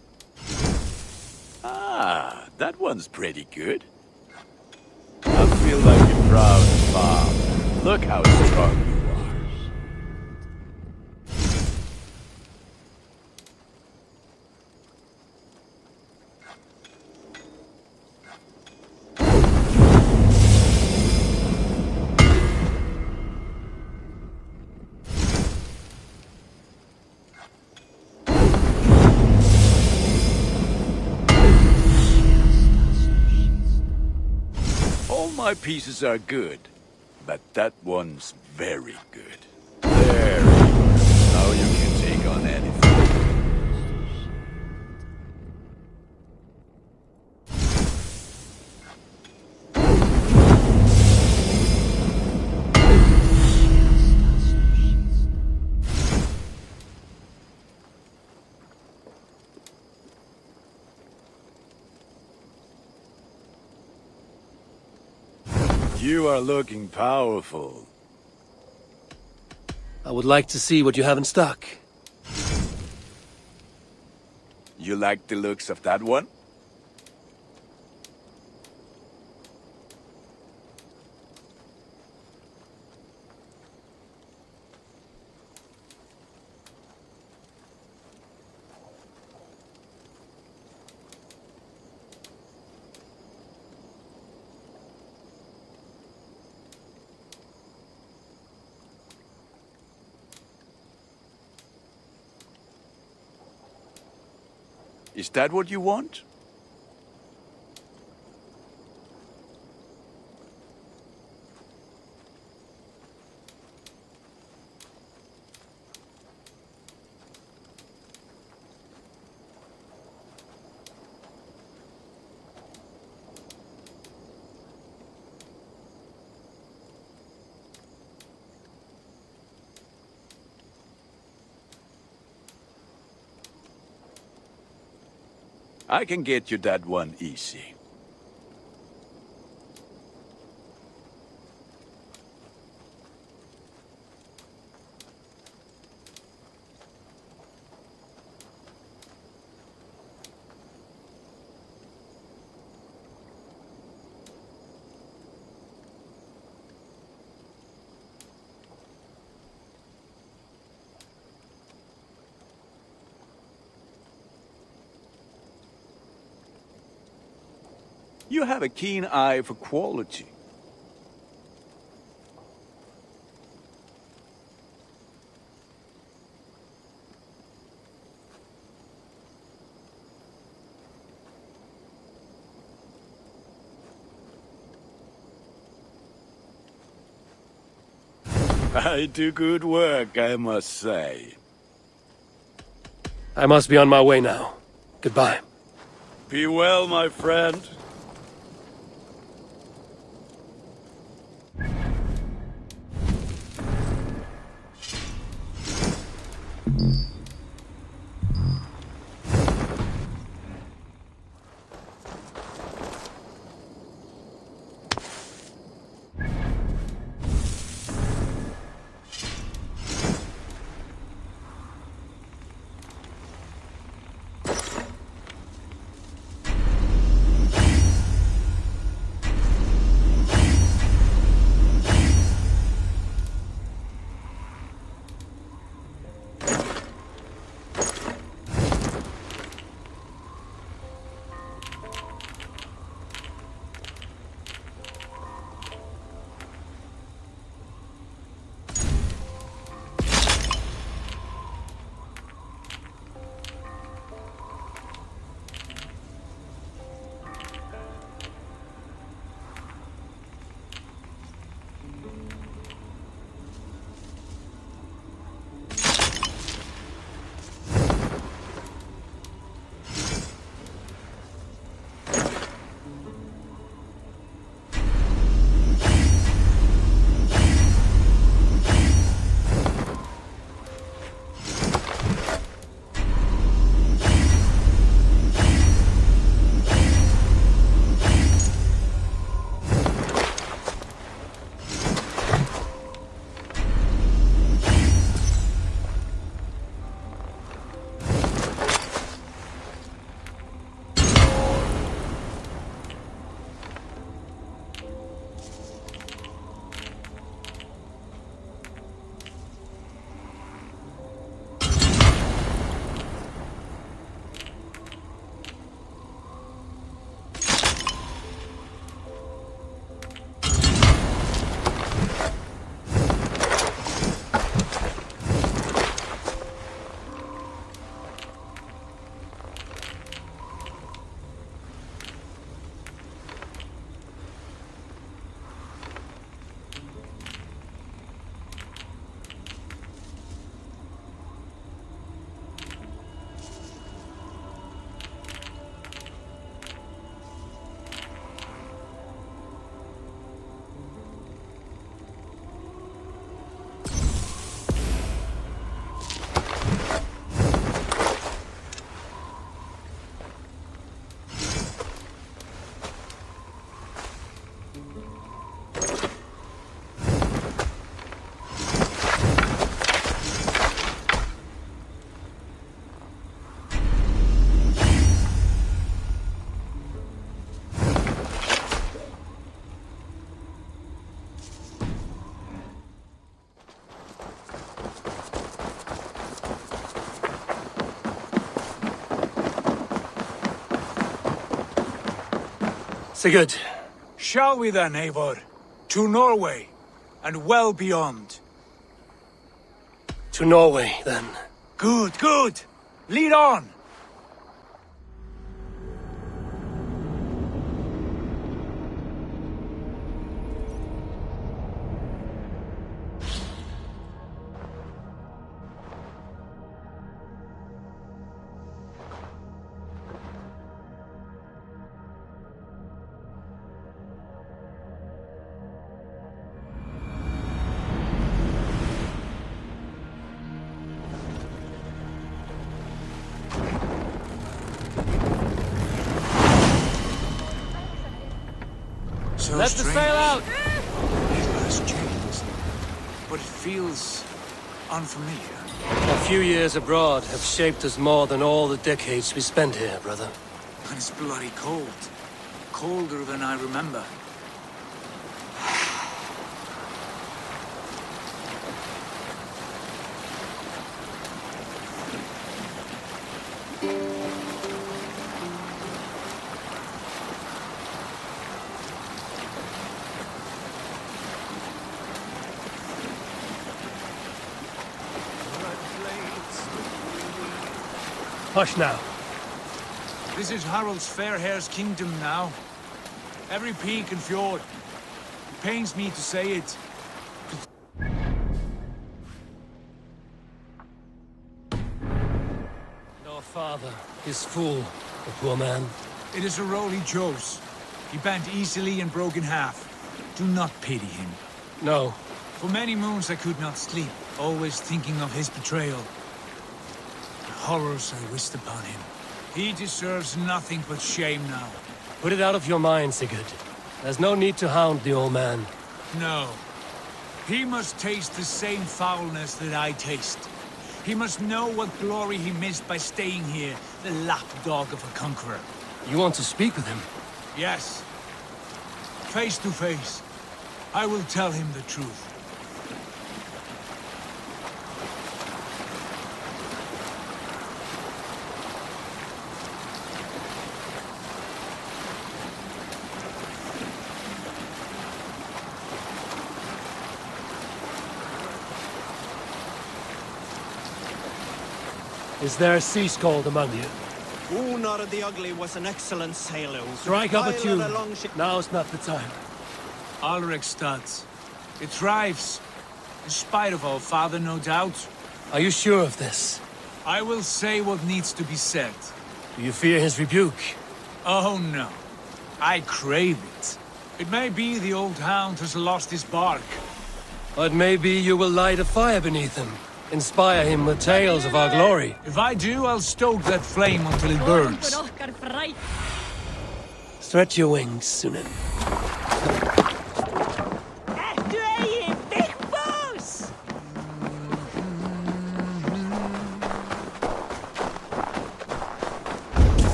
Ah, that one's pretty good. I feel like a proud father. Look how strong you are. My pieces are good, but that one's very good. There, Eivor. Now you can take on anything. You are looking powerful. I would like to see what you have in stock. You like the looks of that one? Is that what you want? I can get you that one easy. You have a keen eye for quality. I do good work, I must say. I must be on my way now. Goodbye. Be well, my friend. Sigurd. Shall we then, Eivor? To Norway, and well beyond. To Norway, then. Good, good! Lead on! so Let the strange. sail out! It has changed, but it feels unfamiliar. A few years abroad have shaped us more than all the decades we spent here, brother. And it's bloody cold. Colder than I remember. Hush now. This is Harald's Fairhair's kingdom now. Every peak and fjord. It pains me to say it. Our father is fool, the poor man. It is a role he chose. He bent easily and broke in half. Do not pity him. No. For many moons I could not sleep, always thinking of his betrayal. The horrors I wished upon him. He deserves nothing but shame now. Put it out of your mind, Sigurd. There's no need to hound the old man. No. He must taste the same foulness that I taste. He must know what glory he missed by staying here, the lapdog of a conqueror. You want to speak with him? Yes. Face to face. I will tell him the truth. Is there a sea scald among you? Gunnar the Ugly was an excellent sailor. Strike up a Piloted tune. longship- Now's not the time. Alrekstad. It thrives. In spite of our father, no doubt. Are you sure of this? I will say what needs to be said. Do you fear his rebuke? Oh no. I crave it. It may be the old hound has lost his bark. But maybe you will light a fire beneath him. Inspire him with tales of our glory. If I do, I'll stoke that flame until it burns. Stretch your wings, Sunan.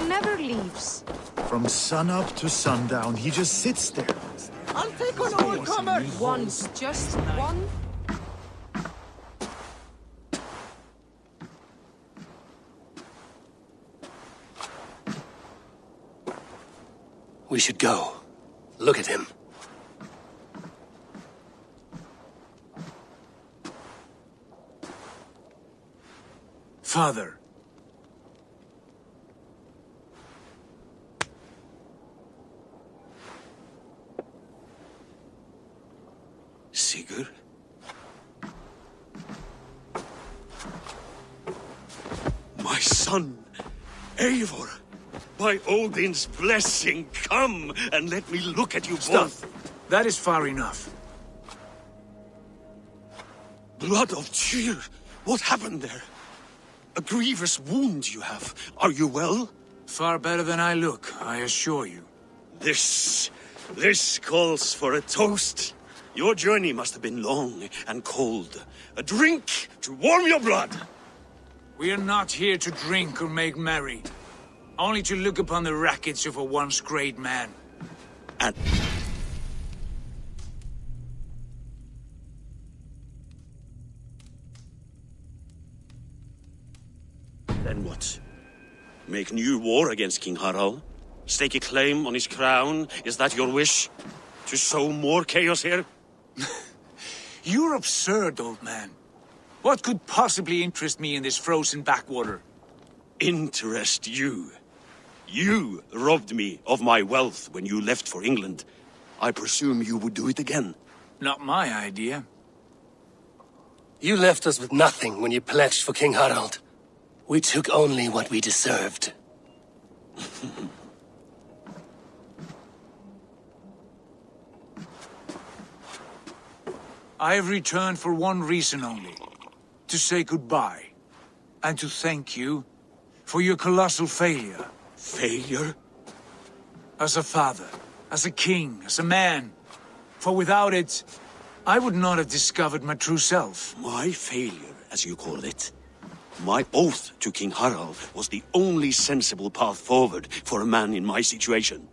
Never leaves. From sunup to sundown, he just sits there. I'll take on all comers! Once, just one. We should go. Look at him. Father. Sigurd? My son, Eivor! By Odin's blessing, come and let me look at you both! That is far enough. Blood of Tyr! What happened there? A grievous wound you have. Are you well? Far better than I look, I assure you. This calls for a toast. Your journey must have been long and cold. A drink to warm your blood. We are not here to drink or make merry. Only to look upon the wreckage of a once great man. And... Then what? Make new war against King Harald? Stake a claim on his crown? Is that your wish? To sow more chaos here? You're absurd, old man. What could possibly interest me in this frozen backwater? Interest you? You robbed me of my wealth when you left for England. I presume you would do it again. Not my idea. You left us with nothing when you pledged for King Harald. We took only what we deserved. I have returned for one reason only. To say goodbye. And to thank you for your colossal failure. Failure? As a father, as a king, as a man. For without it, I would not have discovered my true self. My failure, as you call it. My oath to King Harald was the only sensible path forward for a man in my situation.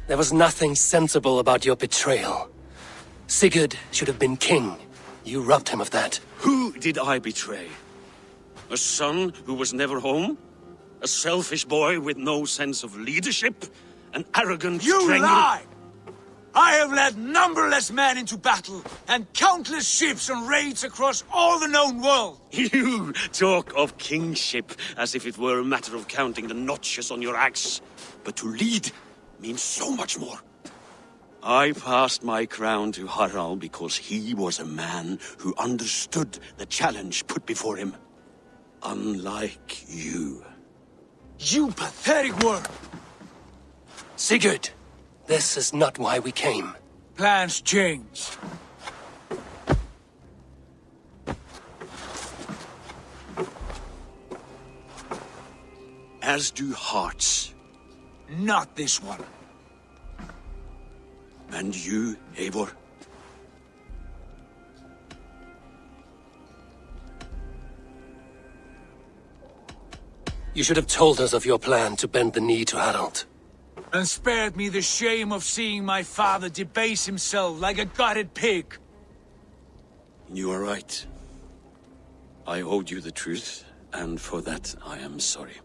There was nothing sensible about your betrayal. Sigurd should have been king. You robbed him of that. Who did I betray? A son who was never home? A selfish boy with no sense of leadership? An arrogant You strangler? lie! I have led numberless men into battle, and countless ships on raids across all the known world. You talk of kingship as if it were a matter of counting the notches on your axe. But to lead means so much more. I passed my crown to Harald because he was a man who understood the challenge put before him. Unlike you. You pathetic worm! Sigurd, this is not why we came. Plans change. As do hearts. Not this one. And you, Eivor? You should have told us of your plan to bend the knee to Harald. And spared me the shame of seeing my father debase himself like a gutted pig. You are right. I owed you the truth, and for that I am sorry.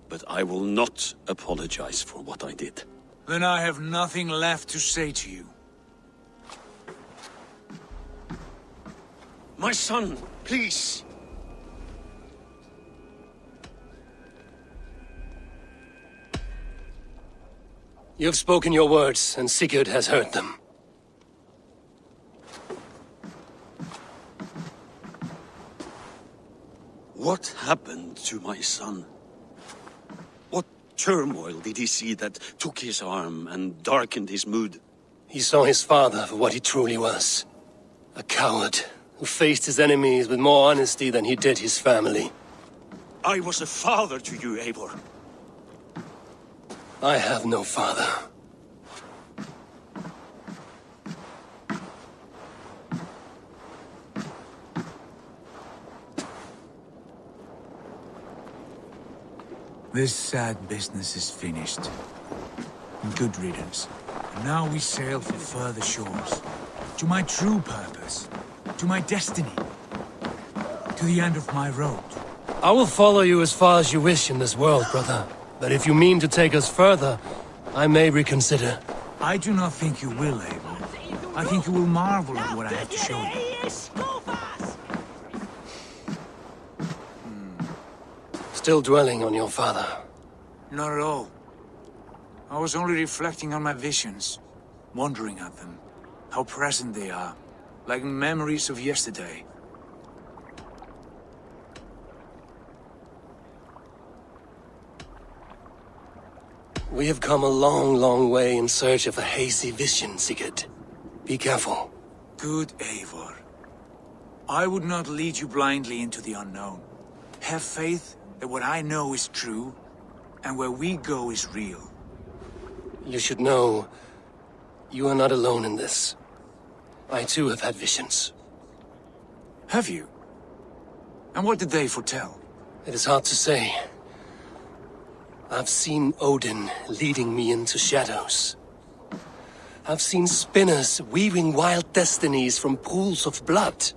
But I will not apologize for what I did. Then I have nothing left to say to you. My son, please! You have spoken your words, and Sigurd has heard them. What happened to my son? What turmoil did he see that took his arm and darkened his mood? He saw his father for what he truly was. A coward who faced his enemies with more honesty than he did his family. I was a father to you, Eivor. I have no father. This sad business is finished. Good riddance. And now we sail for further shores. To my true purpose. To my destiny. To the end of my road. I will follow you as far as you wish in this world, brother. But if you mean to take us further, I may reconsider. I do not think you will, Eivor. I think you will marvel at what I have to show you. Still dwelling on your father? Not at all. I was only reflecting on my visions. Wondering at them. How present they are. Like memories of yesterday. We have come a long, long way in search of a hazy vision, Sigurd. Be careful. Good Eivor. I would not lead you blindly into the unknown. Have faith that what I know is true, and where we go is real. You should know, you are not alone in this. I too have had visions. Have you? And what did they foretell? It is hard to say. I've seen Odin leading me into shadows. I've seen spinners weaving wild destinies from pools of blood.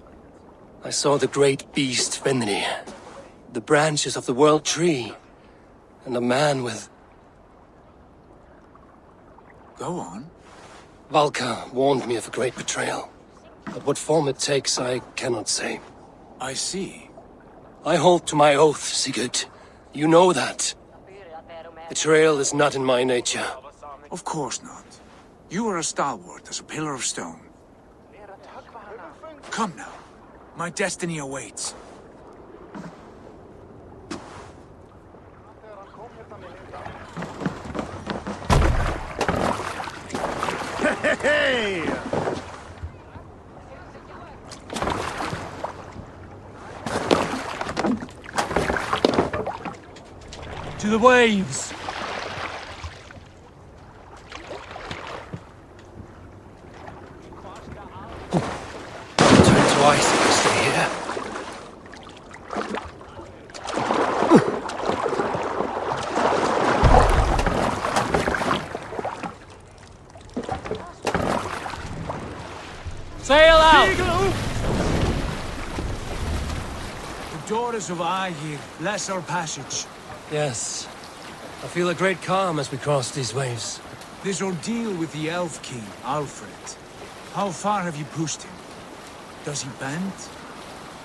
I saw the great beast Fenrir, the branches of the world tree, and a man with... Go on. Valka warned me of a great betrayal. But what form it takes, I cannot say. I see. I hold to my oath, Sigurd. You know that. Betrayal is not in my nature. Of course not. You are a stalwart as a pillar of stone. Come now. My destiny awaits. Away! To the waves! Turn to ice if I stay here. Sail out! The daughters of Aegir bless our passage. Yes. I feel a great calm as we cross these waves. This ordeal with the Elf King, Alfred. How far have you pushed him? Does he bend?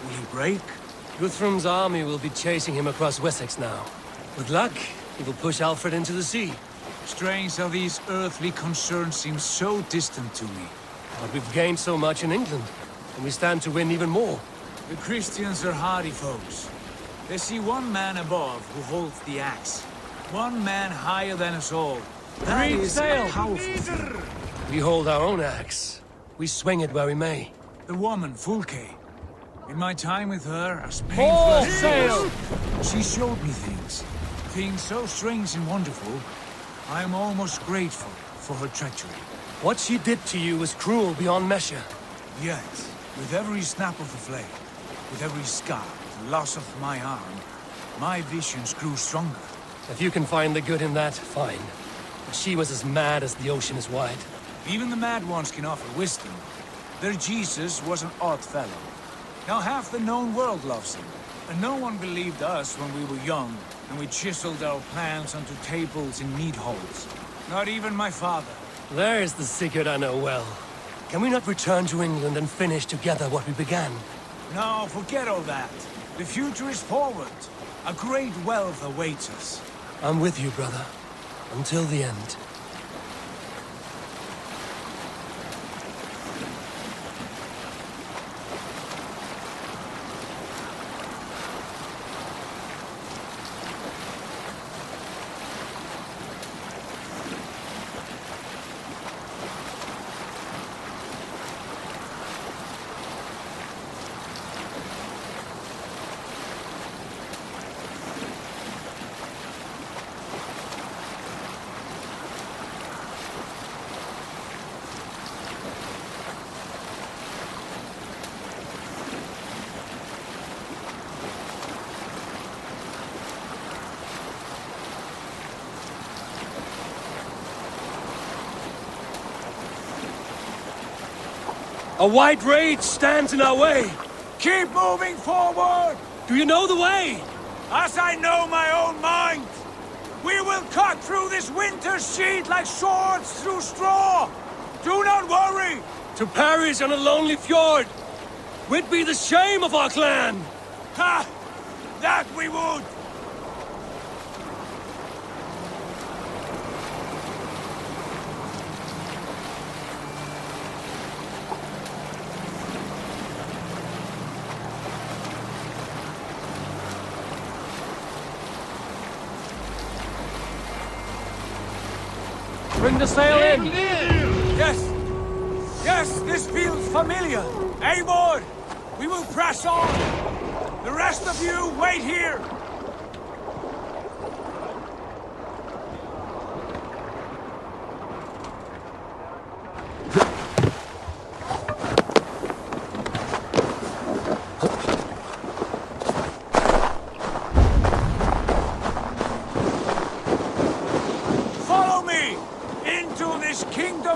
Will he break? Guthrum's army will be chasing him across Wessex now. With luck, he will push Alfred into the sea. Strange how these earthly concerns seem so distant to me. But we've gained so much in England, and we stand to win even more. The Christians are hardy foes. They see one man above who holds the axe. One man higher than us all. That is a powerful thing. We hold our own axe. We swing it where we may. The woman, Fulke. In my time with her, as painful as it was, she showed me things. Things so strange and wonderful. I am almost grateful for her treachery. What she did to you was cruel beyond measure. Yet, with every snap of the flame, with every scar, the loss of my arm, my visions grew stronger. If you can find the good in that, fine. But she was as mad as the ocean is wide. Even the mad ones can offer wisdom. Their Jesus was an odd fellow. Now half the known world loves him. And no one believed us when we were young, and we chiseled our plans onto tables in mead halls. Not even my father. There is the secret I know well. Can we not return to England and finish together what we began? No, forget all that. The future is forward. A great wealth awaits us. I'm with you, brother. Until the end. A white rage stands in our way. Keep moving forward! Do you know the way? As I know my own mind! We will cut through this winter's sheet like swords through straw! Do not worry! To perish on a lonely fjord would be the shame of our clan! Ha! That we would! Bring the sail in! Yes! Yes, this feels familiar! Eivor! We will press on! The rest of you, wait here!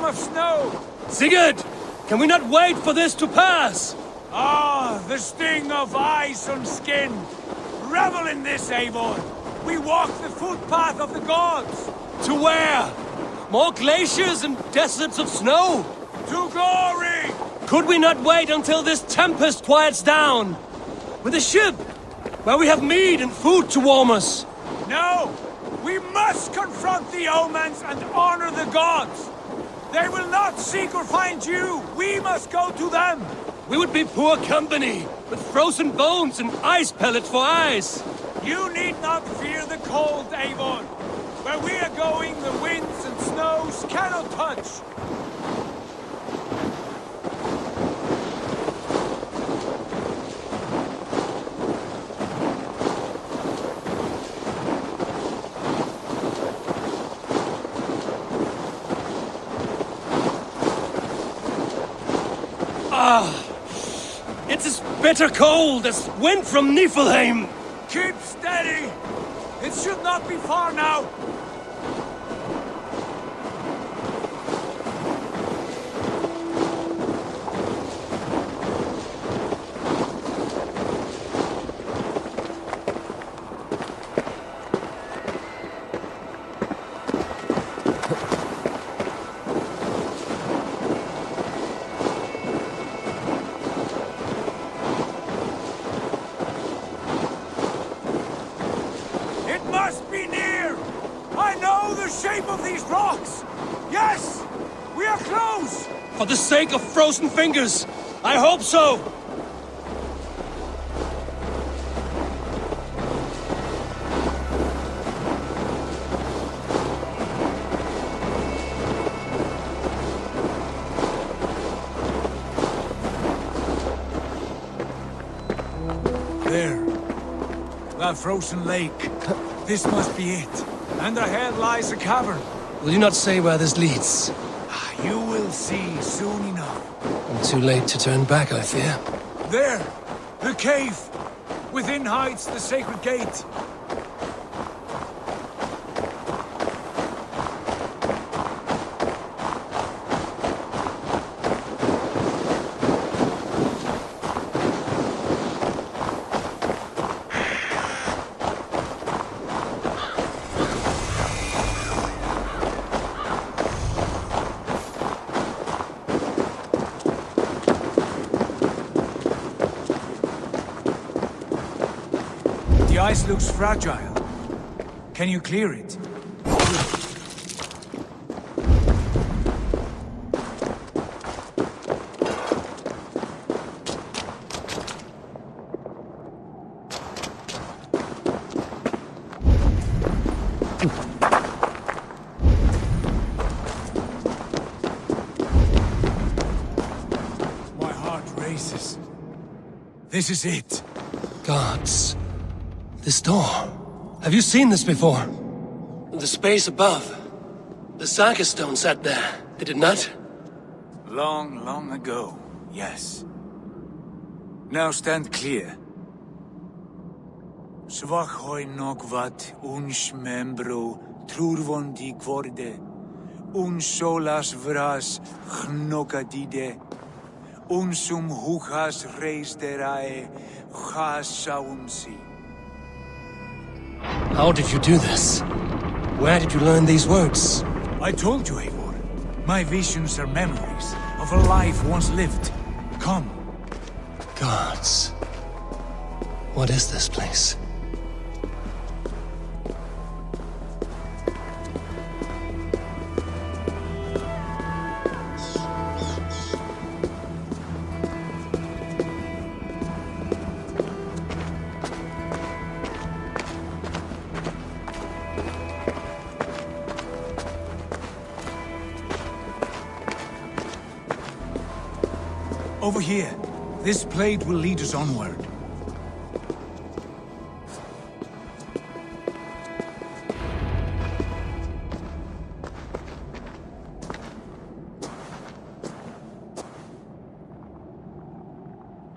Of snow! Sigurd! Can we not wait for this to pass? Ah, the sting of ice on skin! Revel in this, Eivor! We walk the footpath of the gods! To where? More glaciers and deserts of snow? To glory! Could we not wait until this tempest quiets down? With a ship, where we have mead and food to warm us? No! We must confront the omens and honor the gods! They will not seek or find you! We must go to them! We would be poor company, with frozen bones and ice pellets for eyes! You need not fear the cold, Eivor! Where we are going, the winds and snows cannot touch! It's as bitter cold as wind from Niflheim! Keep steady! It should not be far now! For the sake of frozen fingers, I hope so! There. That frozen lake. This must be it. And ahead lies a cavern. Will you not say where this leads? You will see soon enough. I'm too late to turn back, I fear. There! The cave! Within hides the sacred gate. The ice looks fragile. Can you clear it? My heart races. This is it. Gods. This door. Have you seen this before? The space above. The saga stone sat there, did it not? Long, long ago, yes. Now stand clear. Svachoi nokvat uns membro trurvondi gvorde, uns solas vras gnokadide, unsum huchas reisterae chasaumsi. How did you do this? Where did you learn these words? I told you, Eivor. My visions are memories of a life once lived. Come. Gods. What is this place? Over here. This blade will lead us onward.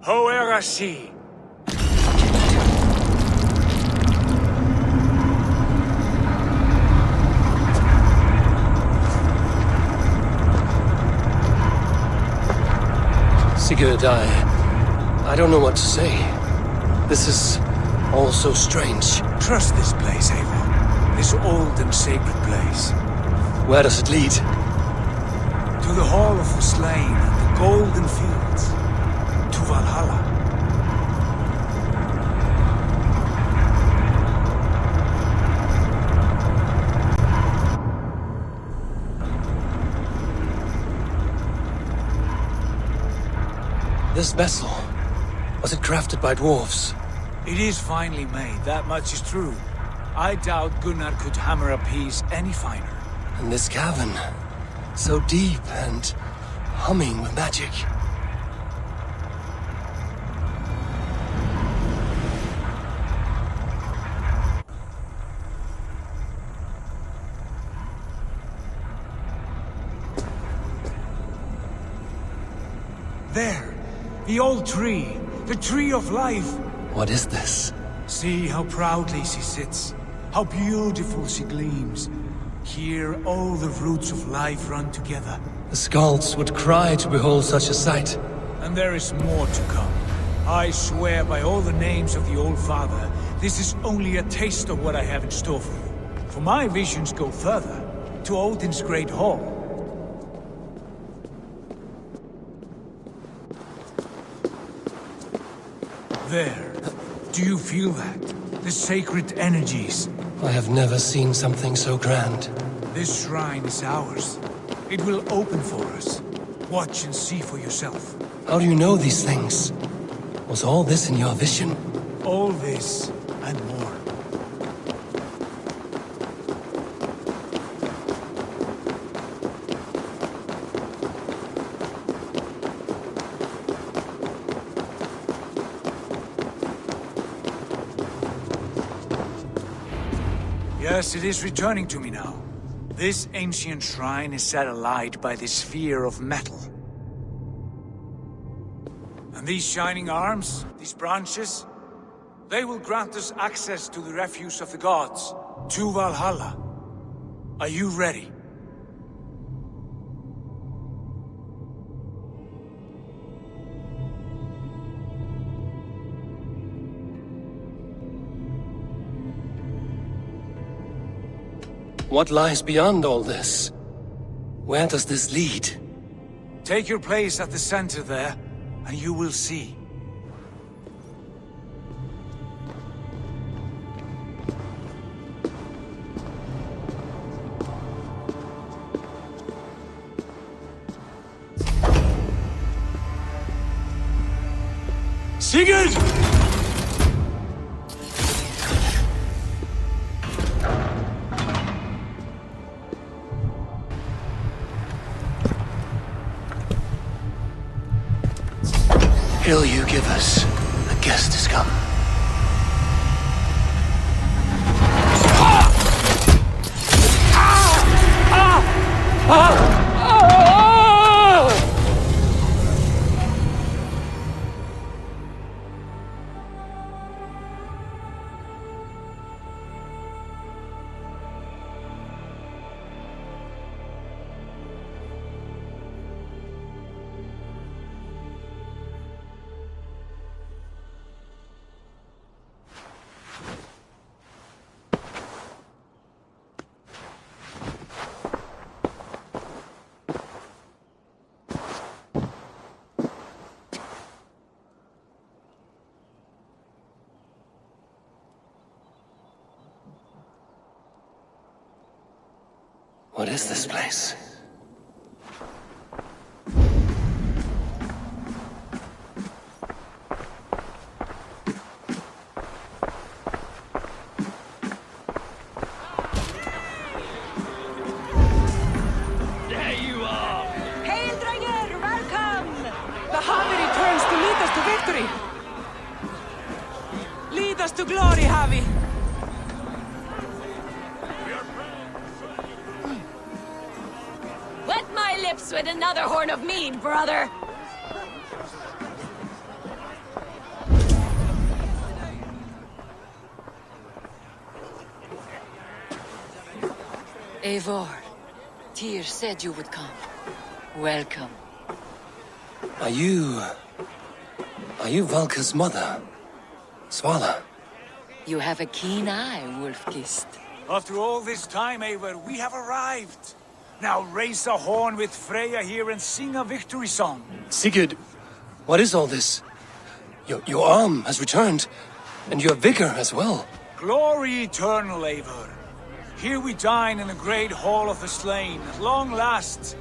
Hoerasi! Sigurd, I don't know what to say. This is all so strange. Trust this place, Eivor. This old and sacred place. Where does it lead? To the Hall of the Slain and the Golden Fields. To Valhalla. This vessel, was it crafted by dwarves? It is finely made, that much is true. I doubt Gunnar could hammer a piece any finer. And this cavern, so deep and humming with magic. There, the old tree, the tree of life. What is this? See how proudly she sits, how beautiful she gleams. Here all the roots of life run together. The Skalds would cry to behold such a sight. And there is more to come. I swear by all the names of the Old Father, this is only a taste of what I have in store for you. For my visions go further, to Odin's Great Hall. There. Do you feel that? The sacred energies. I have never seen something so grand. This shrine is ours. It will open for us. Watch and see for yourself. How do you know these things? Was all this in your vision? All this and more. Yes, it is returning to me now. This ancient shrine is set alight by this sphere of metal. And these shining arms, these branches, they will grant us access to the refuse of the gods, to Valhalla. Are you ready? What lies beyond all this? Where does this lead? Take your place at the center there, and you will see. Sigurd! Ill you give us. The guest has come. What is this place? There you are! Hail, Dranger! Welcome! The Havi returns to lead us to victory! Lead us to glory, Havi! Wet my lips with another horn of mead, brother! Eivor, Tyr said you would come. Welcome. Are you Valka's mother? Svala? You have a keen eye, Wolf-Kissed. After all this time, Eivor, we have arrived. Now raise a horn with Freya here and sing a victory song. Sigurd, what is all this? Your arm has returned, and your vigor as well. Glory eternal, Eivor. Here we dine in the great hall of the slain, at long last.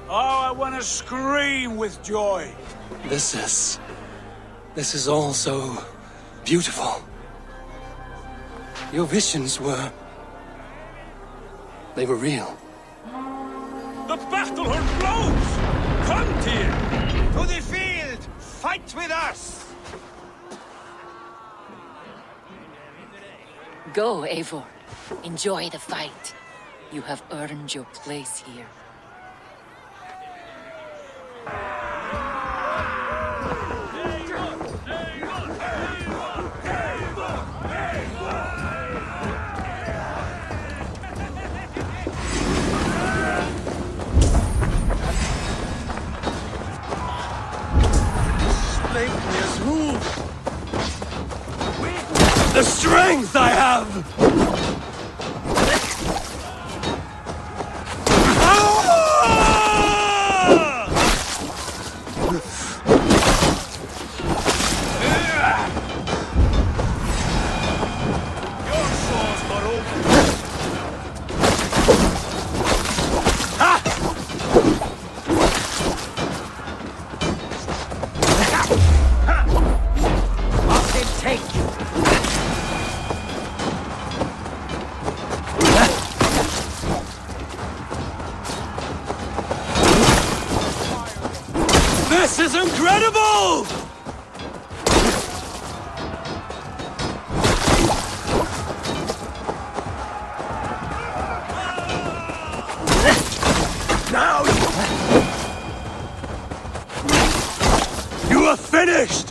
Oh, I want to scream with joy. This is all so beautiful. Your visions were... they were real. The battle horn blows! Come, Tyr! To the field! Fight with us! Go, Eivor. Enjoy the fight. You have earned your place here. safely as who? The strength I have! This is incredible! Now you are finished!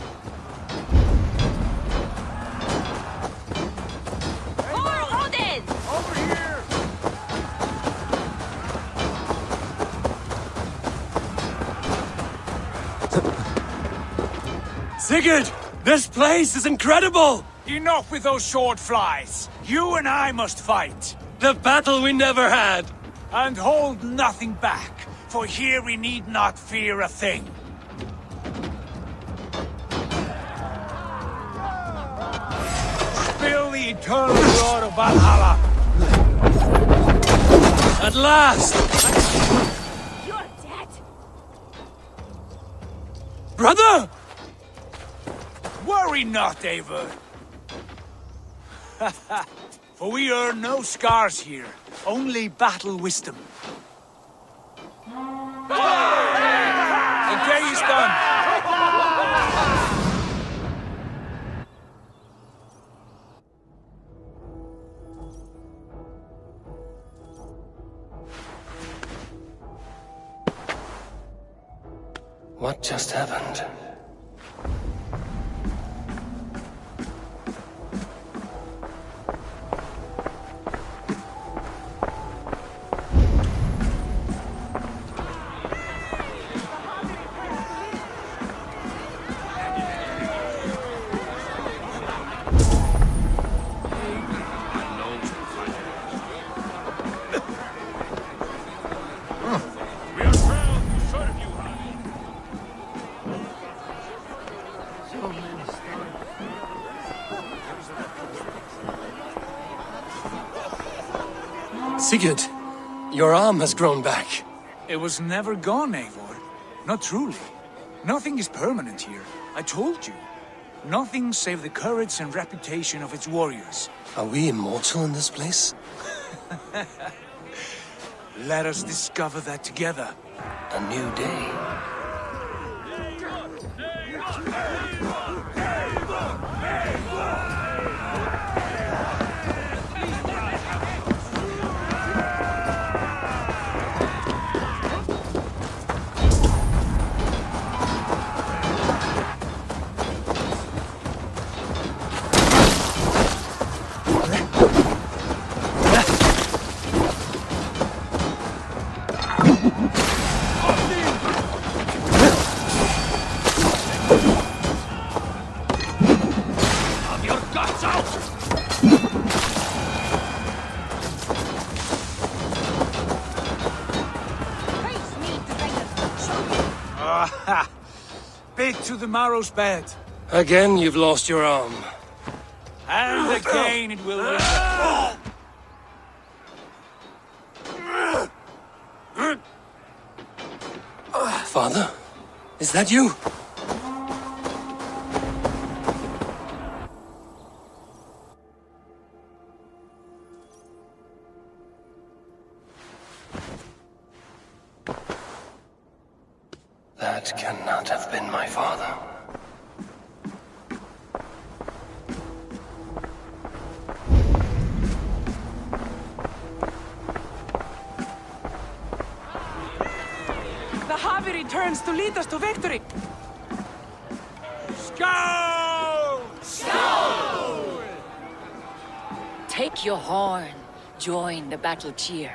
Sigurd! This place is incredible! Enough with those short flies. You and I must fight. The battle we never had! And hold nothing back, for here we need not fear a thing. Spill the eternal blood of Valhalla! At last! You're dead. Brother! Worry not, Eivor. For we earn no scars here, only battle wisdom. The day is done. What just happened? Sigurd, your arm has grown back. It was never gone, Eivor. Not truly. Nothing is permanent here. I told you. Nothing save the courage and reputation of its warriors. Are we immortal in this place? Let us discover that together. A new day. Bit to the marrow's bed. Again, you've lost your arm. And again it will win. Father? Is that you? That cannot have been my father. The Havi returns to lead us to victory. Scout! Scout! Take your horn. Join the battle cheer.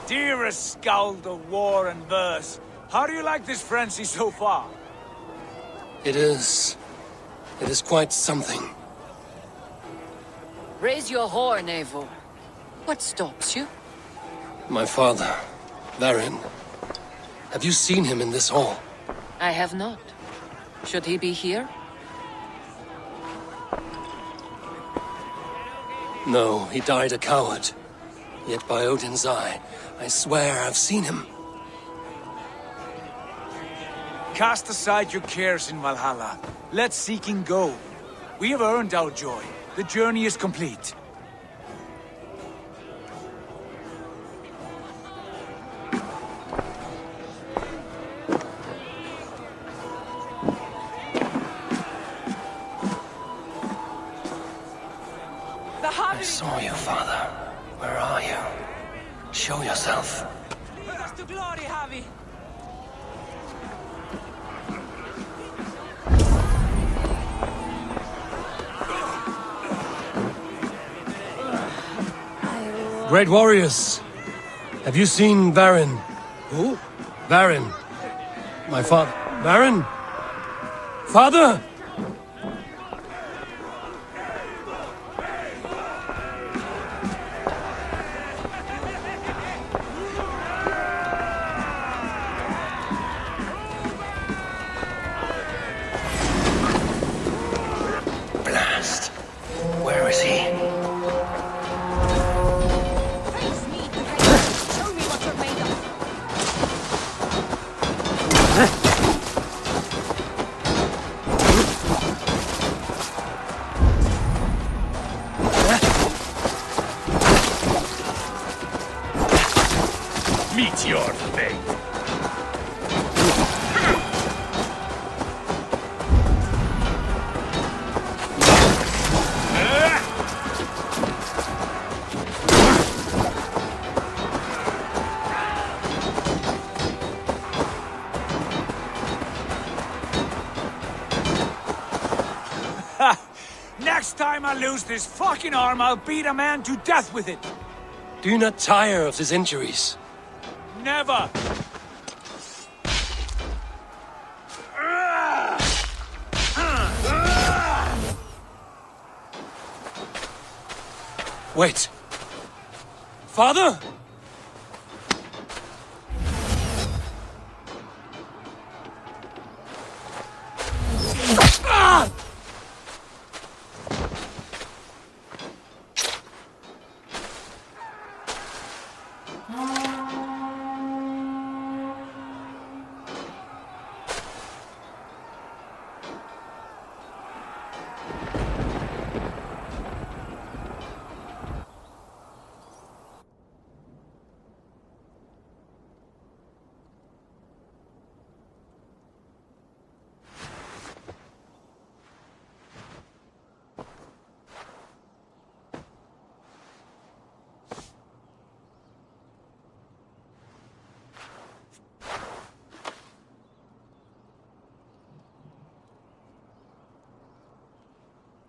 Dearest Skald of war and verse, How do you like this frenzy so far? It is quite something. Raise your horn, Eivor. What stops you? My father, Varin. Have you seen him in this hall? I have not. Should he be here? No, he died a coward. Yet by Odin's eye, I swear I've seen him. Cast aside your cares in Valhalla. Let seeking go. We have earned our joy. The journey is complete. I saw you, Father. Where are you? Show yourself. To glory, Javi. Great warriors. Have you seen Varin? Who? Varin. My father. Varin? Father! Blast. Where is he? Meet your fate. Next time I lose this fucking arm, I'll beat a man to death with it. Do you not tire of his injuries? Never! Wait. Father? Ah!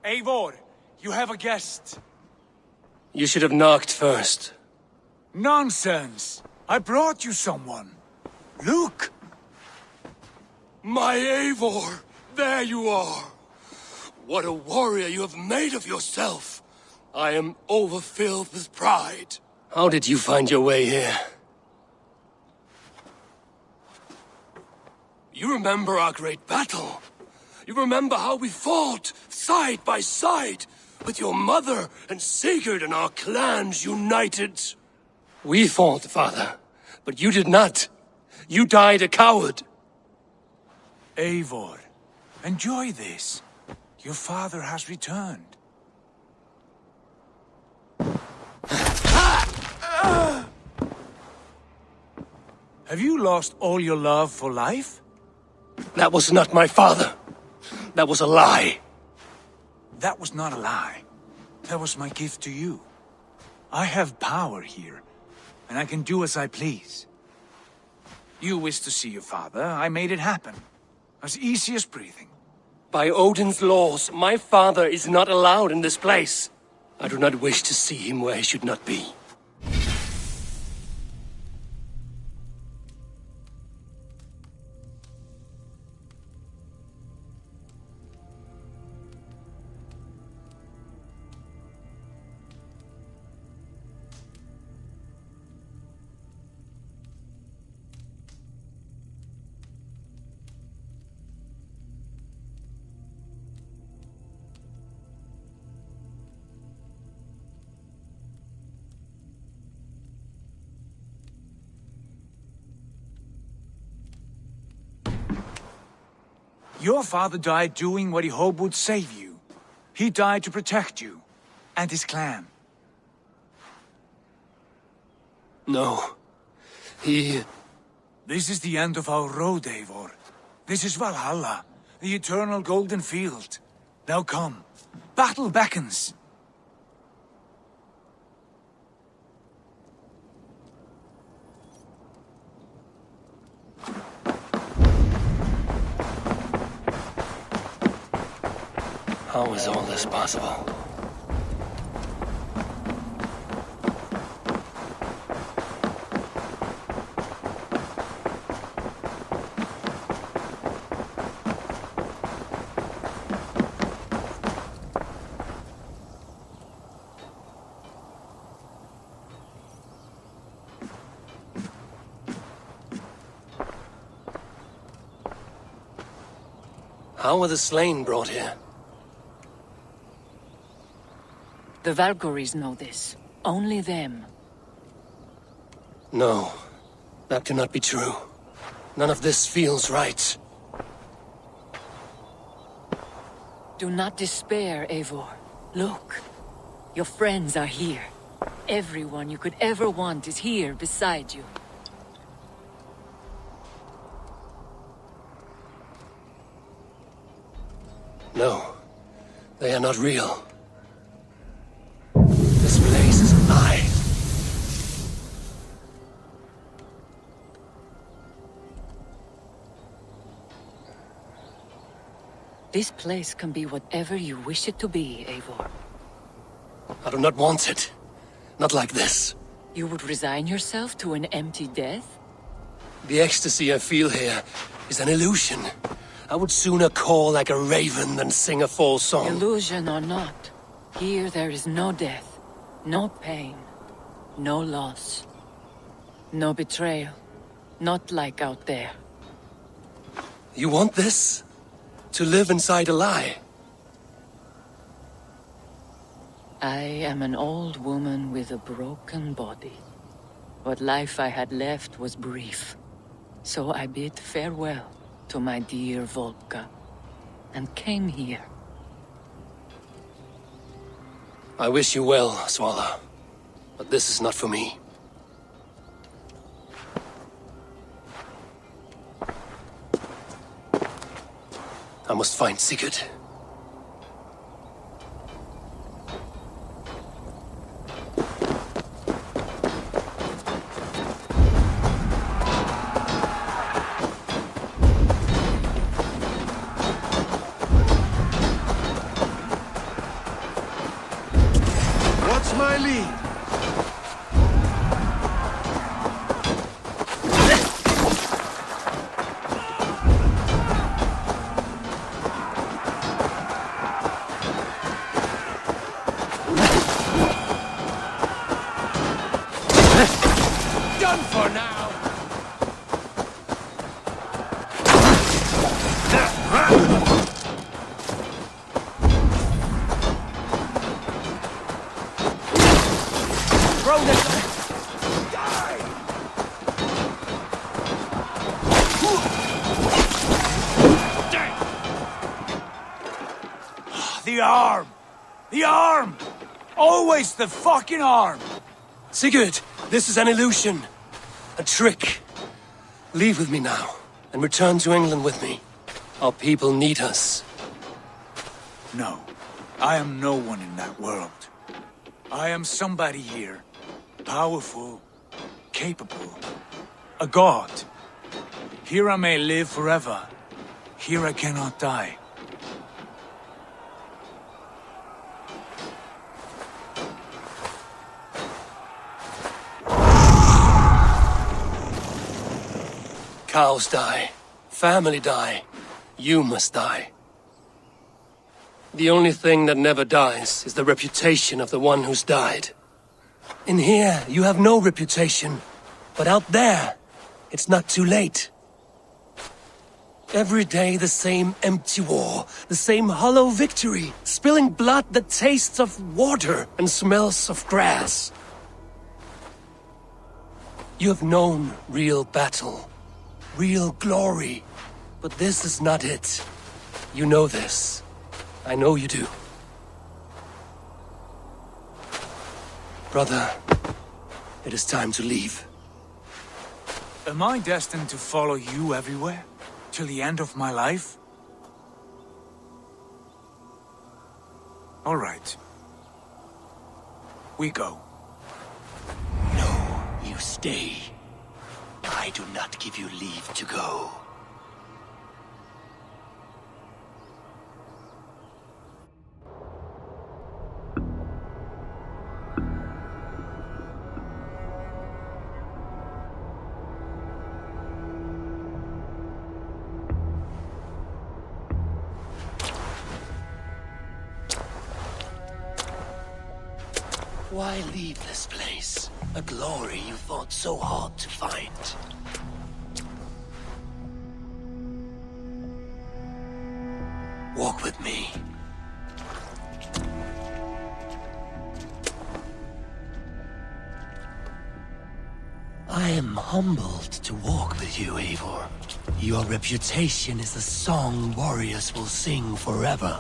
Eivor, you have a guest. You should have knocked first. Nonsense! I brought you someone. Look! My Eivor! There you are! What a warrior you have made of yourself! I am overfilled with pride. How did you find your way here? You remember our great battle? You remember how we fought, side by side, with your mother and Sigurd and our clans united? We fought, Father, but you did not. You died a coward. Eivor, enjoy this. Your father has returned. Have you lost all your love for life? That was not my father. That was a lie. That was not a lie. That was my gift to you. I have power here, and I can do as I please. You wished to see your father, I made it happen. As easy as breathing. By Odin's laws, my father is not allowed in this place. I do not wish to see him where he should not be. Your father died doing what he hoped would save you. He died to protect you and his clan. No. This is the end of our road, Eivor. This is Valhalla, the eternal golden field. Now come. Battle beckons. How is all this possible? How were the slain brought here? The Valkyries know this. Only them. No, that cannot be true. None of this feels right. Do not despair, Eivor. Look. Your friends are here. Everyone you could ever want is here beside you. No, they are not real. This place is a lie. This place can be whatever you wish it to be, Eivor. I do not want it. Not like this. You would resign yourself to an empty death? The ecstasy I feel here is an illusion. I would sooner call like a raven than sing a false song. Illusion or not, here there is no death, no pain, no loss, no betrayal. Not like out there. You want this? To live inside a lie? I am an old woman with a broken body. What life I had left was brief. So I bid farewell to my dear Volka, and came here. I wish you well, Swala. But this is not for me. I must find Sigurd. What's my lead? Done for now! Throw this! The arm! The arm! Always the fucking arm! Sigurd, this is an illusion. A trick. Leave with me now, and return to England with me. Our people need us. No, I am no one in that world. I am somebody here. Powerful, capable, a god. Here I may live forever. Here I cannot die. Cows die. Family die. You must die. The only thing that never dies is the reputation of the one who's died. In here, you have no reputation. But out there, it's not too late. Every day the same empty war, the same hollow victory, spilling blood that tastes of water and smells of grass. You have known real battle, real glory, but this is not it. You know this. I know you do. Brother, it is time to leave. Am I destined to follow you everywhere? Till the end of my life? All right. We go. No, you stay. I do not give you leave to go. Why leave this place? A glory you fought so hard to find. Walk with me. I am humbled to walk with you, Eivor. Your reputation is a song warriors will sing forever.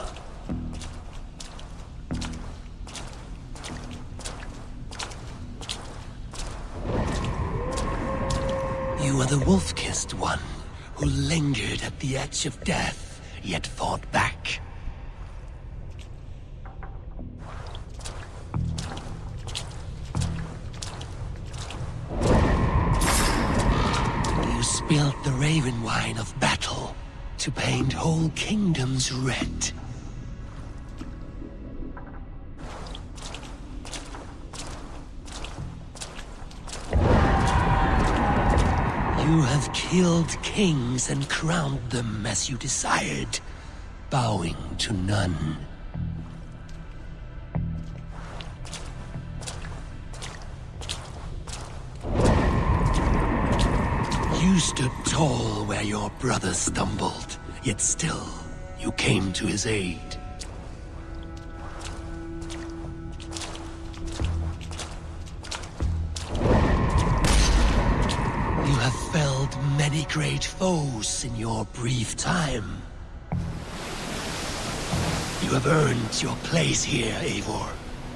You are the wolf-kissed one, who lingered at the edge of death, yet fought back. You spilled the raven wine of battle to paint whole kingdoms red. You have killed kings and crowned them as you desired, bowing to none. You stood tall where your brother stumbled, yet still you came to his aid. You have felled many great foes in your brief time. You have earned your place here, Eivor.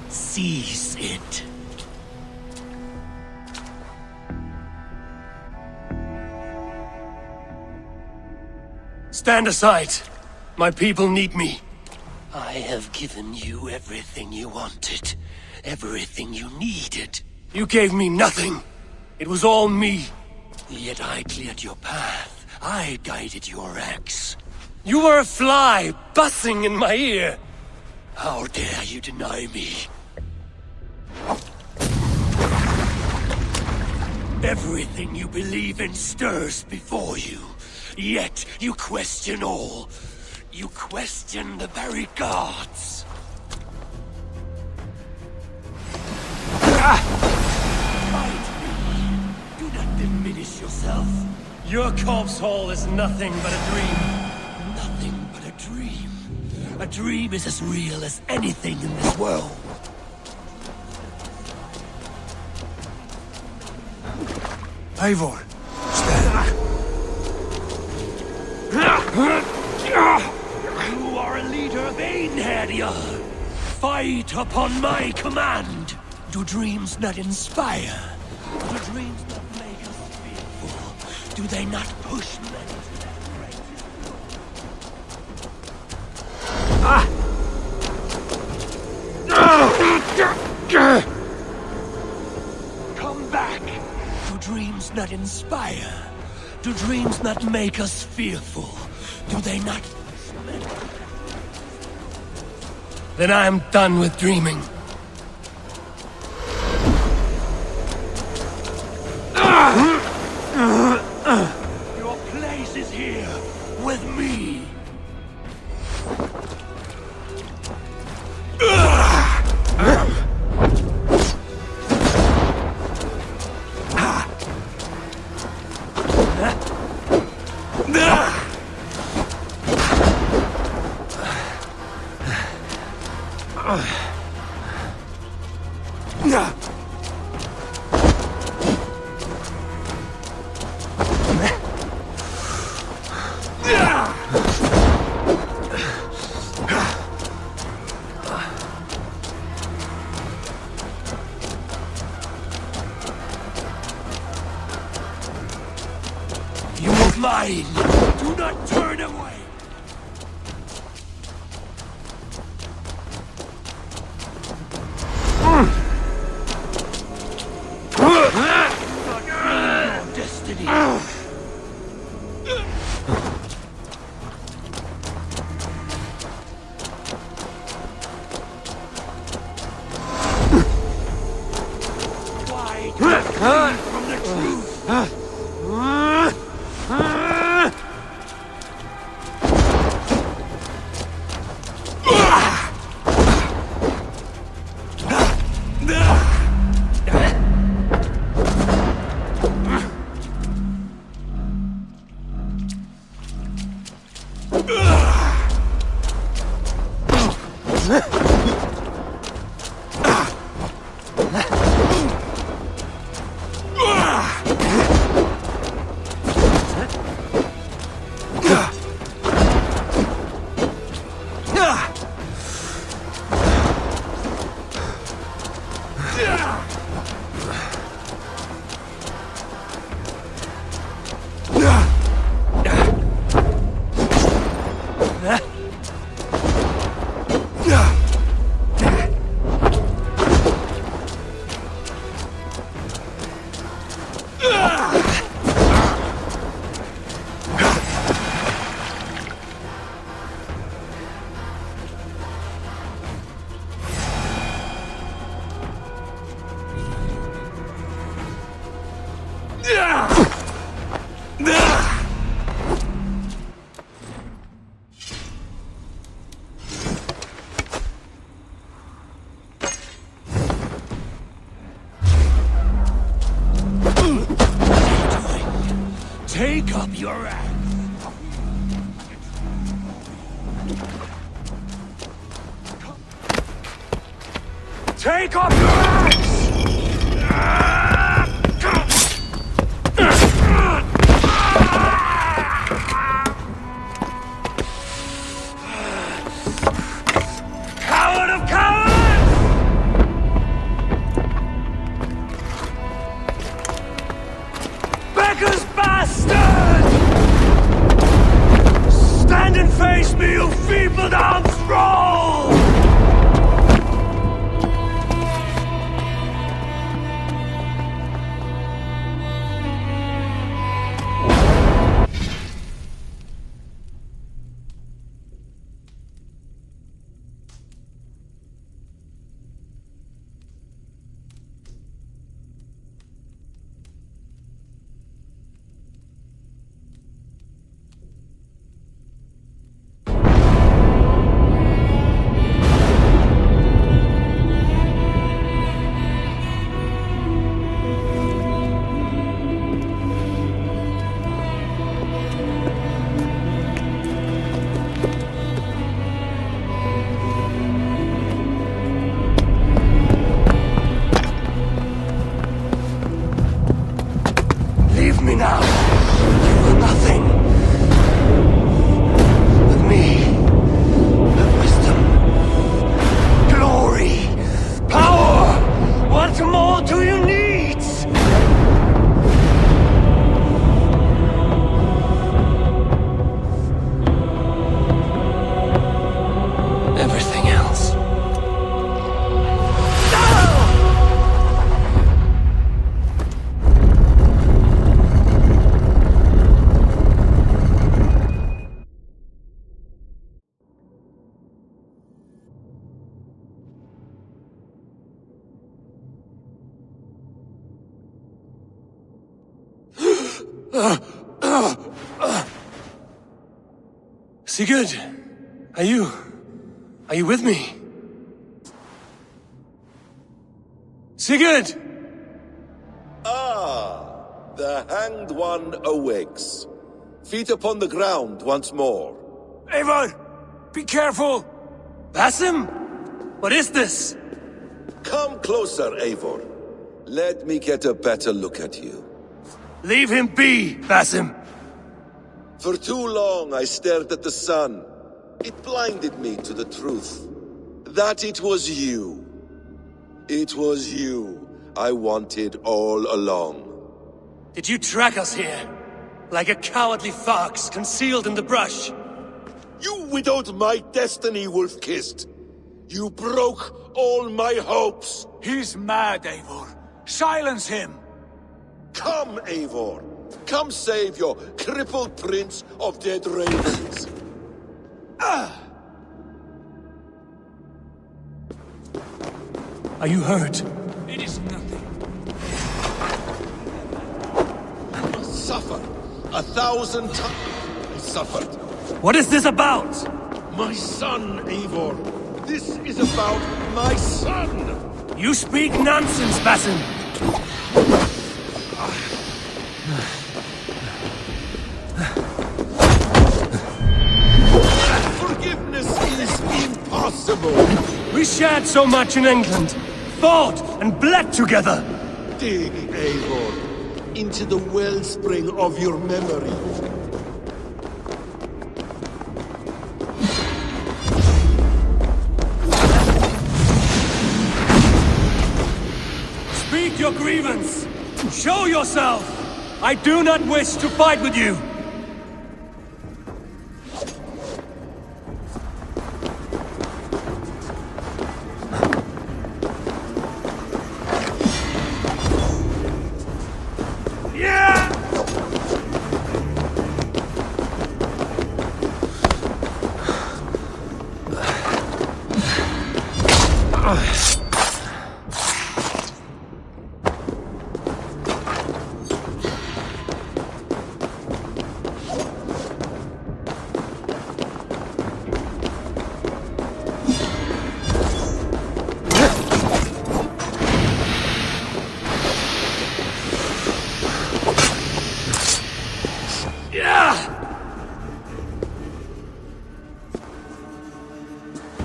Seize it. Stand aside. My people need me. I have given you everything you wanted, everything you needed. You gave me nothing. It was all me. Yet I cleared your path. I guided your axe. You were a fly, buzzing in my ear. How dare you deny me? Everything you believe in stirs before you. Yet you question all. You question the very gods. Fight me. Do not diminish yourself. Your corpse hall is nothing but a dream. Nothing but a dream. A dream is as real as anything in this world. Eivor, You are a leader of Einherjar. Fight upon my command. Do dreams not inspire? Do dreams not make us fearful? Do they not push men to their greatest? Come back. Do dreams not inspire? Do dreams not make us fearful? Do they not? Then I am done with dreaming. Your place is here, with me. mine! Do not turn away! Destiny! Why do you flee from the truth? Take up your axe. Take up your axe! Coward of cowards! Beggar's bastard! Stand and face me, you feeble-down thrall! Leave me now. You are nothing. With me, have wisdom, glory, power. What more do you need? Everything else. Sigurd, are you with me? Sigurd! Ah, the hanged one awakes. Feet upon the ground once more. Eivor, be careful! Basim? What is this? Come closer, Eivor. Let me get a better look at you. Leave him be, Basim. For too long I stared at the sun. It blinded me to the truth. That it was you. It was you I wanted all along. Did you track us here? like a cowardly fox concealed in the brush. You widowed my destiny, Wolf-Kissed. You broke all my hopes. He's mad, Eivor. Silence him! Come, Eivor. Come save your crippled prince of dead ravens. Are you hurt? It is nothing. Suffered 1,000 times. I suffered. What is this about? My son, Eivor. This is about my son. You speak nonsense, Basin. Forgiveness is impossible. We shared so much in England, fought and bled together. Dig, Eivor, into the wellspring of your memory. Speak your grievance. Show yourself. I do not wish to fight with you.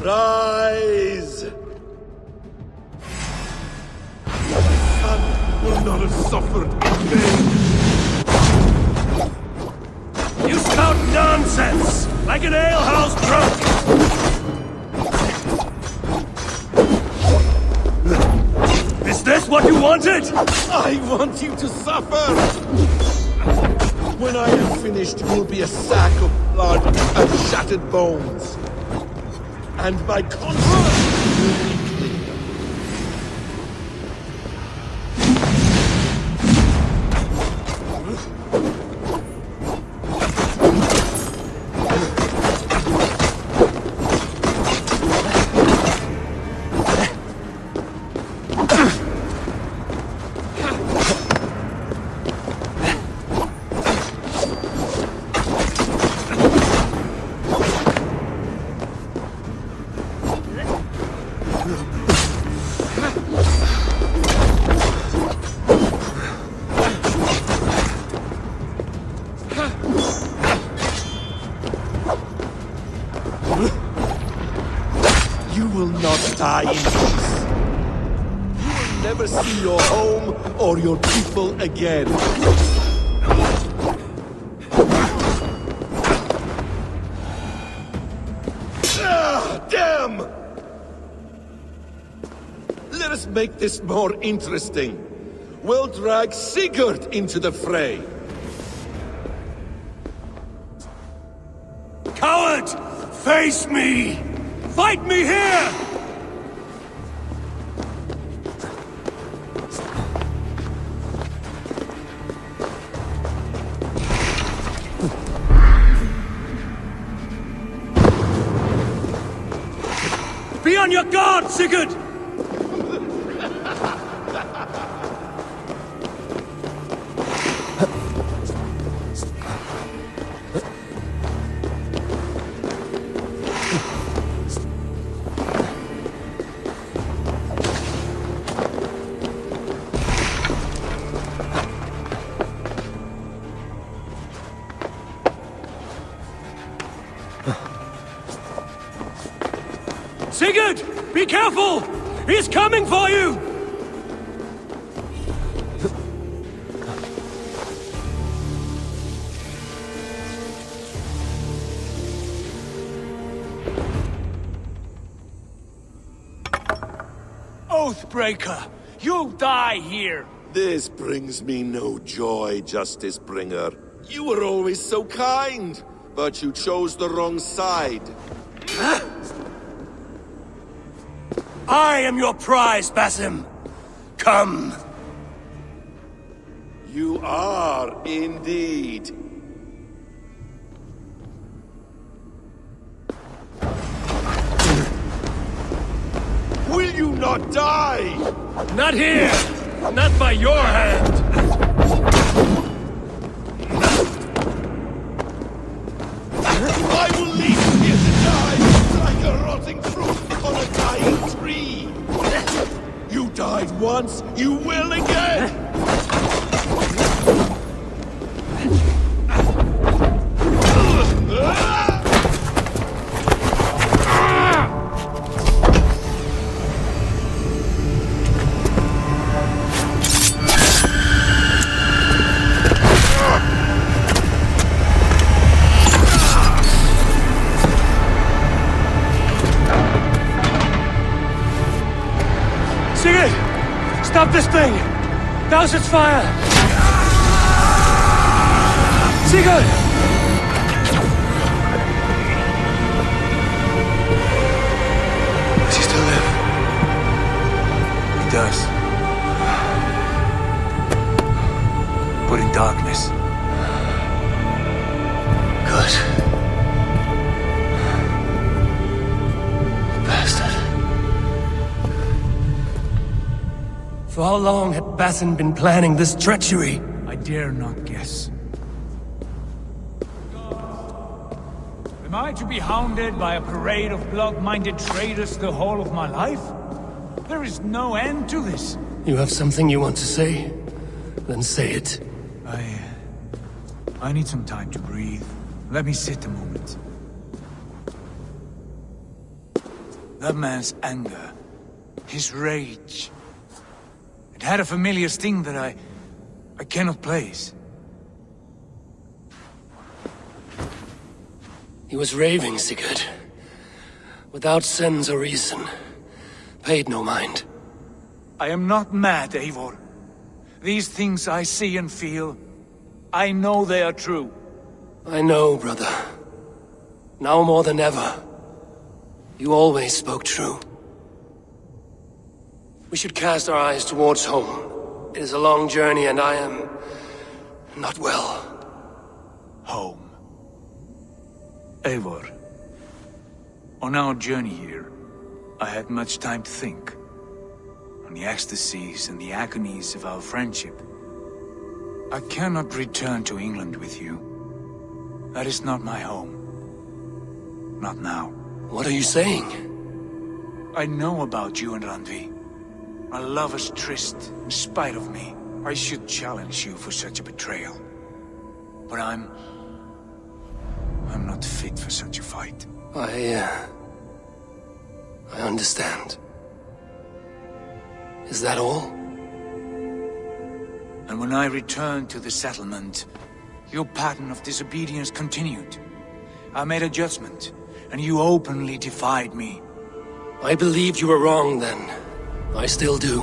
Rise! My son will not have suffered in vain. You spout nonsense, like an alehouse drunk! Is this what you wanted? I want you to suffer! When I am finished, you will be a sack of blood and shattered bones. And my conscience will be clear. You will not die in peace. You will never see your home or your people again. Damn! Let us make this more interesting. We'll drag Sigurd into the fray. Coward! Face me! Fight me here! Be on your guard, Sigurd! Sigurd! Be careful! He's coming for you! Oathbreaker! You'll die here! This brings me no joy, Justice Bringer. You were always so kind, but you chose the wrong side. I am your prize, Basim. Come. You are indeed. Will you not die? Not here! Not by your hand! I will leave you here to die, like a rotting fruit on a dying tree. You died once, you will again! Stop this thing! Douse its fire! Sigurd! Does he still live? He does. But in darkness. Good. Bastard. For how long had Basim been planning this treachery? I dare not guess. Am I to be hounded by a parade of blood-minded traitors the whole of my life? There is no end to this. You have something you want to say? Then say it. I need some time to breathe. Let me sit a moment. That man's anger, his rage, it had a familiar sting that I cannot place. He was raving, Sigurd. Without sense or reason. Paid no mind. I am not mad, Eivor. These things I see and feel, I know they are true. I know, brother. Now more than ever. You always spoke true. We should cast our eyes towards home. It is a long journey and I am not well. Home. Eivor, on our journey here, I had much time to think. On the ecstasies and the agonies of our friendship. I cannot return to England with you. That is not my home. Not now. What are you saying? I know about you and Randvi. A lover's tryst, in spite of me. I should challenge you for such a betrayal. But I'm not fit for such a fight. I understand. Is that all? And when I returned to the settlement, your pattern of disobedience continued. I made a judgment, and you openly defied me. I believed you were wrong then. I still do.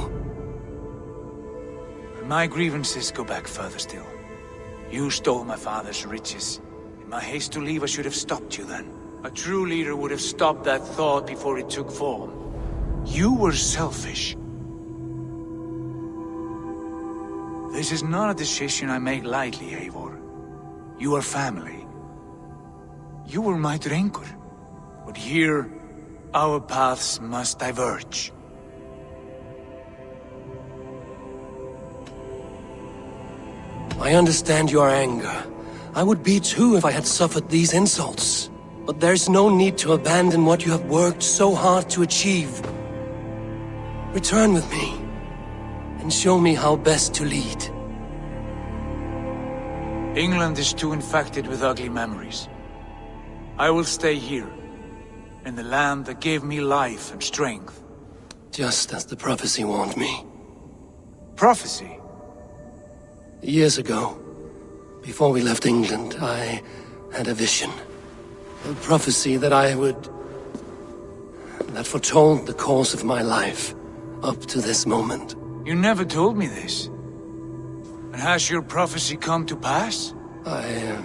And my grievances go back further still. You stole my father's riches. In my haste to leave, I should have stopped you then. A true leader would have stopped that thought before it took form. You were selfish. This is not a decision I make lightly, Eivor. You are family. You were my Drengur. But here, our paths must diverge. I understand your anger. I would be too if I had suffered these insults. But there's no need to abandon what you have worked so hard to achieve. Return with me, and show me how best to lead. England is too infected with ugly memories. I will stay here, in the land that gave me life and strength. Just as the prophecy warned me. Prophecy? Years ago, before we left England, I had a vision. A prophecy that that foretold the course of my life, up to this moment. You never told me this. And has your prophecy come to pass? I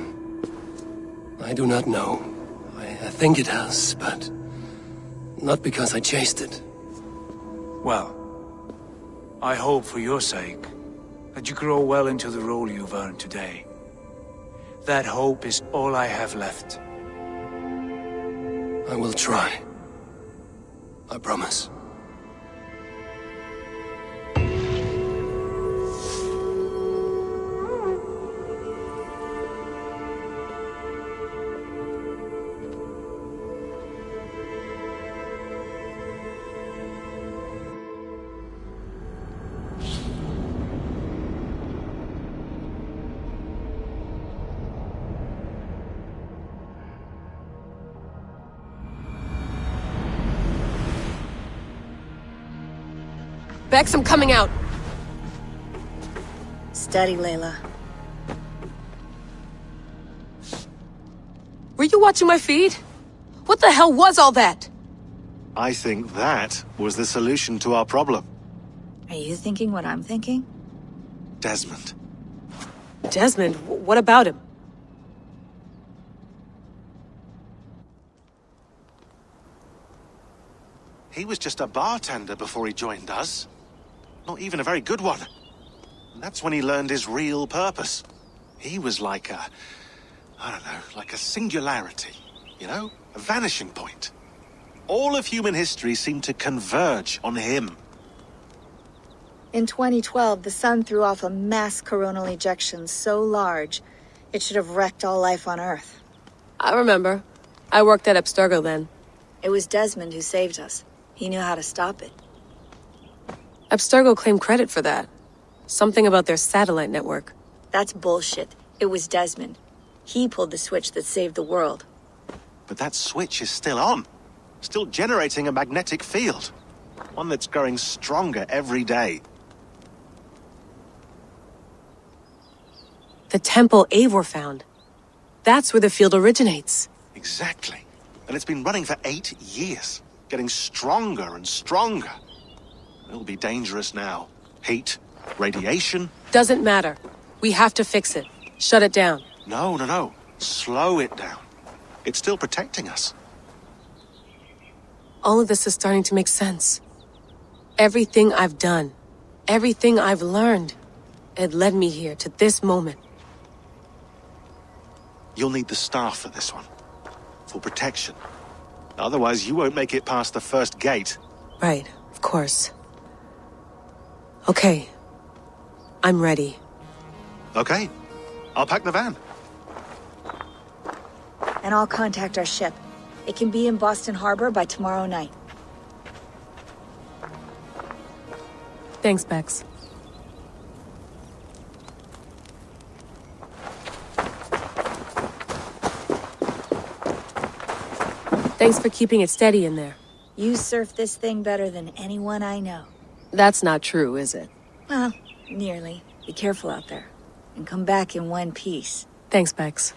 do not know. I think it has, but not because I chased it. Well, I hope for your sake that you grow well into the role you've earned today. That hope is all I have left. I will try. I promise. Bex, I'm coming out. Steady, Layla. Were you watching my feed? What the hell was all that? I think that was the solution to our problem. Are you thinking what I'm thinking? Desmond. Desmond? What about him? He was just a bartender before he joined us. Not even a very good one. And that's when he learned his real purpose. He was like a... I don't know, like a singularity. You know? A vanishing point. All of human history seemed to converge on him. In 2012, the sun threw off a mass coronal ejection so large, it should have wrecked all life on Earth. I remember. I worked at Abstergo then. It was Desmond who saved us. He knew how to stop it. Abstergo claimed credit for that. Something about their satellite network. That's bullshit. It was Desmond. He pulled the switch that saved the world. But that switch is still on. Still generating a magnetic field. One that's growing stronger every day. The temple Eivor found. That's where the field originates. Exactly. And it's been running for 8 years. Getting stronger and stronger. It'll be dangerous now. Heat, radiation. Doesn't matter. We have to fix it. Shut it down. No. Slow it down. It's still protecting us. All of this is starting to make sense. Everything I've done, everything I've learned, it led me here to this moment. You'll need the staff for this one. For protection. Otherwise, you won't make it past the first gate. Right, of course. Okay. I'm ready. Okay. I'll pack the van. And I'll contact our ship. It can be in Boston Harbor by tomorrow night. Thanks, Bex. Thanks for keeping it steady in there. You surf this thing better than anyone I know. That's not true, is it? Well, nearly. Be careful out there. And come back in one piece. Thanks, Bex.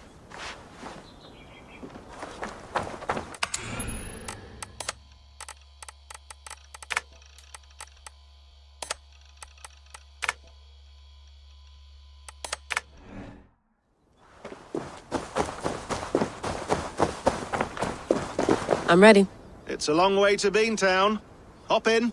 I'm ready. It's a long way to Beantown. Hop in.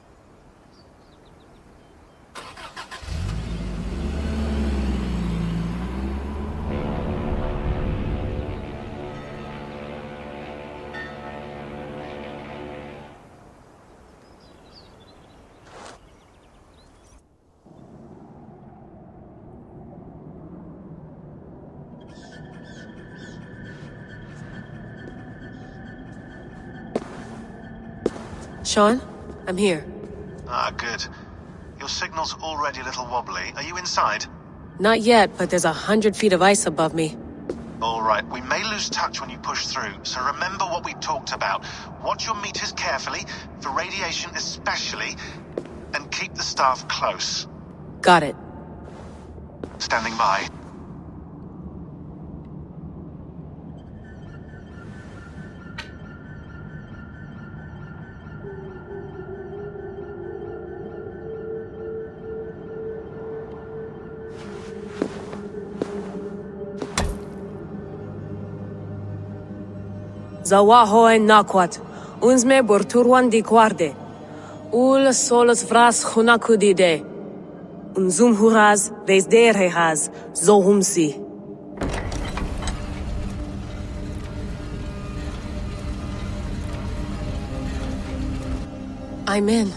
Sean, I'm here. Ah, good. Your signal's already a little wobbly. Are you inside? Not yet, but there's 100 feet of ice above me. All right, we may lose touch when you push through, so remember what we talked about. Watch your meters carefully, for radiation especially, and keep the staff close. Got it. Standing by. Zawaho en nakwat. Unsme borturwan di guarde. Ul solos vras hunakudide. Unzum huraz, des derehaz, zohumsi. I'm in.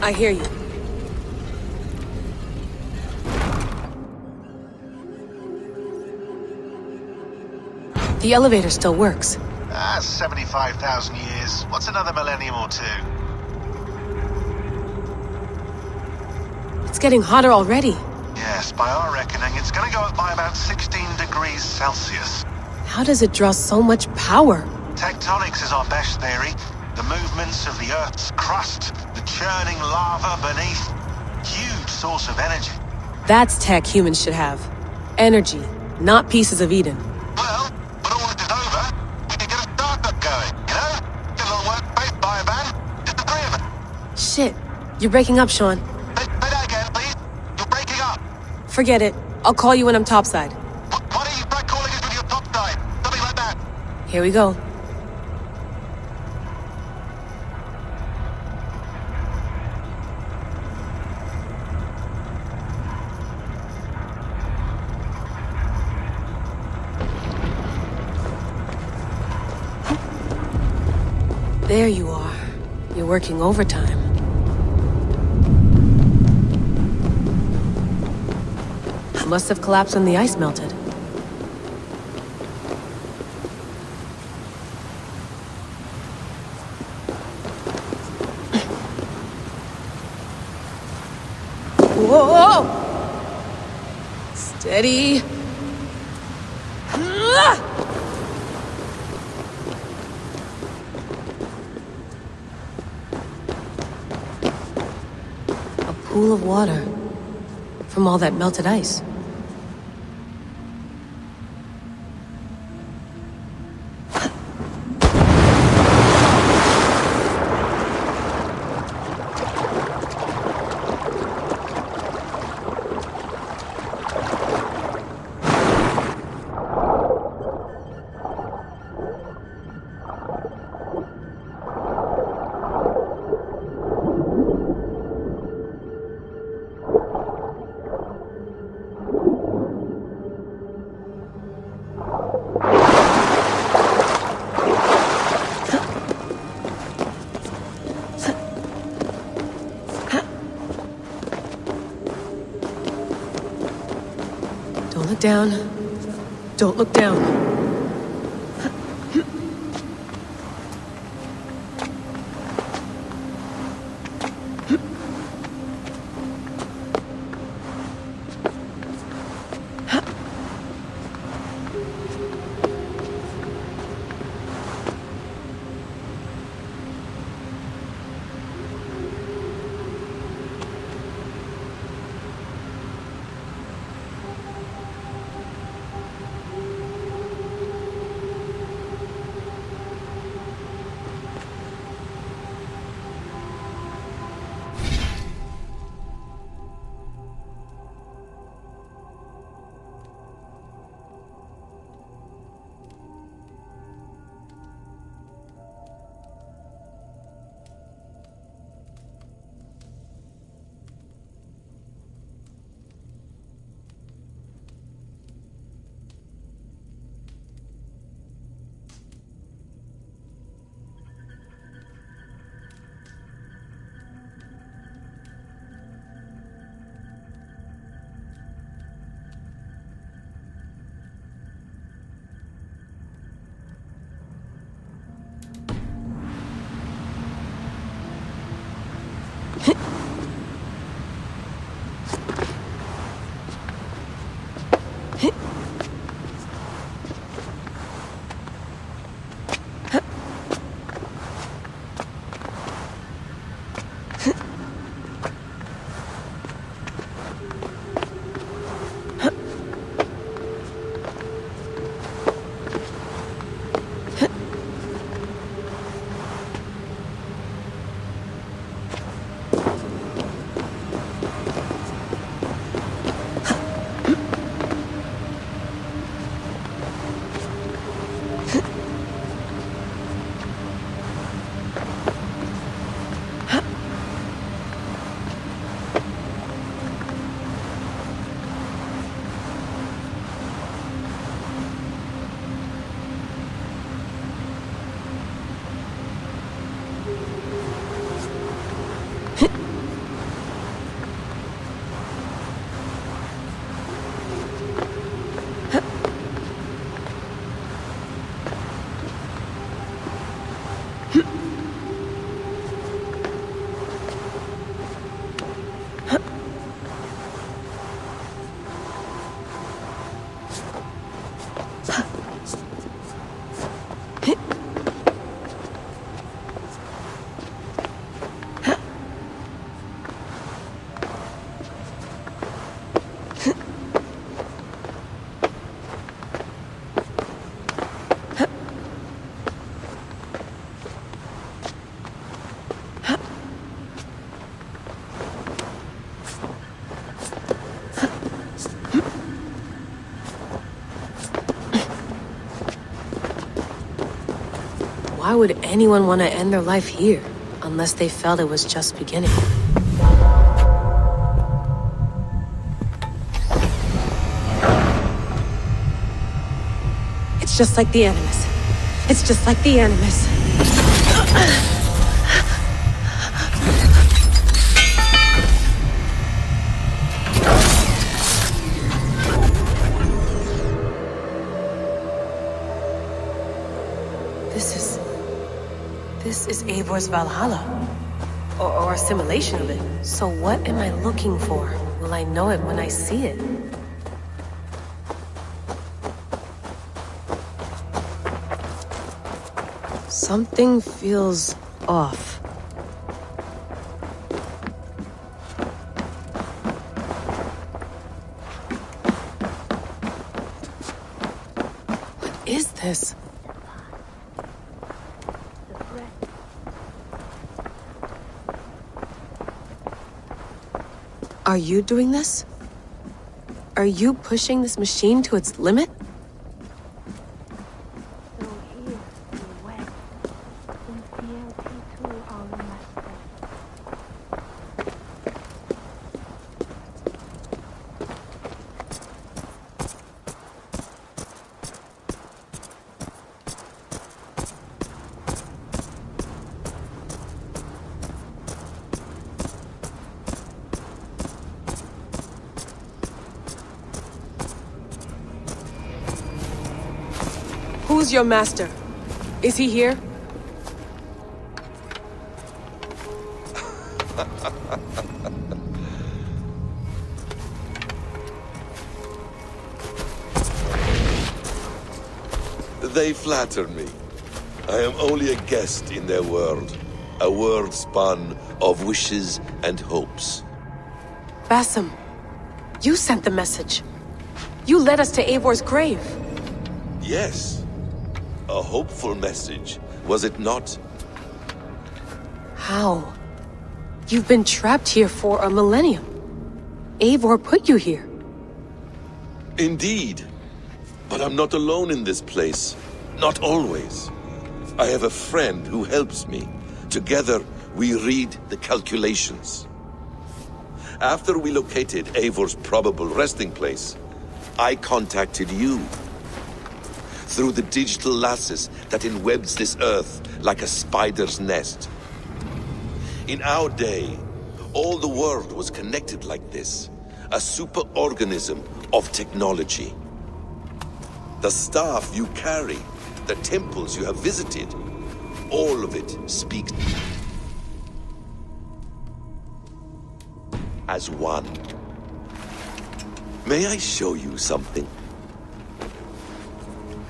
I hear you. The elevator still works. 75,000 years. What's another millennium or two? It's getting hotter already. Yes, by our reckoning, it's gonna go up by about 16 degrees Celsius. How does it draw so much power? Tectonics is our best theory. The movements of the Earth's crust, the churning lava beneath. Huge source of energy. That's tech humans should have. Energy, not pieces of Eden. Well, when all this is over, we can get a startup going, you know? Get a little workspace, buy a van, just the three of us. Shit, you're breaking up, Sean. Say that again, please. You're breaking up. Forget it. I'll call you when I'm topside. Why don't you try calling us when you're topside? Something like that. Here we go. There you are. You're working overtime. Must have collapsed when the ice melted. Whoa! Steady. A pool of water from all that melted ice. Don't look down. Don't look down. Why would anyone want to end their life here, unless they felt it was just beginning? It's just like the Animus. It's just like the Animus. This is Eivor's Valhalla. Or a simulation of it. So what am I looking for? Will I know it when I see it? Something feels off. What is this? Are you doing this? Are you pushing this machine to its limit? Who's your master? Is he here? They flatter me. I am only a guest in their world. A world spun of wishes and hopes. Basim, you sent the message. You led us to Eivor's grave. Yes. A hopeful message, was it not? How? You've been trapped here for a millennium. Eivor put you here. Indeed. But I'm not alone in this place. Not always. I have a friend who helps me. Together, we read the calculations. After we located Eivor's probable resting place, I contacted you. Through the digital lasses that enwebs this earth like a spider's nest. In our day, all the world was connected like this. A superorganism of technology. The staff you carry, the temples you have visited, all of it speaks as one. May I show you something?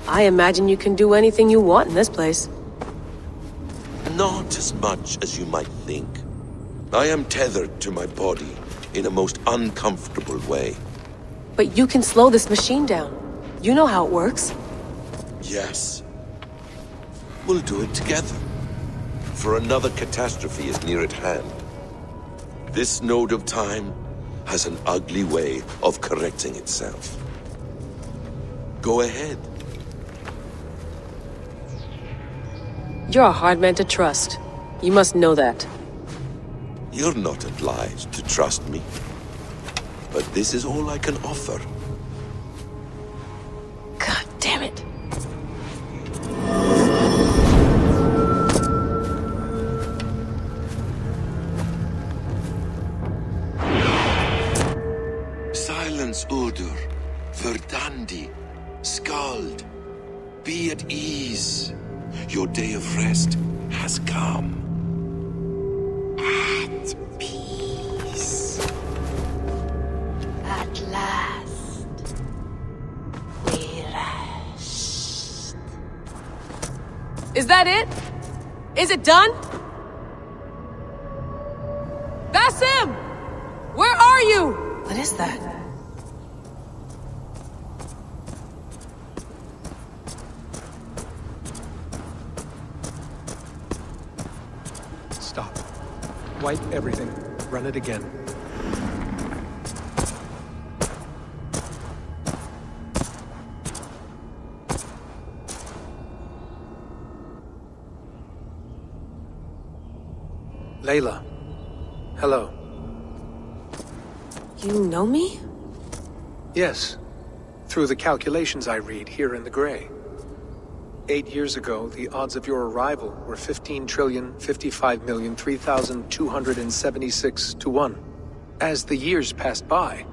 I imagine you can do anything you want in this place. Not as much as you might think. I am tethered to my body in a most uncomfortable way. But you can slow this machine down. You know how it works. Yes. We'll do it together. For another catastrophe is near at hand. This node of time has an ugly way of correcting itself. Go ahead. You're a hard man to trust. You must know that. You're not obliged to trust me. But this is all I can offer. God damn it. Silence, Udur. Verdandi. Skald. Be at ease. Your day of rest has come. At peace. At last. We rest. Is that it? Is it done? Basim! Where are you? What is that? Stop. Wipe everything. Run it again. Layla. Hello. You know me? Yes. Through the calculations I read here in the gray. 8 years ago, the odds of your arrival were 15,055,003,276 to 1. As the years passed by,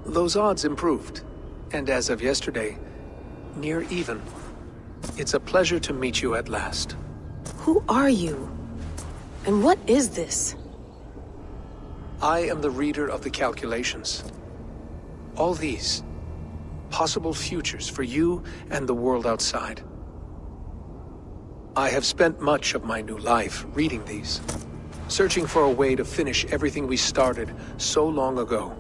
those odds improved. And as of yesterday, near even. It's a pleasure to meet you at last. Who are you? And what is this? I am the reader of the calculations. All these, possible futures for you and the world outside. I have spent much of my new life reading these, searching for a way to finish everything we started so long ago.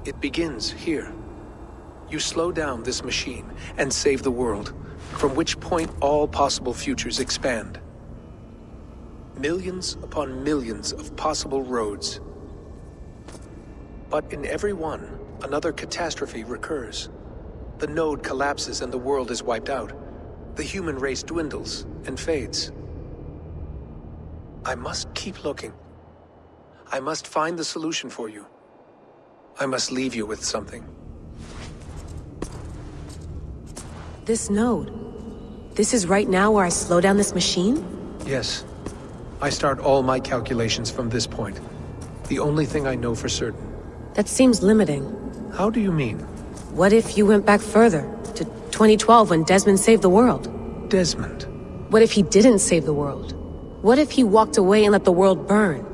It begins here. You slow down this machine and save the world, from which point all possible futures expand. Millions upon millions of possible roads. But in every one, another catastrophe recurs. The node collapses and the world is wiped out. The human race dwindles and fades. I must keep looking. I must find the solution for you. I must leave you with something. This node. This is right now where I slow down this machine? Yes. I start all my calculations from this point. The only thing I know for certain. That seems limiting. How do you mean? What if you went back further, to 2012 when Desmond saved the world? Desmond? What if he didn't save the world? What if he walked away and let the world burn?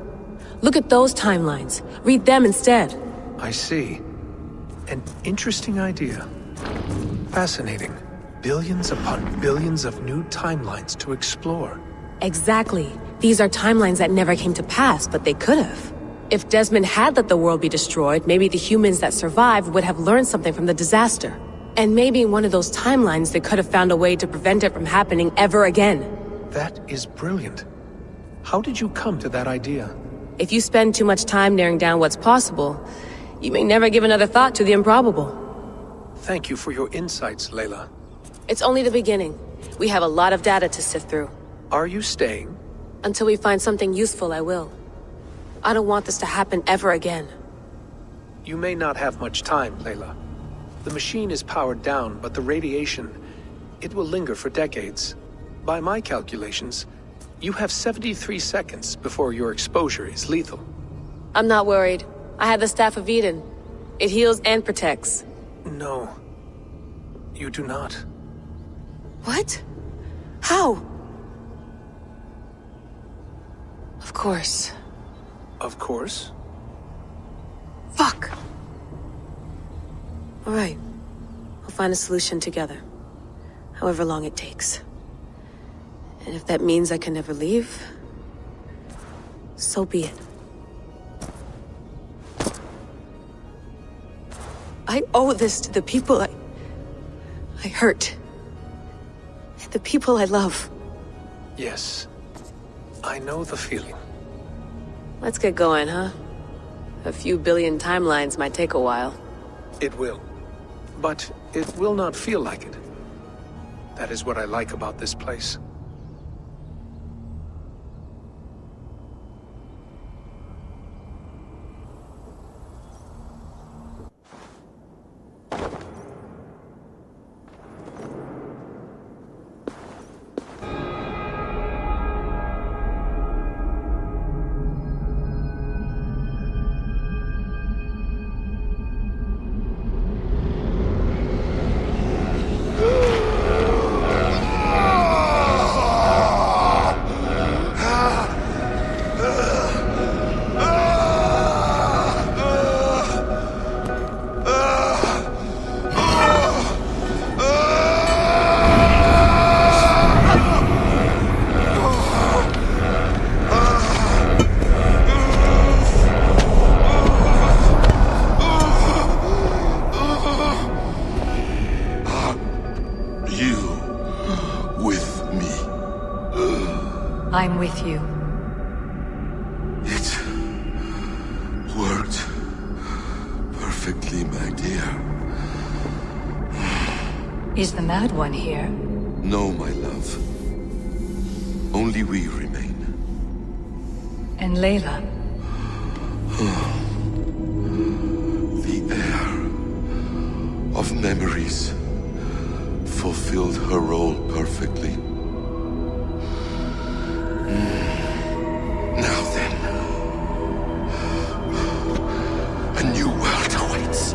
Look at those timelines. Read them instead. I see. An interesting idea. Fascinating. Billions upon billions of new timelines to explore. Exactly. These are timelines that never came to pass, but they could have. If Desmond had let the world be destroyed, maybe the humans that survived would have learned something from the disaster. And maybe in one of those timelines they could have found a way to prevent it from happening ever again. That is brilliant. How did you come to that idea? If you spend too much time narrowing down what's possible, you may never give another thought to the improbable. Thank you for your insights, Layla. It's only the beginning. We have a lot of data to sift through. Are you staying? Until we find something useful, I will. I don't want this to happen ever again. You may not have much time, Layla. The machine is powered down, but the radiation, it will linger for decades. By my calculations, you have 73 seconds before your exposure is lethal. I'm not worried. I have the Staff of Eden. It heals and protects. No. You do not. What? How? Of course. Of course? Fuck! Alright. We'll find a solution together. However long it takes. And if that means I can never leave, so be it. I owe this to the people I hurt. And the people I love. Yes. I know the feeling. Let's get going, huh? A few billion timelines might take a while. It will. But it will not feel like it. That is what I like about this place. I'm with you. It worked perfectly, my dear. Is the Mad One here? No, my love. Only we remain. And Layla. The air of memories fulfilled her role perfectly. Now then, a new world awaits.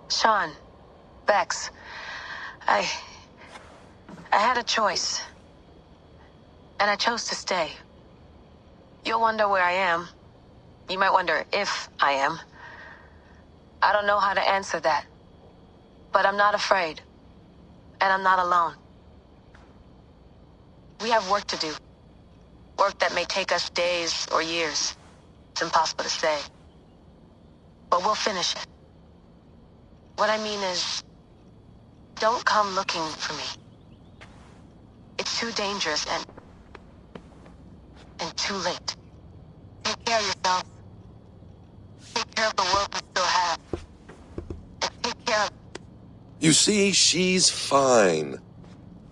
Sean, Bex, I had a choice. And I chose to stay. You'll wonder where I am. You might wonder if I am. I don't know how to answer that. But I'm not afraid. And I'm not alone. We have work to do. Work that may take us days or years. It's impossible to say. But we'll finish it. What I mean is, don't come looking for me. It's too dangerous and too late. Take care of yourself. Take care of the world we still have. And take care of... You see, she's fine.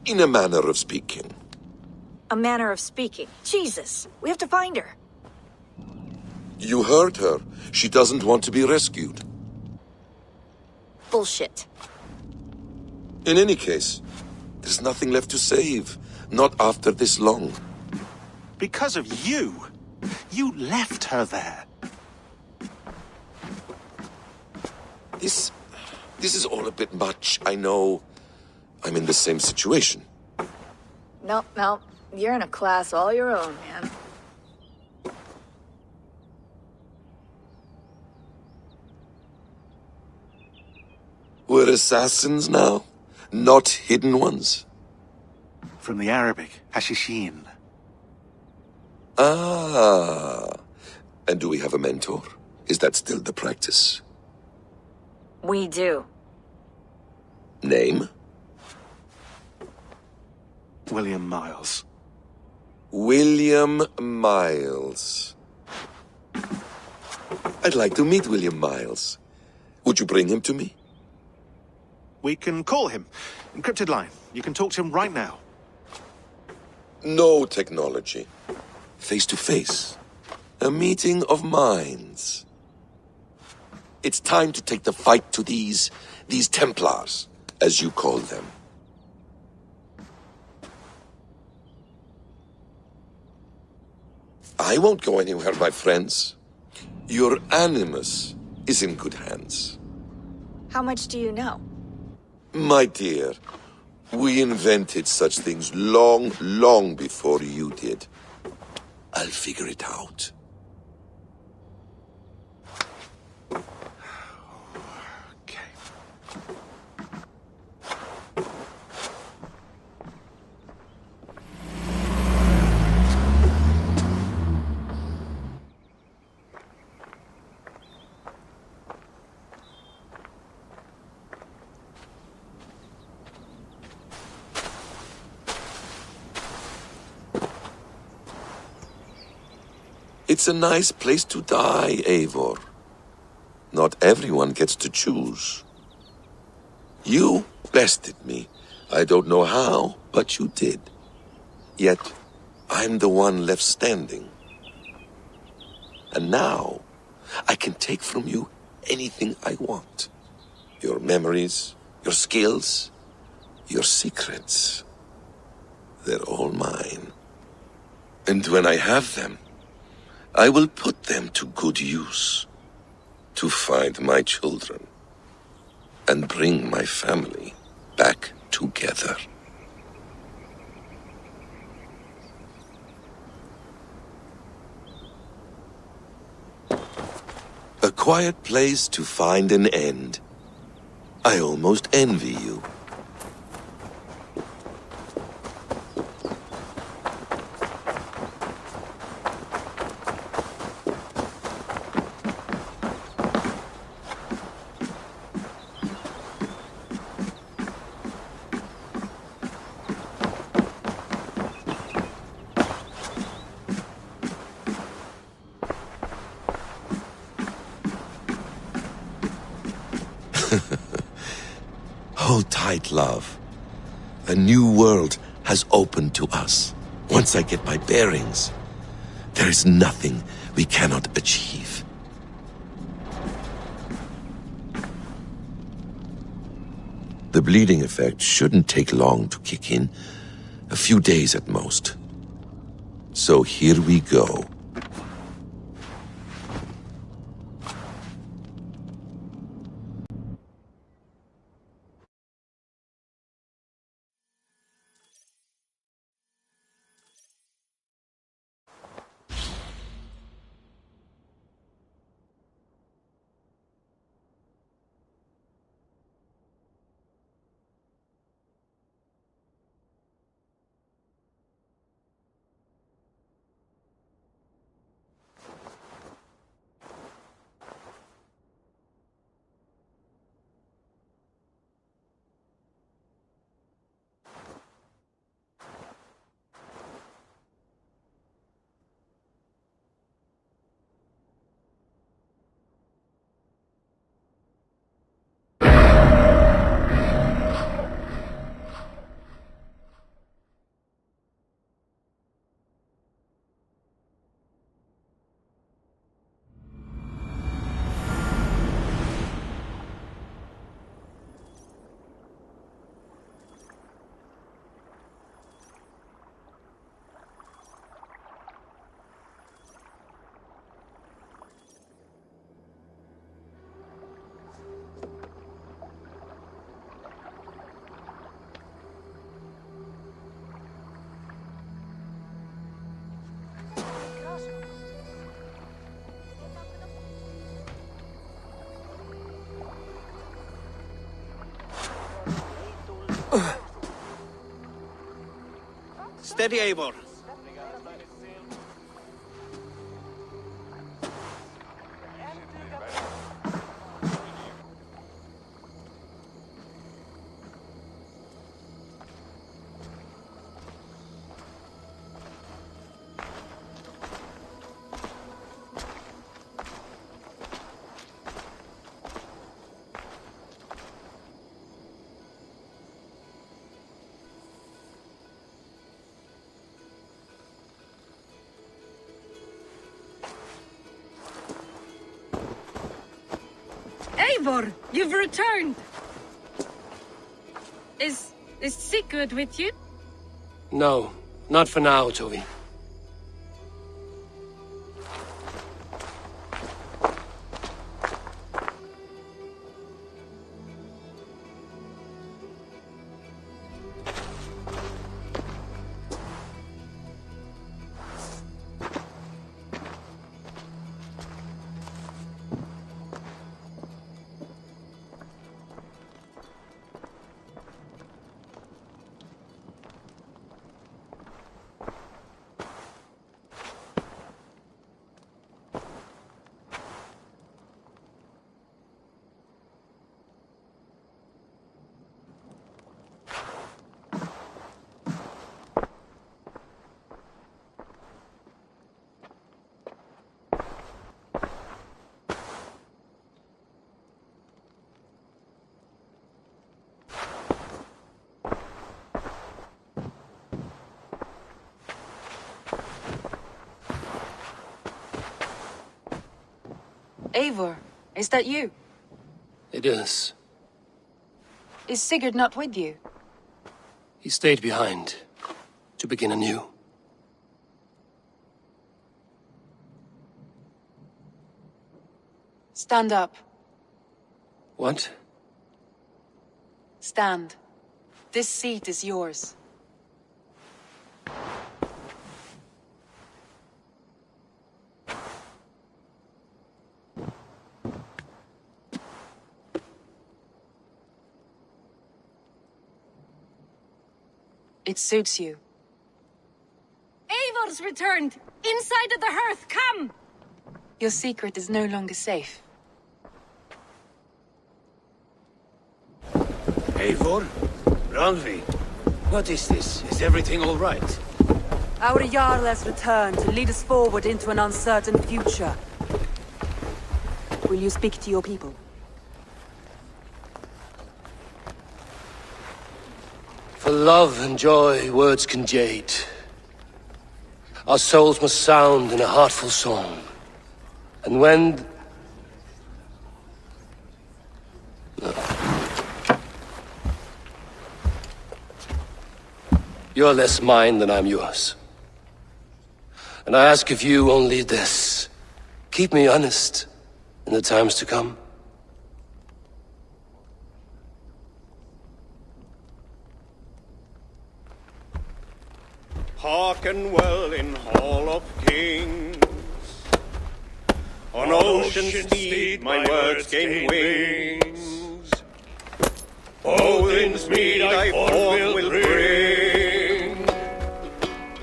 In a manner of speaking. A manner of speaking. Jesus, we have to find her. You heard her. She doesn't want to be rescued. Bullshit. In any case, there's nothing left to save. Not after this long. Because of you. You left her there. This is all a bit much, I know. I'm in the same situation. No. You're in a class all your own, man. We're assassins now, not hidden ones. From the Arabic, Hashishin. Ah. And do we have a mentor? Is that still the practice? We do. Name? William Miles. William Miles. I'd like to meet William Miles. Would you bring him to me? We can call him. Encrypted line. You can talk to him right now. No technology. Face to face. A meeting of minds. It's time to take the fight to these Templars, as you call them. I won't go anywhere, my friends. Your animus is in good hands. How much do you know? My dear, we invented such things long, long before you did. I'll figure it out. It's a nice place to die, Eivor. Not everyone gets to choose. You bested me. I don't know how, but you did. Yet, I'm the one left standing. And now, I can take from you anything I want. Your memories, your skills, your secrets. They're all mine. And when I have them, I will put them to good use, to find my children, and bring my family back together. A quiet place to find an end. I almost envy you. Hold tight, love. A new world has opened to us. Once I get my bearings, there is nothing we cannot achieve. The bleeding effect shouldn't take long to kick in. A few days at most. So here we go. Steady, Eivor. Eivor, you've returned! Is Sigurd with you? No, not for now, Toby. Eivor, is that you? It is. Is Sigurd not with you? He stayed behind to begin anew. Stand up. What? Stand. This seat is yours. It suits you. Eivor's returned! Inside of the hearth, come! Your secret is no longer safe. Eivor? Randvi? What is this? Is everything all right? Our Jarl has returned to lead us forward into an uncertain future. Will you speak to your people? For love and joy, words can jade. Our souls must sound in a heartful song. And when... You're less mine than I'm yours. And I ask of you only this. Keep me honest in the times to come. Hearken well in Hall of Kings. On ocean steed my words gain wings. Odin's mead I forth will bring.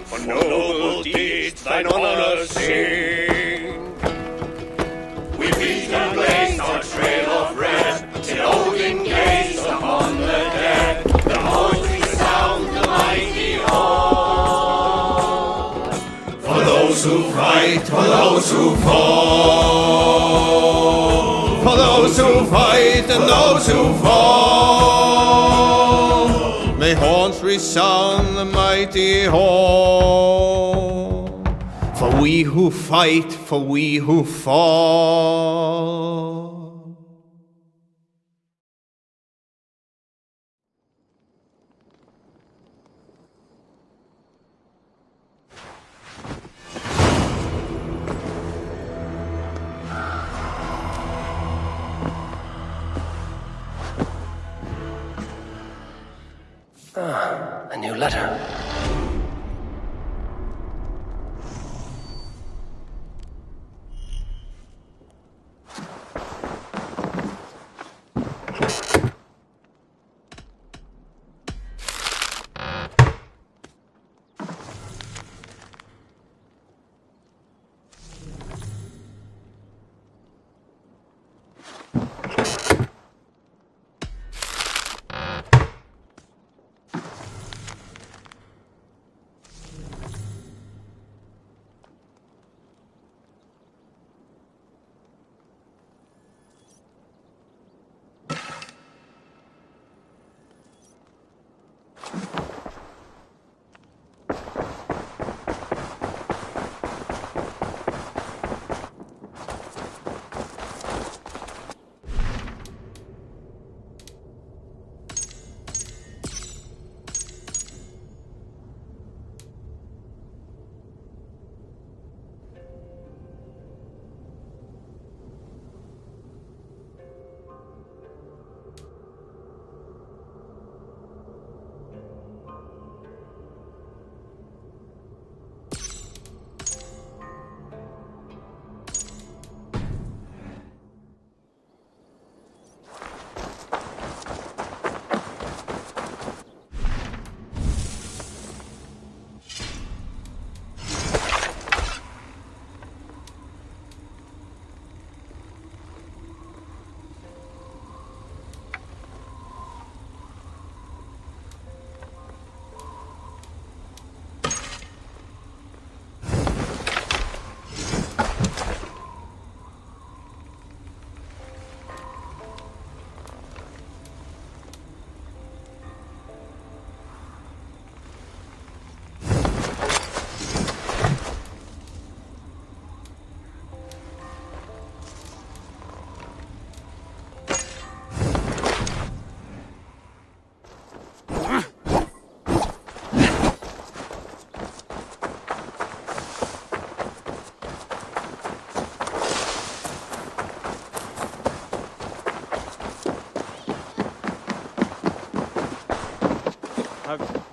For noble deeds thine honor sing. We beat and blaze our trail of red, till Odin gaze upon the dead. The voice we sound the mighty horn. For those who fight, for those who fall. For those who fight and those who fall. May horns resound the mighty horn. For we who fight, for we who fall. A new letter.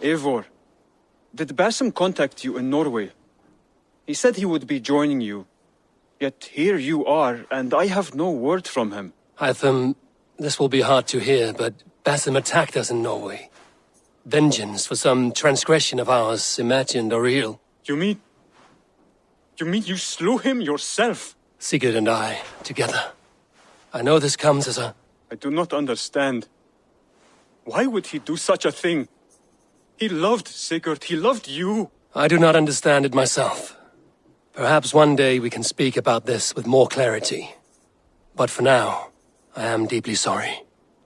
Eivor, did Basim contact you in Norway? He said he would be joining you. Yet here you are, and I have no word from him. Hytham, this will be hard to hear, but Basim attacked us in Norway. Vengeance for some transgression of ours, imagined or real. You mean you slew him yourself? Sigurd and I, together. I know this comes as a... I do not understand. Why would he do such a thing? He loved Sigurd, he loved you. I do not understand it myself. Perhaps one day we can speak about this with more clarity. But for now, I am deeply sorry.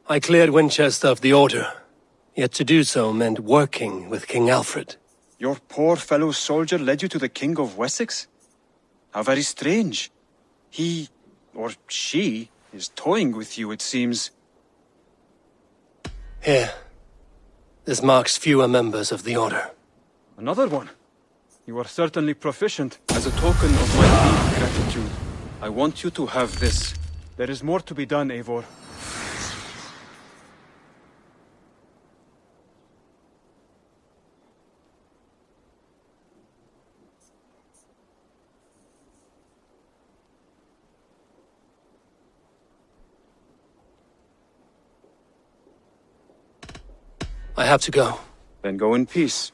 I cleared Winchester of the Order. Yet to do so meant working with King Alfred. Your poor fellow soldier led you to the King of Wessex? How very strange. He, or she, is toying with you, it seems. Here. This marks fewer members of the Order. Another one? You are certainly proficient. As a token of my deep gratitude, I want you to have this. There is more to be done, Eivor. I have to go. Then go in peace.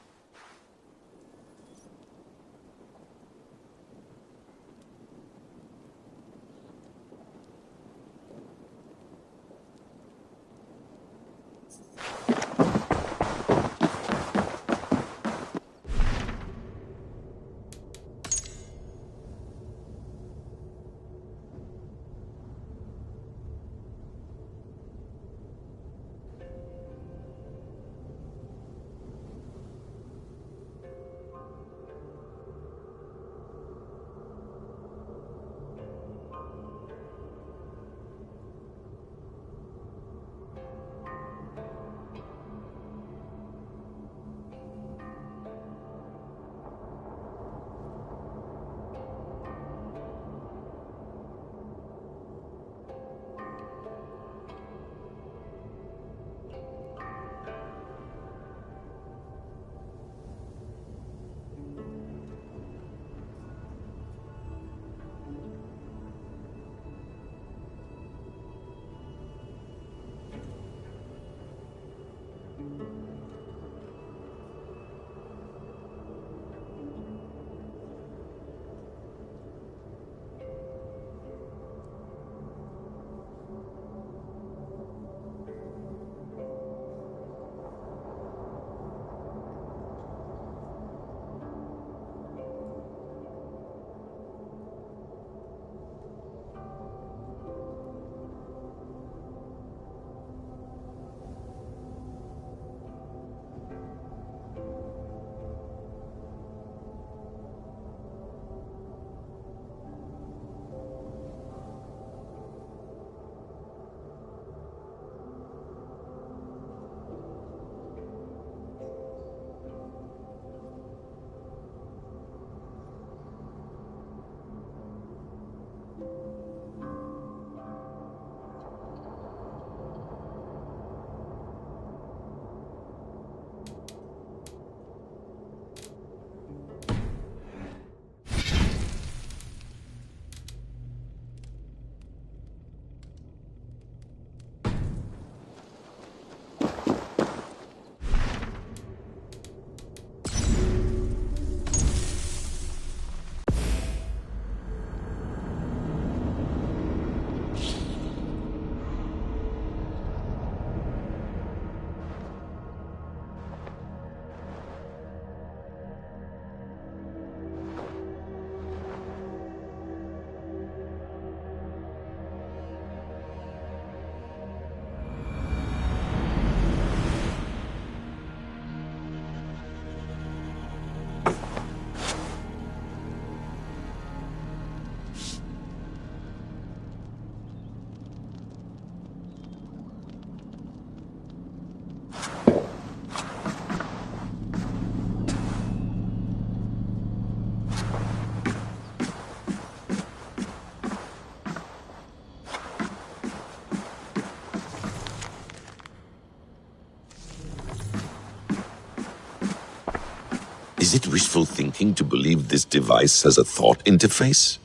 Is it wishful thinking to believe this device has a thought interface?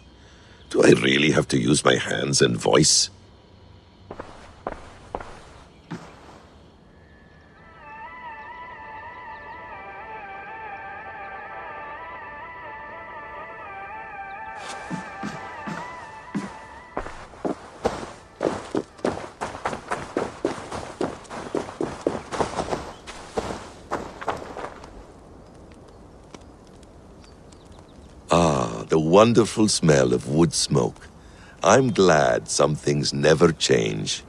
Do I really have to use my hands and voice? The wonderful smell of wood smoke. I'm glad some things never change.